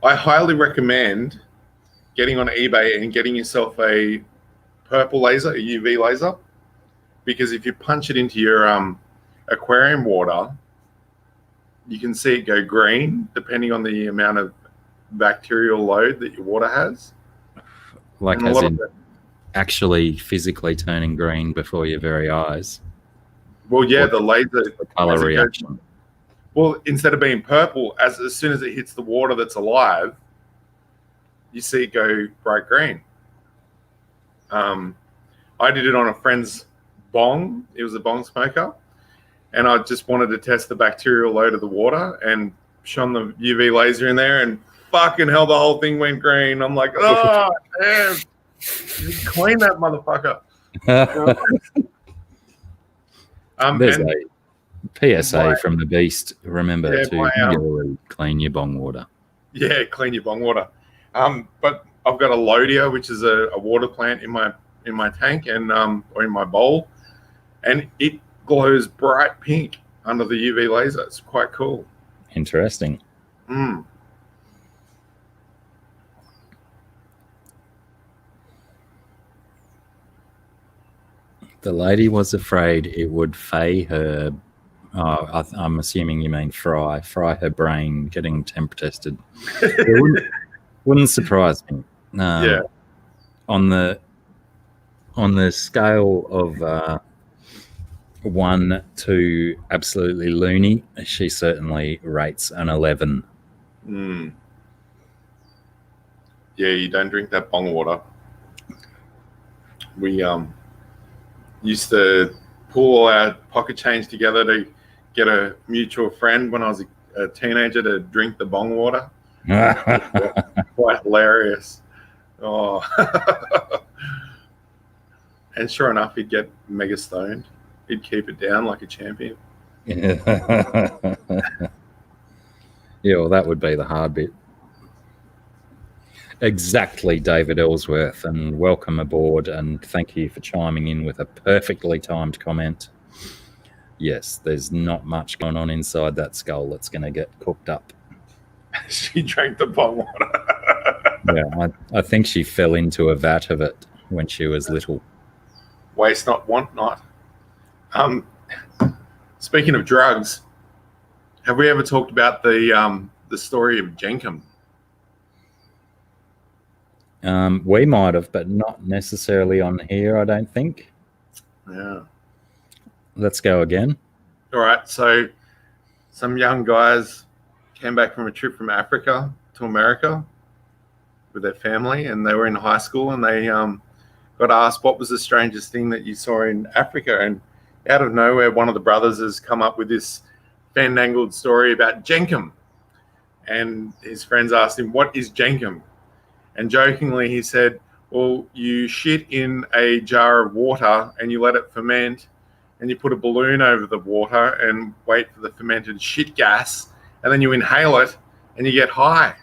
I highly recommend getting on eBay and getting yourself a purple laser, a UV laser, because if you punch it into your aquarium water, you can see it go green depending on the amount of bacterial load that your water has. Like as in actually physically turning green before your very eyes. Well, yeah, the laser, the color reaction. Well, instead of being purple, as soon as it hits the water that's alive, you see it go bright green. I did it on a friend's bong. It was a bong smoker, and I just wanted to test the bacterial load of the water, and shone the UV laser in there, and fucking hell, the whole thing went green. I'm like, oh, damn. Just clean that motherfucker. There's And a PSA from the beast. Remember to my, regularly clean your bong water. yeah, clean your bong water. But I've got a Lodia, which is a water plant in my tank and or in my bowl, and it glows bright pink under the UV laser. It's quite cool. Interesting. Mm. The lady was afraid it would fay her. I'm assuming you mean fry her brain getting temp tested. It wouldn't surprise me. Yeah. On the scale of 1 to absolutely loony, she certainly rates an 11. Mm. Yeah, you don't drink that bong water. We used to pull our pocket change together to get a mutual friend when I was a teenager to drink the bong water. Quite hilarious. Oh. And sure enough, he'd get mega stoned. He'd keep it down like a champion. Yeah, well, that would be the hard bit. Exactly, David Ellsworth, and welcome aboard, and thank you for chiming in with a perfectly timed comment. Yes, there's not much going on inside that skull that's going to get cooked up. She drank the bong water. Yeah, I think she fell into a vat of it when she was little. Waste not, want not. Speaking of drugs, have we ever talked about the story of Jenkem? We might have, but not necessarily on here, I don't think. Yeah. Let's go again. All right. So some young guys came back from a trip from Africa to America with their family, and they were in high school, and they got asked, what was the strangest thing that you saw in Africa? And out of nowhere, one of the brothers has come up with this fandangled story about Jenkem. And his friends asked him, what is Jenkem? And jokingly, he said, well, you shit in a jar of water and you let it ferment, and you put a balloon over the water and wait for the fermented shit gas, and then you inhale it and you get high.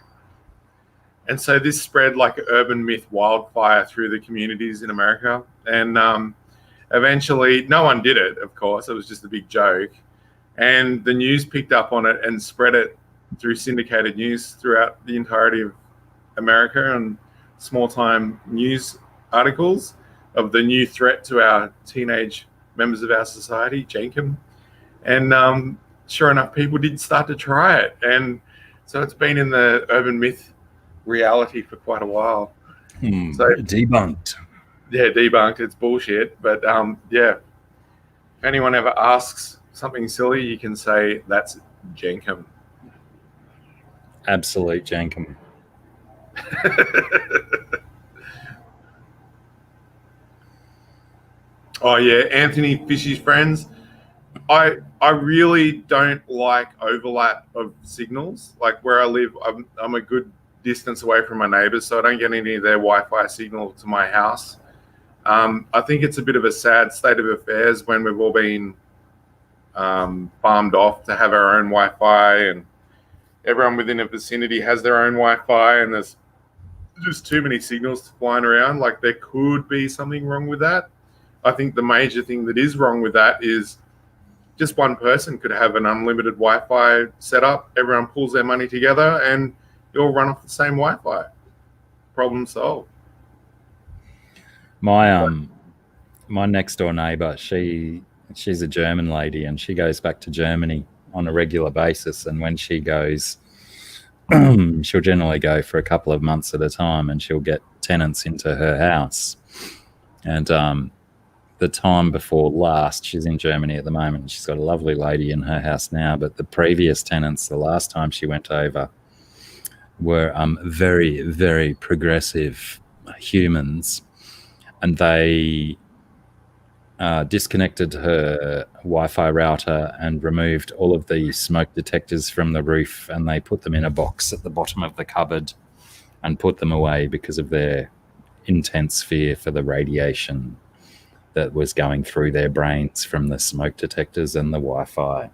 And so this spread like an urban myth wildfire through the communities in America. And eventually, no one did it, of course. It was just a big joke. And the news picked up on it and spread it through syndicated news throughout the entirety of America, and small-time news articles of the new threat to our teenage members of our society, Jenkem. And sure enough, people did start to try it. And so it's been in the urban myth reality for quite a while. So debunked. Yeah, debunked. It's bullshit. But yeah, if anyone ever asks something silly, you can say that's Jenkem. Absolute Jenkem. Oh yeah, Anthony Fishy's friends. I really don't like overlap of signals. Like where I live, I'm a good distance away from my neighbors, so I don't get any of their Wi-Fi signal to my house. I think it's a bit of a sad state of affairs when we've all been farmed off to have our own Wi-Fi, and everyone within a vicinity has their own Wi-Fi, and there's just too many signals flying around. Like there could be something wrong with that. I think the major thing that is wrong with that is just one person could have an unlimited Wi-Fi set up. Everyone pulls their money together and you all run off the same Wi-Fi. Problem solved. My next door neighbor, she's a German lady, and she goes back to Germany on a regular basis. And when she goes, she'll generally go for a couple of months at a time, and she'll get tenants into her house. And the time before last, she's in Germany at the moment. She's got a lovely lady in her house now, but the previous tenants, the last time she went over, were very, very progressive humans, and they disconnected her Wi-Fi router and removed all of the smoke detectors from the roof, and they put them in a box at the bottom of the cupboard and put them away because of their intense fear for the radiation that was going through their brains from the smoke detectors and the Wi-Fi.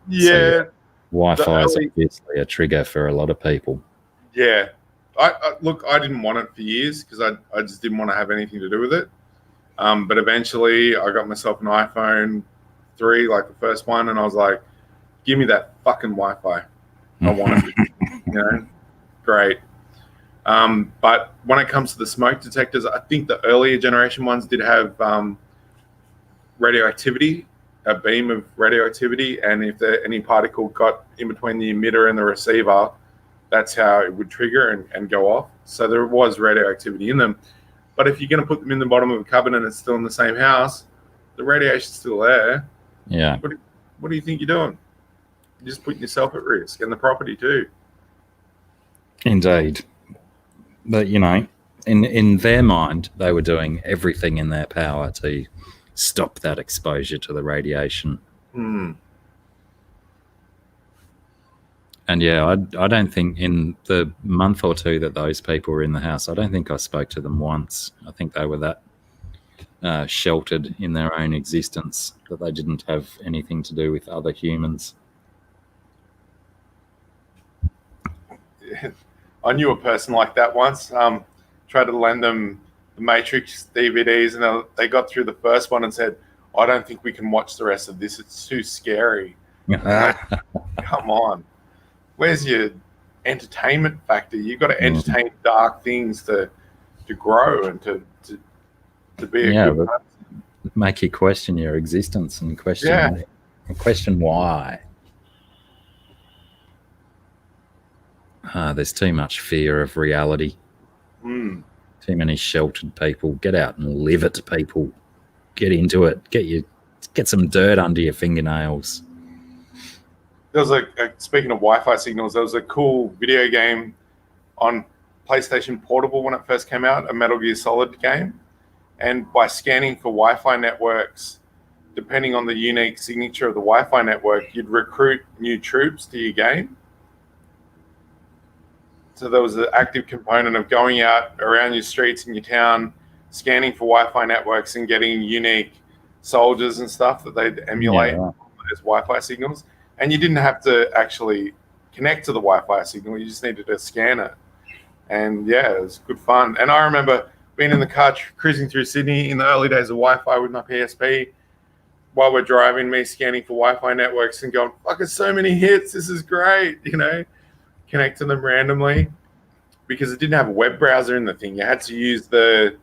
Yeah. Wi-Fi is obviously a trigger for a lot of people. Yeah. Look, I didn't want it for years because I just didn't want to have anything to do with it. But eventually I got myself an iPhone 3, like the first one, and I was like, give me that fucking Wi-Fi. I want it. Great. But when it comes to the smoke detectors, I think the earlier generation ones did have radioactivity, a beam of radioactivity, and if any particle got in between the emitter and the receiver, that's how it would trigger and go off. So there was radioactivity in them. But if you're going to put them in the bottom of a cupboard and it's still in the same house, the radiation's still there. Yeah. What do you think you're doing? You're just putting yourself at risk and the property too. Indeed. But, in their mind, they were doing everything in their power to stop that exposure to the radiation. And yeah, I don't think in the month or two that those people were in the house, I don't think I spoke to them once. I think they were that sheltered in their own existence that they didn't have anything to do with other humans. I knew a person like that once. Tried to lend them the Matrix DVDs, and they got through the first one and said, I don't think we can watch the rest of this. It's too scary. Like, come on. Where's your entertainment factor? You've got to entertain dark things to grow and to be a good person. Make you question your existence and question why. There's too much fear of reality. Too many sheltered people. Get out and live it, people. Get into it. Get some dirt under your fingernails. There was speaking of Wi-Fi signals, there was a cool video game on PlayStation Portable when it first came out, a Metal Gear Solid game. And by scanning for Wi-Fi networks, depending on the unique signature of the Wi-Fi network, you'd recruit new troops to your game. So there was an active component of going out around your streets in your town, scanning for Wi-Fi networks and getting unique soldiers and stuff that they'd emulate as Wi-Fi signals. And you didn't have to actually connect to the Wi-Fi signal. You just needed to scan it. And yeah, it was good fun. And I remember being in the car cruising through Sydney in the early days of Wi-Fi with my PSP while we're driving, me scanning for Wi-Fi networks and going, fuck, it's so many hits. This is great, connect to them randomly, because it didn't have a web browser in the thing. You had to use the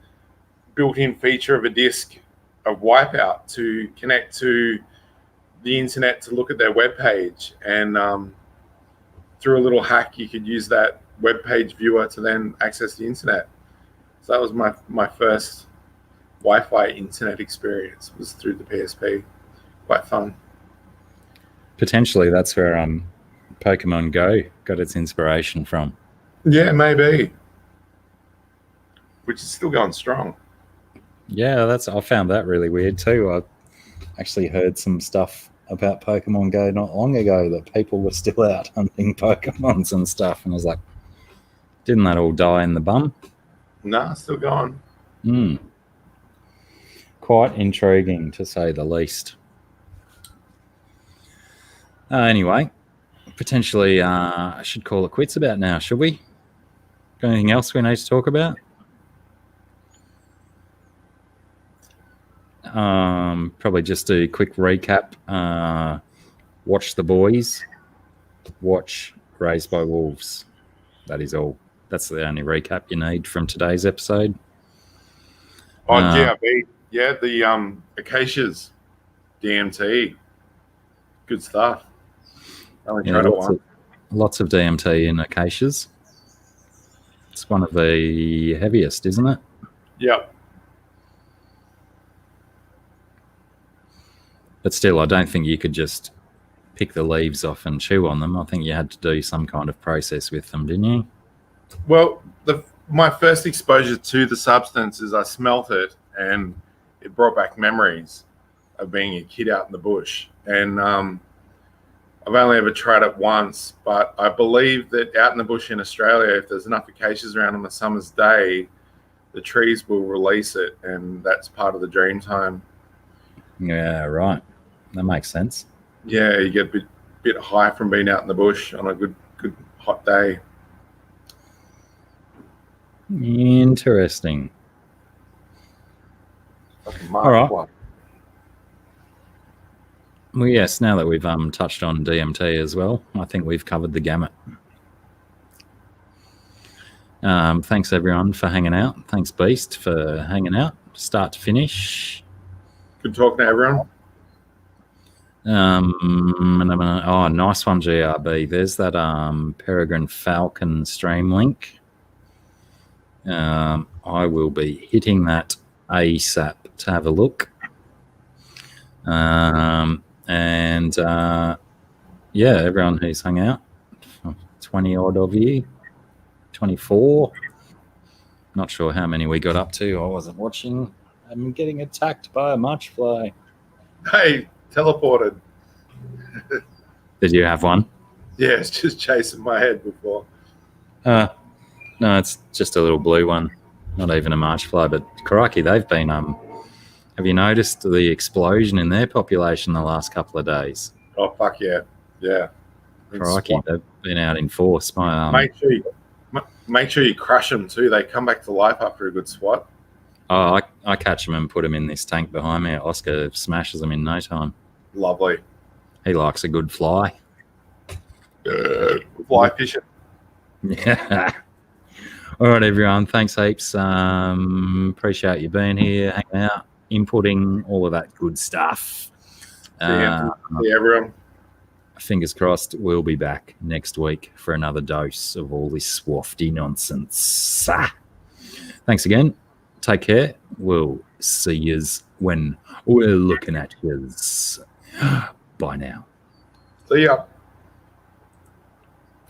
built-in feature of a disk of Wipeout to connect to the internet to look at their web page, and through a little hack you could use that web page viewer to then access the internet. So that was my first Wi-Fi internet experience, was through the PSP. Quite fun. Potentially that's where Pokemon Go got its inspiration from. Yeah, maybe. Which is still going strong. Yeah, I found that really weird too. I actually heard some stuff about Pokemon Go not long ago that people were still out hunting Pokemons and stuff, and I was like, didn't that all die in the bum? No, still going. Quite intriguing, to say the least. Anyway, potentially I should call it quits about now, should we? Got anything else we need to talk about? Probably just do a quick recap. Watch The Boys. Watch Raised by Wolves. That is all. That's the only recap you need from today's episode. Yeah, the Acacias DMT. Good stuff. Lots of DMT in Acacias. It's one of the heaviest, isn't it? Yep. But still, I don't think you could just pick the leaves off and chew on them. I think you had to do some kind of process with them, didn't you? Well, my first exposure to the substance is I smelt it, and it brought back memories of being a kid out in the bush. And I've only ever tried it once, but I believe that out in the bush in Australia, if there's enough acacias around on a summer's day, the trees will release it, and that's part of the dream time. Yeah, right. That makes sense. Yeah, you get a bit high from being out in the bush on a good hot day. Interesting. All right. Well, yes, now that we've touched on DMT as well, I think we've covered the gamut. Thanks, everyone, for hanging out. Thanks, Beast, for hanging out, start to finish. Good talking to everyone. Oh, nice one, GRB. There's that Peregrine Falcon stream link. I will be hitting that ASAP to have a look. Yeah, everyone who's hung out, 20 odd of you, 24. Not sure how many we got up to. I wasn't watching. I'm getting attacked by a march fly. Hey, teleported. Did you have one? Yeah, it's just chasing my head before. No, it's just a little blue one. Not even a march fly, but crikey, they've been have you noticed the explosion in their population the last couple of days? Oh, fuck yeah. Yeah. Crikey, they've been out in force. Make sure you crush them too. They come back to life after a good swat. Oh, I catch them and put them in this tank behind me. Oscar smashes them in no time. Lovely. He likes a good fly. Fly fishing. Yeah. All right, everyone. Thanks heaps. Appreciate you being here, hanging out, inputting, all of that good stuff. See everyone. Fingers crossed we'll be back next week for another dose of all this wafty nonsense. Thanks again. Take care. We'll see yous when we're looking at yous. Bye now. See ya.